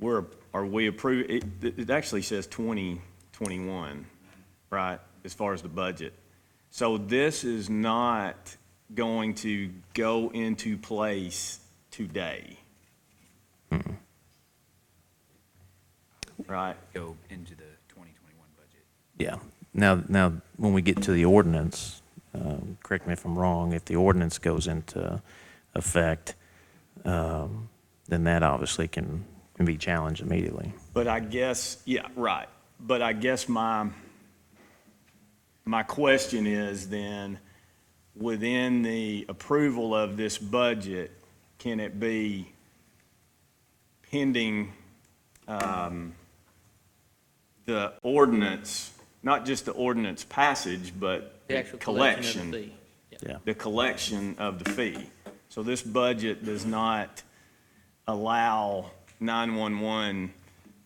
are we approved, it actually says 2021, right, as far as the budget. So this is not going to go into place today. Right. go into the 2021 budget. Yeah. Now, when we get to the ordinance, correct me if I'm wrong, if the ordinance goes into effect, then that obviously can be challenged immediately. But I guess, yeah, right. But I guess my question is then, within the approval of this budget, can it be pending the ordinance, not just the ordinance passage, but The the actual collection collection? of the fee. Yeah. The collection of the fee. So this budget does not allow 911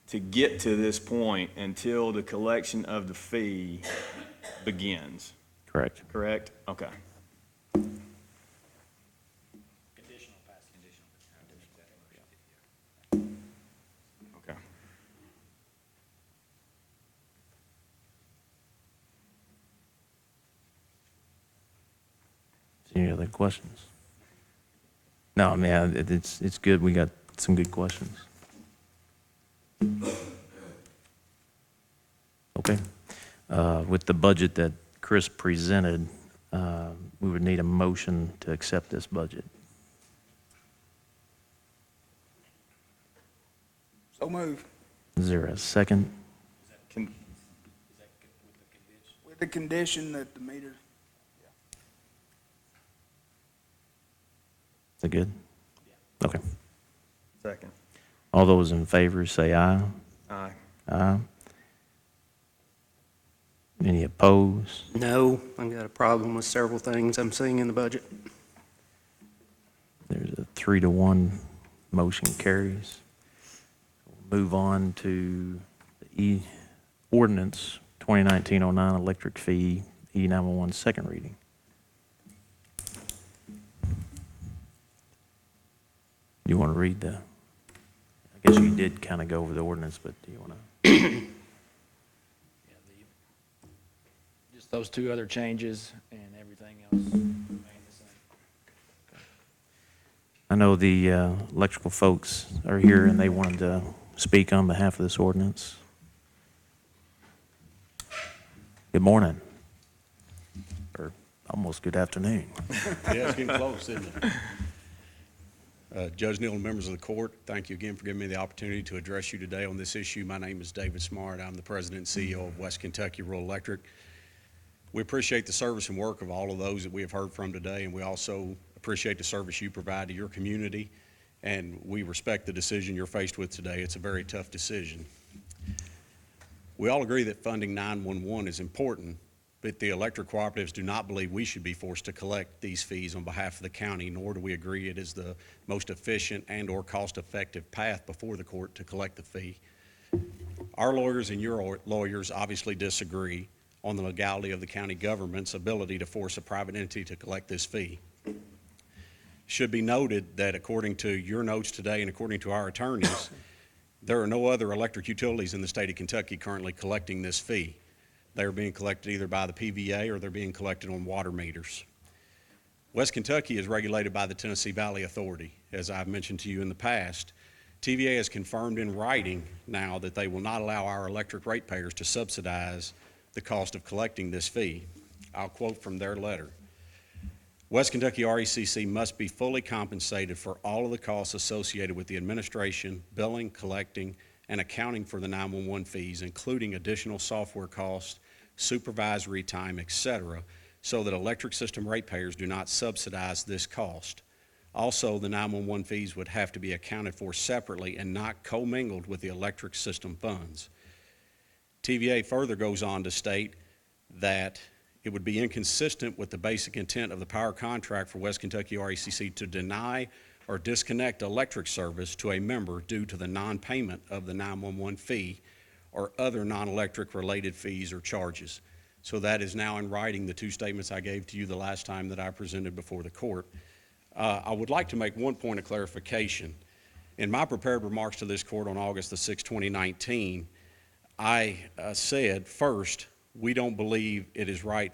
to get to this point until the collection of the fee begins, Correct. correct? Okay. Okay. Any other questions? No, I mean, it's good. We got some good questions. Okay. With the budget that Chris presented, we would need a motion to accept this budget. So move. Is there a second? Can, With the condition that the meter, Is that good? Okay. second. All those in favor say aye. Aye. Aye. Any opposed? No, I've got a problem with several things I'm seeing in the budget. There's a 3-1 motion carries. We'll move on to the Ordinance 2019-09 electric fee E911 second reading. You want to read the, I guess you did kind of go over the ordinance, but do you want to? Just those two other changes and everything else remain the same. I know the electrical folks are here and they wanted to speak on behalf of this ordinance. Good morning. Or almost good afternoon. Yeah, it's getting close, isn't it? Judge Neal and members of the court, thank you again for giving me the opportunity to address you today on this issue. My name is David Smart. I'm the president and CEO of West Kentucky Rural Electric. We appreciate the service and work of all of those that we have heard from today, and we also appreciate the service you provide to your community, and we respect the decision you're faced with today. It's a very tough decision. We all agree that funding 911 is important, but the electric cooperatives do not believe we should be forced to collect these fees on behalf of the county, nor do we agree it is the most efficient and/or cost-effective path before the court to collect the fee. Our lawyers and your lawyers obviously disagree on the legality of the county government's ability to force a private entity to collect this fee. It should be noted that according to your notes today and according to our attorneys, there are no other electric utilities in the state of Kentucky currently collecting this fee. They are being collected either by the PVA or they're being collected on water meters. West Kentucky is regulated by the Tennessee Valley Authority. As I've mentioned to you in the past, TVA has confirmed in writing now that they will not allow our electric ratepayers to subsidize the cost of collecting this fee. I'll quote from their letter. West Kentucky RECC must be fully compensated for all of the costs associated with the administration, billing, collecting, and accounting for the 911 fees, including additional software costs, supervisory time, etc., so that electric system ratepayers do not subsidize this cost. Also, the 911 fees would have to be accounted for separately and not commingled with the electric system funds. TVA further goes on to state that it would be inconsistent with the basic intent of the power contract for West Kentucky RECC to deny or disconnect electric service to a member due to the non-payment of the 911 fee or other non-electric related fees or charges. So that is now in writing, the two statements I gave to you the last time that I presented before the court. I would like to make one point of clarification. In my prepared remarks to this court on August the 6th, 2019, I said, first, we don't believe it is right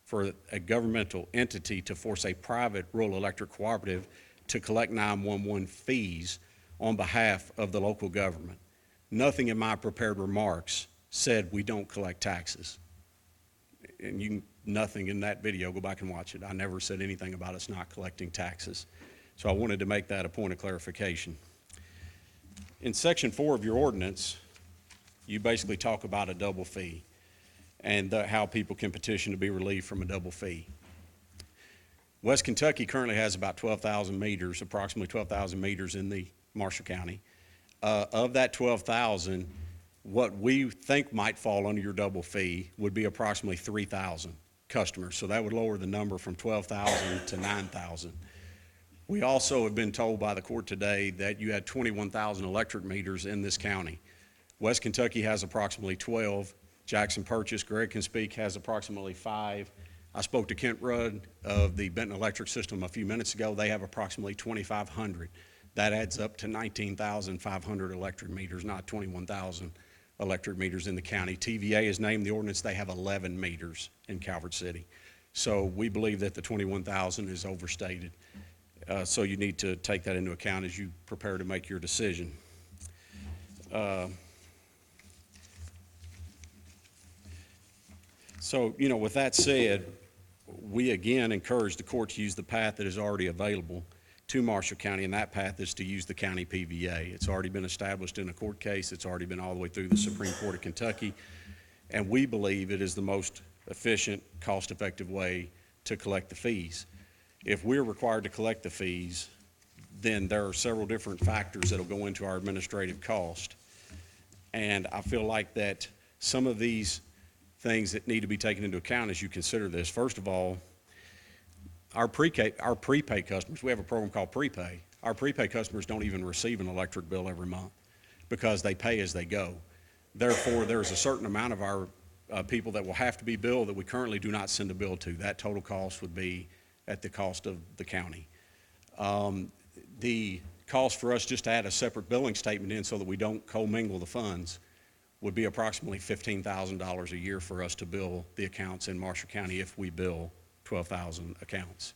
for a governmental entity to force a private rural electric cooperative to collect 911 fees on behalf of the local government. Nothing in my prepared remarks said we don't collect taxes. And nothing in that video, go back and watch it. I never said anything about us not collecting taxes. So I wanted to make that a point of clarification. In Section 4 of your ordinance, you basically talk about a double fee and how people can petition to be relieved from a double fee. West Kentucky currently has about 12,000 meters, approximately 12,000 meters in the Marshall County. Of that 12,000, what we think might fall under your double fee would be approximately 3,000 customers. So that would lower the number from 12,000 to 9,000. We also have been told by the court today that you had 21,000 electric meters in this county. West Kentucky has approximately 12. Jackson Purchase, Greg can speak, has approximately 5. I spoke to Kent Rudd of the Benton Electric System a few minutes ago. They have approximately 2,500. That adds up to 19,500 electric meters, not 21,000 electric meters in the county. TVA has named the ordinance. They have 11 meters in Calvert City. So we believe that the 21,000 is overstated. So you need to take that into account as you prepare to make your decision. So, with that said, we again encourage the court to use the path that is already available to Marshall County, and that path is to use the county PVA. It's already been established in a court case. It's already been all the way through the Supreme Court of Kentucky, and we believe it is the most efficient, cost-effective way to collect the fees. If we're required to collect the fees, then there are several different factors that will go into our administrative cost. And I feel like that some of these things that need to be taken into account as you consider this. First of all, our prepaid customers, we have a program called prepay. Our prepaid customers don't even receive an electric bill every month because they pay as they go. Therefore, there's a certain amount of our people that will have to be billed that we currently do not send a bill to. That total cost would be at the cost of the county. The cost for us just to add a separate billing statement in so that we don't commingle the funds would be approximately $15,000 a year for us to bill the accounts in Marshall County if we bill 12,000 accounts.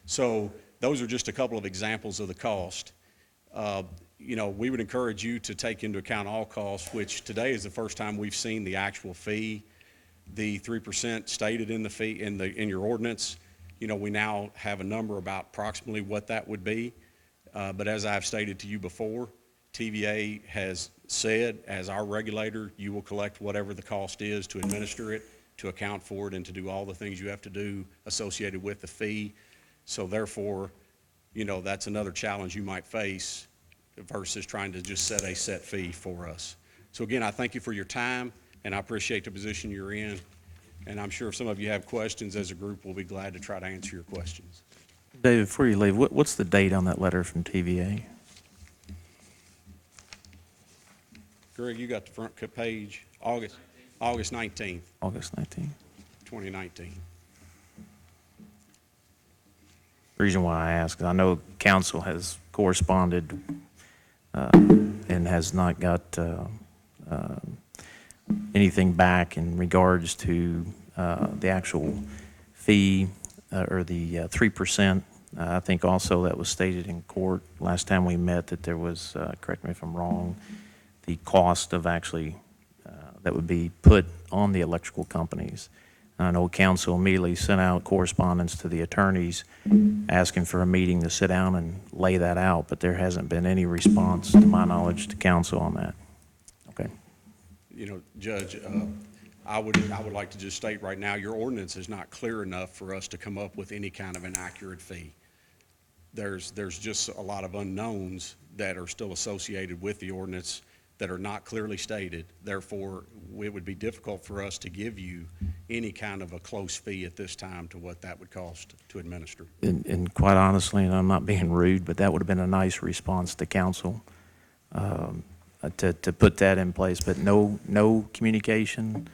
So those are just a couple of examples of the cost. We would encourage you to take into account all costs, which today is the first time we've seen the actual fee. The 3% stated in the fee in your ordinance, we now have a number about approximately what that would be. But as I've stated to you before, TVA has said, as our regulator, you will collect whatever the cost is to administer it, to account for it, and to do all the things you have to do associated with the fee. So therefore, that's another challenge you might face versus trying to just set a set fee for us. So again, I thank you for your time, and I appreciate the position you're in. And I'm sure if some of you have questions as a group, we'll be glad to try to answer your questions. David, before you leave, what's the date on that letter from TVA? Greg, you got the front page, August 19th, August 19th. 2019. The reason why I ask is I know council has corresponded and has not got anything back in regards to the actual fee or the 3%. I think also that was stated in court last time we met that there was, correct me if I'm wrong, the cost of actually that would be put on the electrical companies. I know council immediately sent out correspondence to the attorneys asking for a meeting to sit down and lay that out, but there hasn't been any response, to my knowledge, to council on that. Okay. Judge, I would like to just state right now, your ordinance is not clear enough for us to come up with any kind of an accurate fee. There's just a lot of unknowns that are still associated with the ordinance that are not clearly stated. Therefore, it would be difficult for us to give you any kind of a close fee at this time to what that would cost to administer. And quite honestly, and I'm not being rude, but that would have been a nice response to council to put that in place. But no communication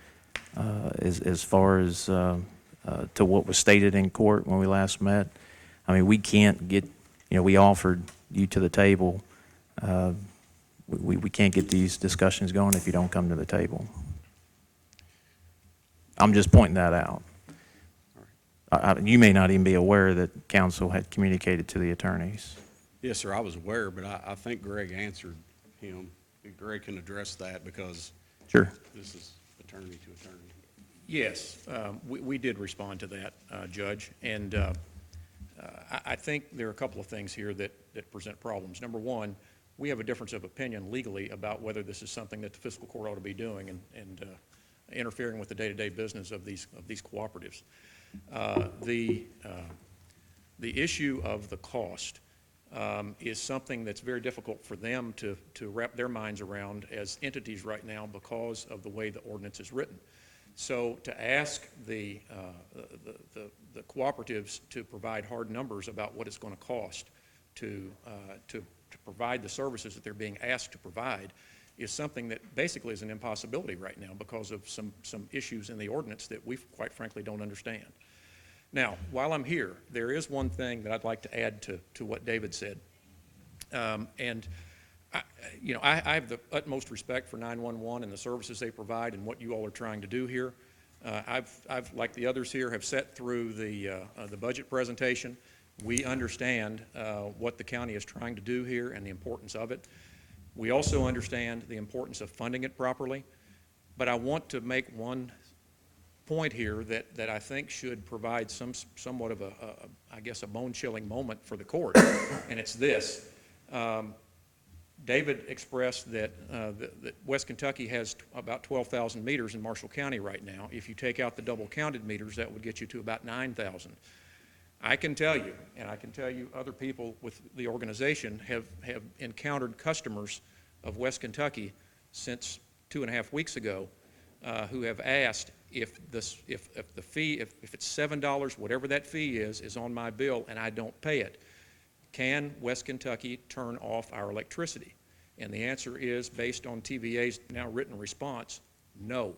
as far as to what was stated in court when we last met. I mean, we can't get, we offered you to the table. We can't get these discussions going if you don't come to the table. I'm just pointing that out. You may not even be aware that council had communicated to the attorneys. Yes, sir, I was aware, but I think Greg answered him If Greg can address that, because Sure. this is attorney to attorney. Yes, we did respond to that, Judge, and I think there are a couple of things here that present problems. Number one, we have a difference of opinion legally about whether this is something that the fiscal court ought to be doing and interfering with the day-to-day business of these cooperatives. The issue of the cost is something that's very difficult for them to wrap their minds around as entities right now because of the way the ordinance is written. So to ask the cooperatives to provide hard numbers about what it's going to cost to provide the services that they're being asked to provide is something that basically is an impossibility right now because of some issues in the ordinance that we quite frankly don't understand. Now, while I'm here, there is one thing that I'd like to add to what David said. I have the utmost respect for 911 and the services they provide and what you all are trying to do here. I've like the others here, have sat through the budget presentation. We understand what the county is trying to do here and the importance of it. We also understand the importance of funding it properly. But I want to make one point here that I think should provide somewhat of a bone-chilling moment for the court, and it's this. David expressed that West Kentucky has about 12,000 meters in Marshall County right now. If you take out the double-counted meters, that would get you to about 9,000. I can tell you, and I can tell you other people with the organization have encountered customers of West Kentucky since 2.5 weeks ago who have asked if the fee, if it's $7, whatever that fee is on my bill and I don't pay it, can West Kentucky turn off our electricity? And the answer is, based on TVA's now written response, no.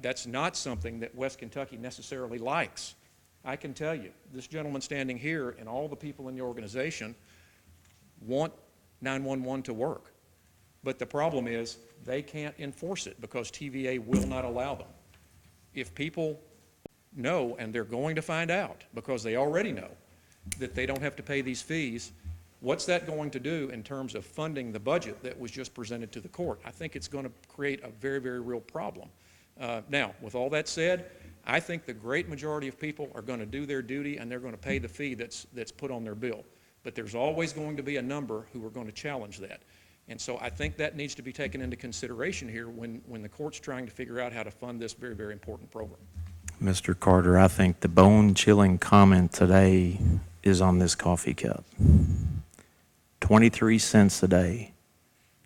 That's not something that West Kentucky necessarily likes. I can tell you, this gentleman standing here and all the people in the organization want 911 to work. But the problem is they can't enforce it because TVA will not allow them. If people know, and they're going to find out because they already know, that they don't have to pay these fees, what's that going to do in terms of funding the budget that was just presented to the court? I think it's going to create a very, very real problem. Now, with all that said, I think the great majority of people are going to do their duty and they're going to pay the fee that's put on their bill. But there's always going to be a number who are going to challenge that. And so I think that needs to be taken into consideration here when the court's trying to figure out how to fund this very, very important program. Mr. Carter, I think the bone-chilling comment today is on this coffee cup. 23 cents a day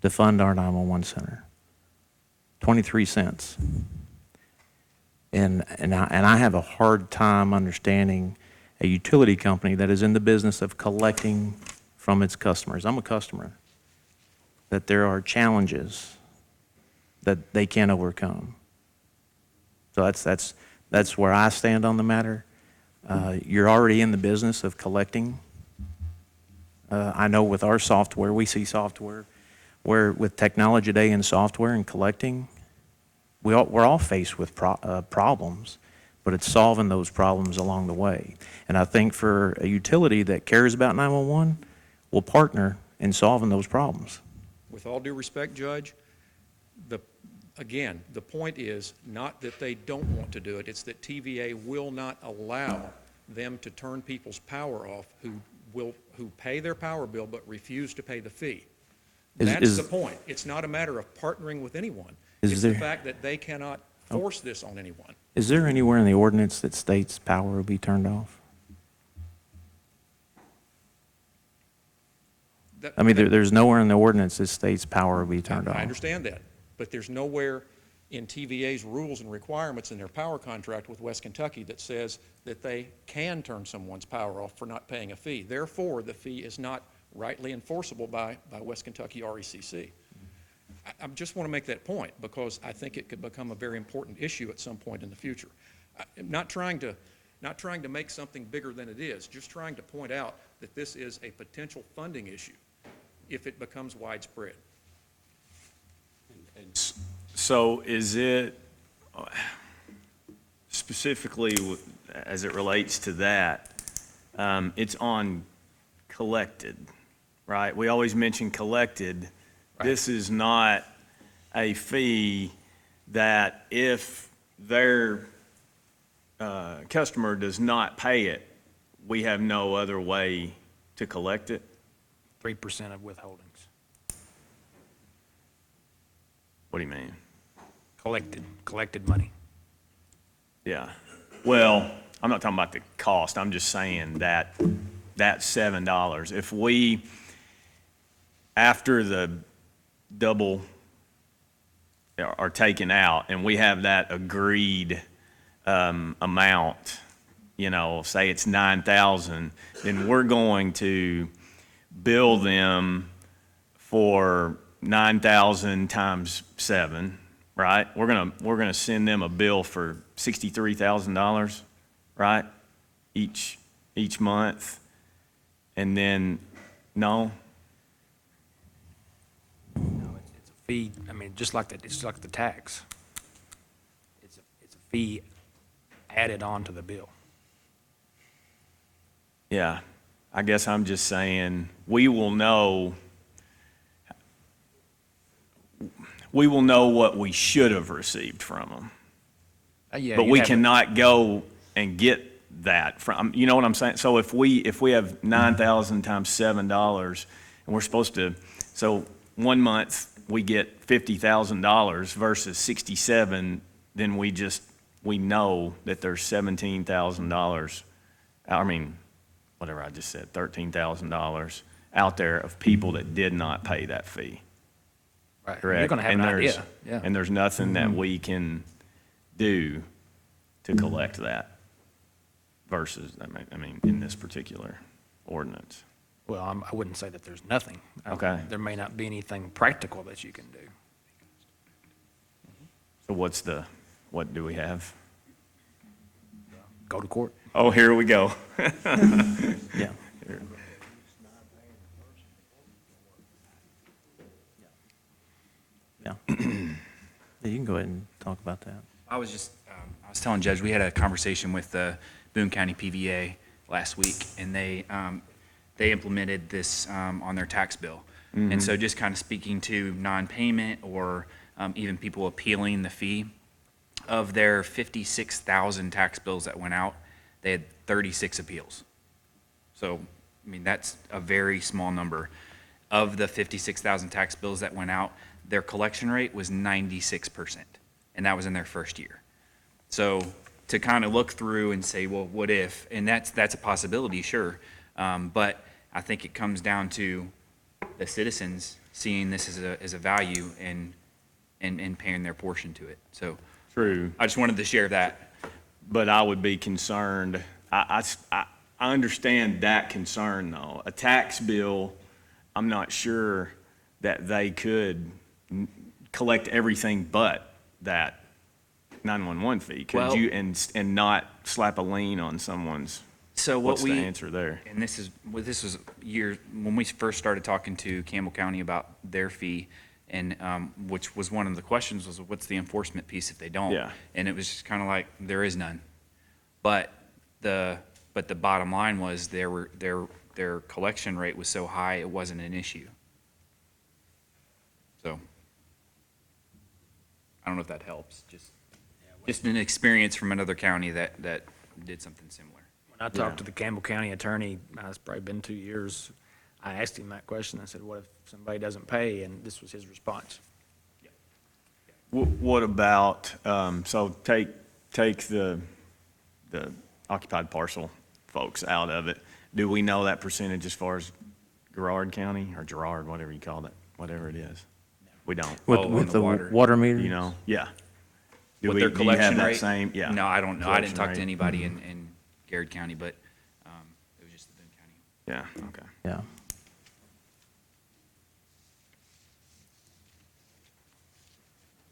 to fund our 911 center. 23 cents. And I have a hard time understanding a utility company that is in the business of collecting from its customers. I'm a customer. That there are challenges that they can't overcome. So that's where I stand on the matter. You're already in the business of collecting. I know with our software, we see software where with technology today and software and collecting, we're all faced with problems, but it's solving those problems along the way. And I think for a utility that cares about 911, will partner in solving those problems. With all due respect, Judge, again, the point is not that they don't want to do it, it's that TVA will not allow them to turn people's power off who pay their power bill but refuse to pay the fee. That's the point. It's not a matter of partnering with anyone. It's the fact that they cannot force this on anyone. Is there anywhere in the ordinance that states power will be turned off? I mean, there's nowhere in the ordinance that states power will be turned off. I understand that, but there's nowhere in TVA's rules and requirements in their power contract with West Kentucky that says that they can turn someone's power off for not paying a fee. Therefore, the fee is not rightly enforceable by West Kentucky RECC. I just want to make that point because I think it could become a very important issue at some point in the future. I'm not trying to make something bigger than it is, just trying to point out that this is a potential funding issue if it becomes widespread. So is it, specifically as it relates to that, it's on collected, right? We always mention collected, This is not a fee that if their customer does not pay it, we have no other way to collect it? 3% of withholdings. What do you mean? Collected money. Yeah. Well, I'm not talking about the cost. I'm just saying that $7. If we, after the double are taken out and we have that agreed amount, you know, say it's 9,000, then we're going to bill them for 9,000 times 7, right? We're gonna send them a bill for $63,000, right? Each month, and then no. It's a fee, I mean, just like the tax. It's a fee added on to the bill. Yeah, I guess I'm just saying we will know what we should have received from them. Yeah, But we cannot go and get that from, you know what I'm saying? So if we have 9,000 times $7 and we're supposed to, so 1 month we get $50,000 versus 67, then we know that there's $17,000, I mean, whatever I just said, $13,000 out there of people that did not pay that fee. Right. Correct? You're gonna have And an there's- idea, yeah. And there's nothing that we can do to collect that versus, I mean, in this particular ordinance. Well, I wouldn't say that there's nothing. Okay. There may not be anything practical that you can do. So what do we have? Go to court. Oh, here we go. Yeah. Yeah. Yeah, you can go ahead and talk about that. I was telling Judge, we had a conversation with the Boone County PVA last week, and they implemented this on their tax bill. And so just kind of speaking to non-payment or even people appealing the fee, of their 56,000 tax bills that went out, they had 36 appeals. So, I mean, that's a very small number. Of the 56,000 tax bills that went out, their collection rate was 96%, and that was in their first year. So to kind of look through and say, well, what if? And that's a possibility, sure. But I think it comes down to the citizens seeing this as a value and paying their portion to it. So True. I just wanted to share that. But I would be concerned, I understand that concern though. A tax bill, I'm not sure that they could collect everything but that 911 fee. Could Well- you, and not slap a lien on someone's, So what's the answer there? And this was years, when we first started talking to Campbell County about their fee, and which was one of the questions was, what's the enforcement piece if they don't? Yeah. And it was just kind of like, there is none. But the bottom line was their collection rate was so high, it wasn't an issue. So, I don't know if that helps, just an experience from another county that did something similar. When I talked to the Campbell County attorney, it's probably been 2 years, I asked him that question. I said, what if somebody doesn't pay? And this was his response. What about, so take the occupied parcel folks out of it. Do we know that percentage as far as Girard County or Girard, whatever you call it, whatever it is? We don't. With the water meter? You know, yeah. Do With we, their do you have collection that rate? same, yeah. No, I don't know. I didn't Collection talk to rate. anybody in Garrett County, but it was just the Boone County. Yeah, okay. Yeah.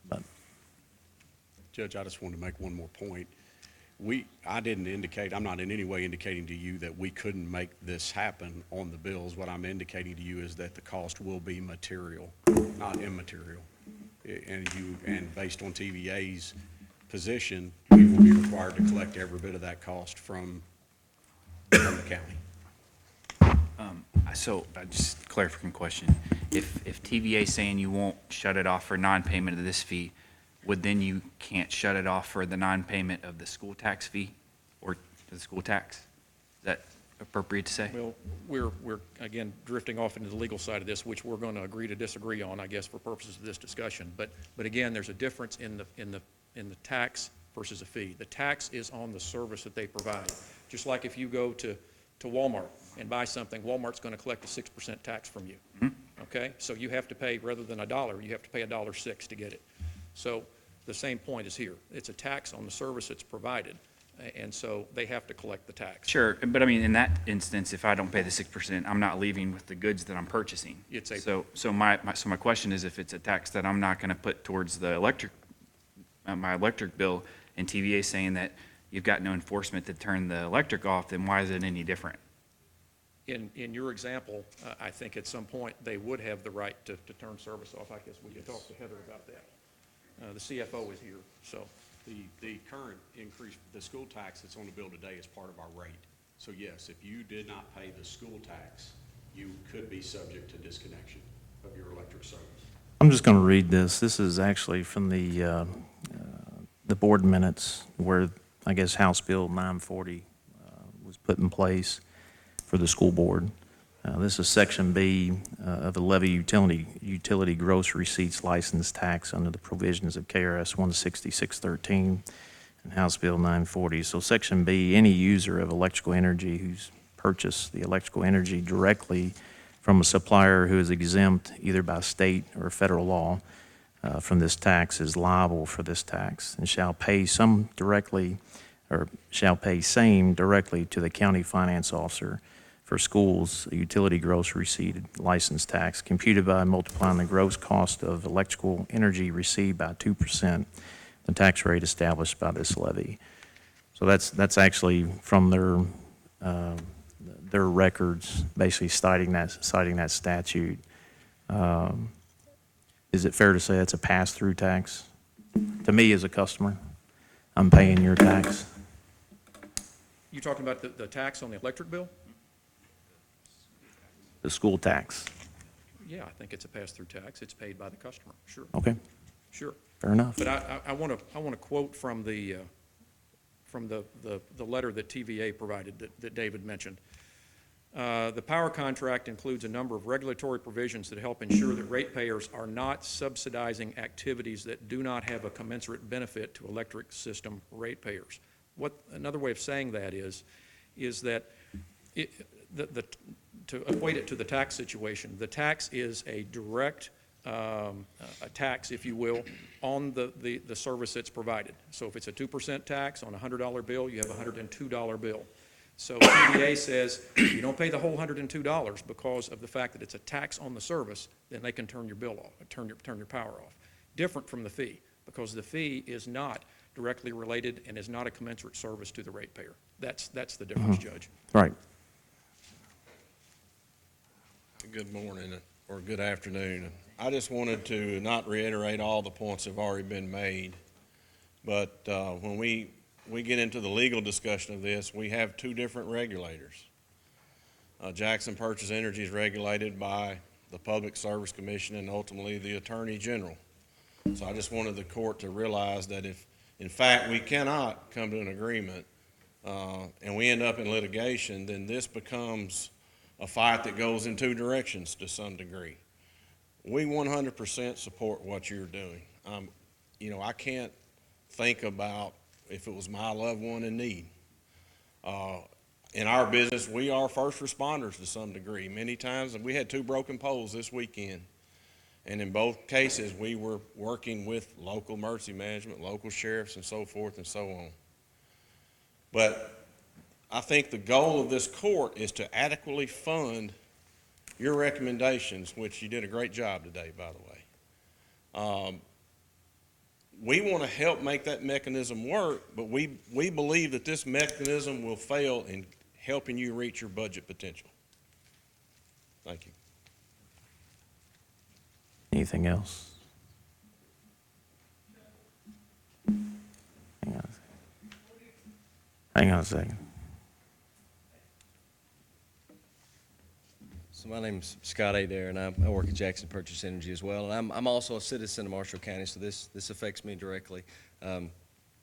But Judge, I just wanted to make one more point. I didn't indicate, I'm not in any way indicating to you that we couldn't make this happen on the bills. What I'm indicating to you is that the cost will be material, not immaterial. And based on TVA's position, we will be required to collect every bit of that cost from the county. So, just clarifying question. if TVA is saying you won't shut it off for non-payment of this fee, would then you can't shut it off for the non-payment of the school tax fee or the school tax? Is that appropriate to say? Well, we're again drifting off into the legal side of this, which we're going to agree to disagree on, I guess, for purposes of this discussion. But again, there's a difference in the tax versus a fee. The tax is on the service that they provide. Just like if you go to Walmart and buy something, Walmart's going to collect a 6% tax from you. Okay? So you have to pay, rather than $1, you have to pay $1.06 to get it. So the same point is here. It's a tax on the service that's provided, and so they have to collect the tax. Sure, but I mean, in that instance, if I don't pay the 6%, I'm not leaving with the goods that I'm purchasing. So my question is, if it's a tax that I'm not going to put towards the my electric bill, and TVA saying that you've got no enforcement to turn the electric off, then why is it any different? In your example, I think at some point they would have the right to turn service off. I guess we could talk to Heather about that. The CFO is here, so. The current increase, the school tax that's on the bill today is part of our rate. So yes, if you did not pay the school tax, you could be subject to disconnection of your electric service. I'm just going to read this. This is actually from the board minutes where, I guess, House Bill 940 was put in place for the school board. This is Section B of the levy utility gross receipts license tax under the provisions of KRS 16613 and House Bill 940. So Section B, any user of electrical energy who's purchased the electrical energy directly from a supplier who is exempt either by state or federal law from this tax is liable for this tax and shall pay same directly to the county finance officer for schools, a utility gross receipt license tax computed by multiplying the gross cost of electrical energy received by 2%, the tax rate established by this levy. So that's actually from their records, basically citing that statute. Is it fair to say that's a pass-through tax? To me as a customer, I'm paying your tax. You talking about the tax on the electric bill? The school tax. Yeah, I think it's a pass-through tax. It's paid by the customer, sure. Okay. Sure. Fair enough. But I want to quote from the letter that TVA provided that David mentioned. The power contract includes a number of regulatory provisions that help ensure that ratepayers are not subsidizing activities that do not have a commensurate benefit to electric system ratepayers. Another way of saying that is that to equate it to the tax situation, the tax is a direct a tax, if you will, on the service that's provided. So if it's a 2% tax on a $100 bill, you have a $102 bill. So TVA says you don't pay the whole $102 because of the fact that it's a tax on the service, then they can turn your bill off, turn your power off. Different from the fee, because the fee is not directly related and is not a commensurate service to the ratepayer. That's the difference, Judge. Right. Good morning or good afternoon. I just wanted to not reiterate all the points that have already been made, but when we get into the legal discussion of this, we have two different regulators. Jackson Purchase Energy is regulated by the Public Service Commission and ultimately the Attorney General. So I just wanted the court to realize that if, in fact, we cannot come to an agreement and we end up in litigation, then this becomes a fight that goes in two directions to some degree. We 100% support what you're doing. I can't think about if it was my loved one in need. In our business, we are first responders to some degree. Many times, we had 2 broken poles this weekend, and in both cases, we were working with local emergency management, local sheriffs, and so forth and so on. But I think the goal of this court is to adequately fund your recommendations, which you did a great job today, by the way. We want to help make that mechanism work, but we believe that this mechanism will fail in helping you reach your budget potential. Thank you. Anything else? Hang on a second. So my name's Scott Adair, and I work at Jackson Purchase Energy as well. And I'm also a citizen of Marshall County, so this affects me directly.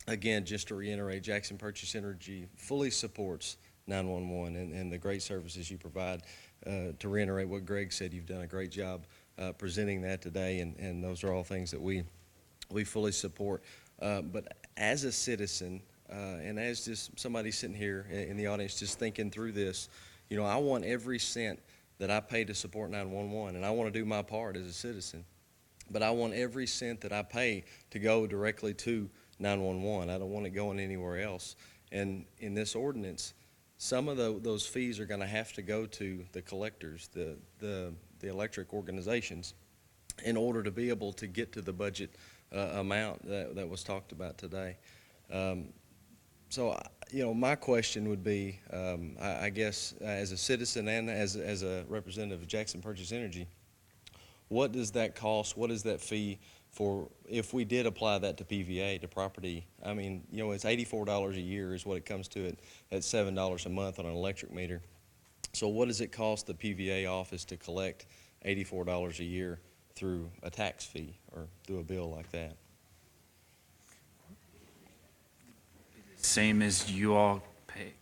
Again, just to reiterate, Jackson Purchase Energy fully supports 911 and the great services you provide. To reiterate what Greg said, you've done a great job presenting that today, and those are all things that we fully support. But as a citizen, and as just somebody sitting here in the audience just thinking through this, you know, I want every cent that I pay to support 911, and I want to do my part as a citizen. But I want every cent that I pay to go directly to 911. I don't want it going anywhere else. And in this ordinance, some of those fees are going to have to go to the collectors, the electric organizations, in order to be able to get to the budget amount that was talked about today. So, you know, my question would be, I guess, as a citizen and as a representative of Jackson Purchase Energy, what does that cost? What is that fee for if we did apply that to PVA, to property? I mean, you know, it's $84 a year is what it comes to at $7 a month on an electric meter. So what does it cost the PVA office to collect $84 a year through a tax fee or through a bill like that? Same as you all pay,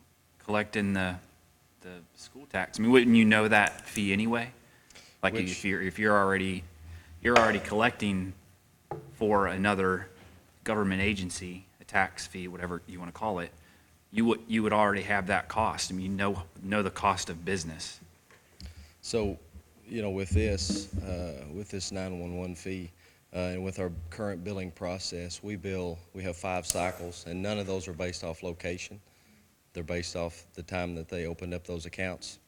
collecting the school tax. I mean, wouldn't you know that fee anyway? Like if you're already collecting for another government agency, a tax fee, whatever you want to call it, you would already have that cost. I mean, you know the cost of business. So, you know, with this 911 fee, and with our current billing process, we have 5 cycles, and none of those are based off location. They're based off the time that they opened up those accounts.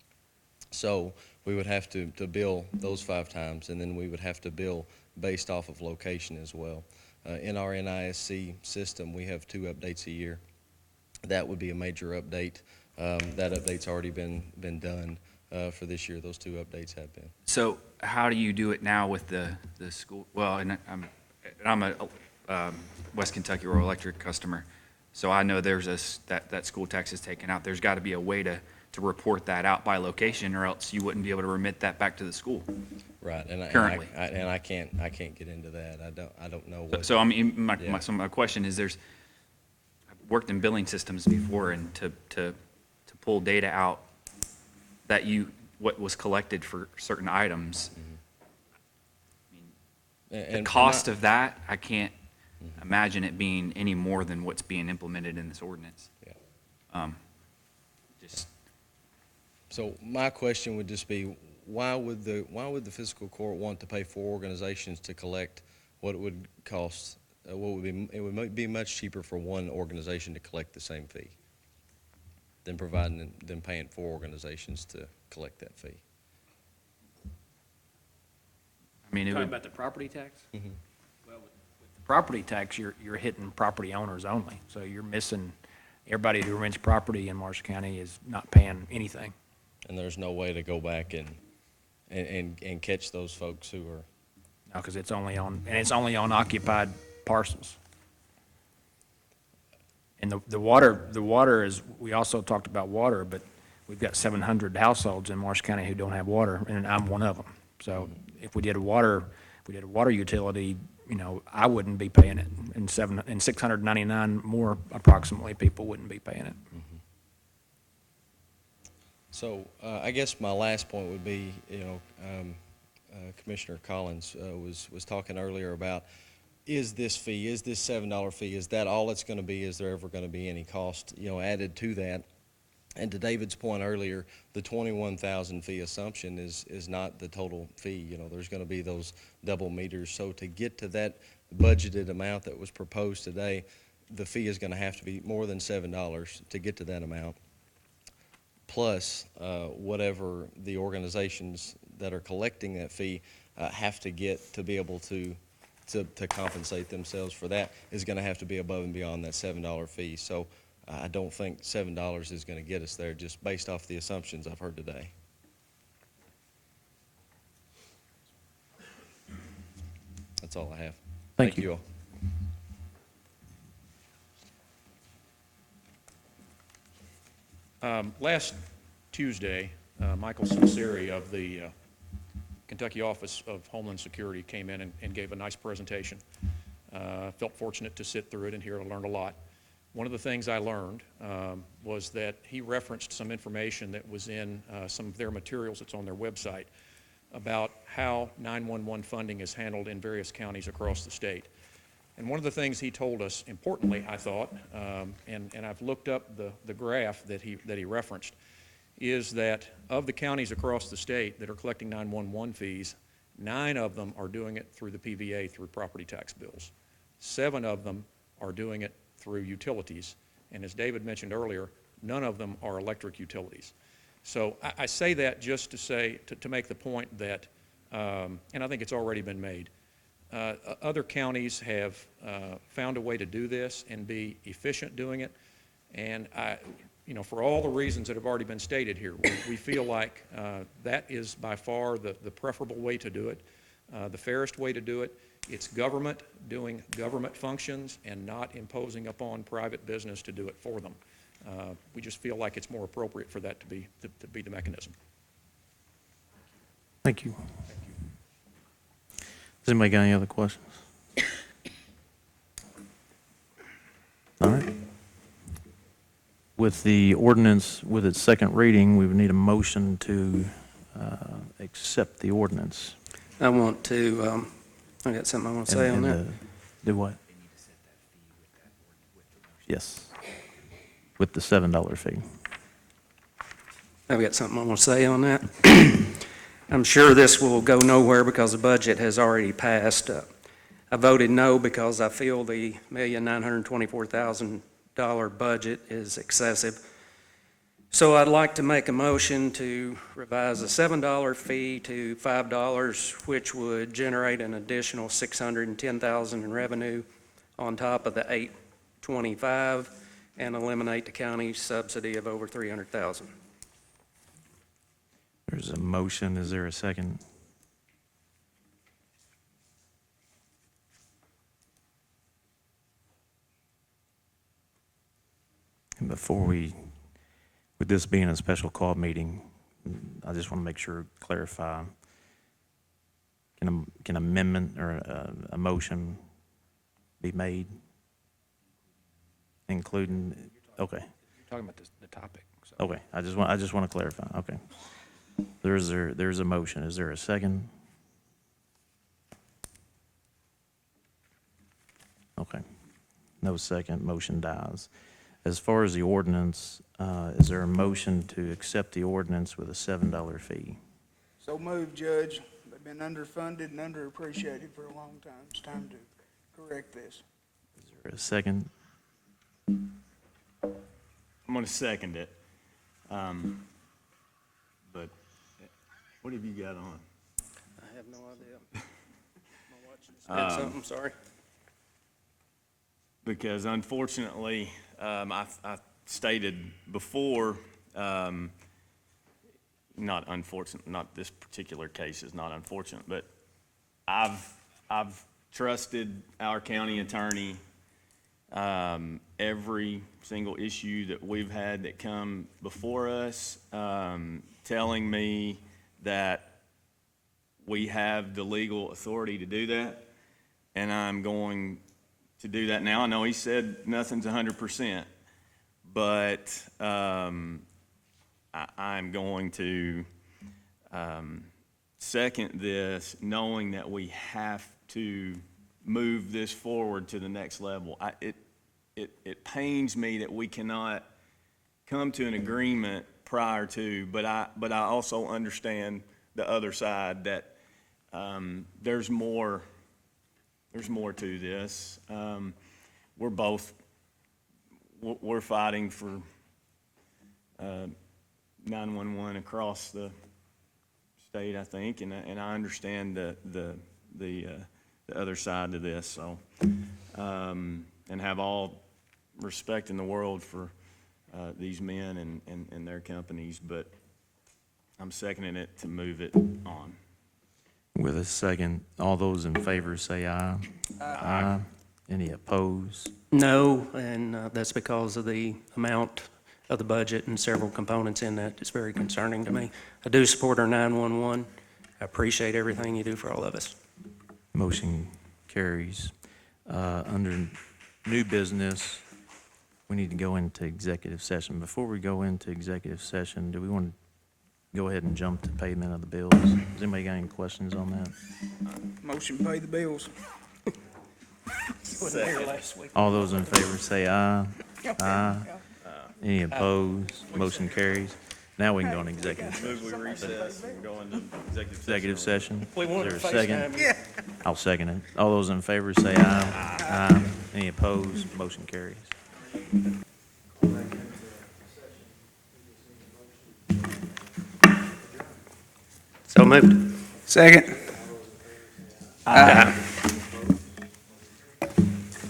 So we would have to bill those 5 times, and then we would have to bill based off of location as well. In our NISC system, we have 2 updates a year. That would be a major update. That update's already been done for this year. Those 2 updates have been. So how do you do it now with the school? Well, and I'm a West Kentucky Rural Electric customer, so I know there's that school tax is taken out. There's got to be a way to report that out by location, or else you wouldn't be able to remit that back to the school. Right, and currently, I can't get into that. I don't know what. So I mean, my question is, I've worked in billing systems before, and to pull data out that what was collected for certain items. I mean, the cost of that, I can't imagine it being any more than what's being implemented in this ordinance. Yeah. So my question would just be, why would the fiscal court want to pay 4 organizations to collect what it would cost? It would be much cheaper for one organization to collect the same fee than paying 4 organizations to collect that fee. I mean, Talking about the property tax? Mm-hmm. Well, with the property tax, you're hitting property owners only. So you're missing, everybody who rents property in Marshall County is not paying anything. And there's no way to go back and catch those folks who are. No, because it's only on occupied parcels. And the water is, we also talked about water, but we've got 700 households in Marshall County who don't have water, and I'm one of them. So if we did a water utility, you know, I wouldn't be paying it, and 699 more approximately people wouldn't be paying it. So I guess my last point would be, you know, Commissioner Collins was talking earlier about, is this $7 fee, is that all it's going to be? Is there ever going to be any cost, you know, added to that? And to David's point earlier, the 21,000 fee assumption is not the total fee. You know, there's going to be those double meters. So to get to that budgeted amount that was proposed today, the fee is going to have to be more than $7 to get to that amount, plus whatever the organizations that are collecting that fee have to get to be able to compensate themselves for that is going to have to be above and beyond that $7 fee. So I don't think $7 is going to get us there, just based off the assumptions I've heard today. That's all I have. Thank you. all. Last Tuesday, Michael Sinceri of the Kentucky Office of Homeland Security came in and gave a nice presentation. Felt fortunate to sit through it and hear. I learned a lot. One of the things I learned was that he referenced some information that was in some of their materials that's on their website about how 911 funding is handled in various counties across the state. And one of the things he told us, importantly, I thought, and I've looked up the graph that he referenced, is that of the counties across the state that are collecting 911 fees, 9 of them are doing it through the PVA, through property tax bills. 7 of them are doing it through utilities. And as David mentioned earlier, none of them are electric utilities. So I say that just to say, to make the point that, and I think it's already been made, other counties have found a way to do this and be efficient doing it. And for all the reasons that have already been stated here, we feel like that is by far the preferable way to do it, the fairest way to do it. It's government doing government functions and not imposing upon private business to do it for them. We just feel like it's more appropriate for that to be the mechanism. Thank you. Has anybody got any other questions? All right. With the ordinance, with its second reading, we would need a motion to accept the ordinance. I want to, I got something I want to say on that. Do what? Yes. With the $7 fee. I've got something I want to say on that. I'm sure this will go nowhere because the budget has already passed. I voted no because I feel the $1,924,000 budget is excessive. So I'd like to make a motion to revise the $7 fee to $5, which would generate an additional $610,000 in revenue on top of the $825, and eliminate the county subsidy of over $300,000. There's a motion. Is there a second? And before with this being a special call meeting, I just want to make sure, clarify, can amendment or a motion be made, including, okay. You're talking about the topic. So. Okay, I just want to clarify, okay. There's a motion. Is there a second? Okay. No second, motion dies. As far as the ordinance, is there a motion to accept the ordinance with a $7 fee? So moved, Judge. They've been underfunded and underappreciated for a long time. It's time to correct this. Is there a second? I'm going to second it. But what have you got on? I have no idea. My watch just did something, sorry. Because unfortunately, I stated before, not unfortunate, not this particular case is not unfortunate, but I've trusted our county attorney every single issue that we've had that come before us, telling me that we have the legal authority to do that, and I'm going to do that now. I know he said nothing's 100%, but I'm going to second this, knowing that we have to move this forward to the next level. It pains me that we cannot come to an agreement prior to, but I also understand the other side, that there's more to this. We're fighting for 911 across the state, I think, and I understand the other side to this. So, and have all respect in the world for these men and their companies, but I'm seconding it to move it on. With a second, all those in favor say aye. Aye. Any opposed? No, and that's because of the amount of the budget and several components in that is very concerning to me. I do support our 911. I appreciate everything you do for all of us. Motion carries. Under new business, we need to go into executive session. Before we go into executive session, do we want to go ahead and jump to payment of the bills? Has anybody got any questions on that? Motion pay the bills. All those in favor say aye. Aye. Any opposed? Motion carries. Now we can go into executive. Move we recess and go into Executive session. We Is wanted there a to second? FaceTime you. I'll second it. All those in favor say aye. Aye. Any opposed? Motion carries. So moved. Second. Aye.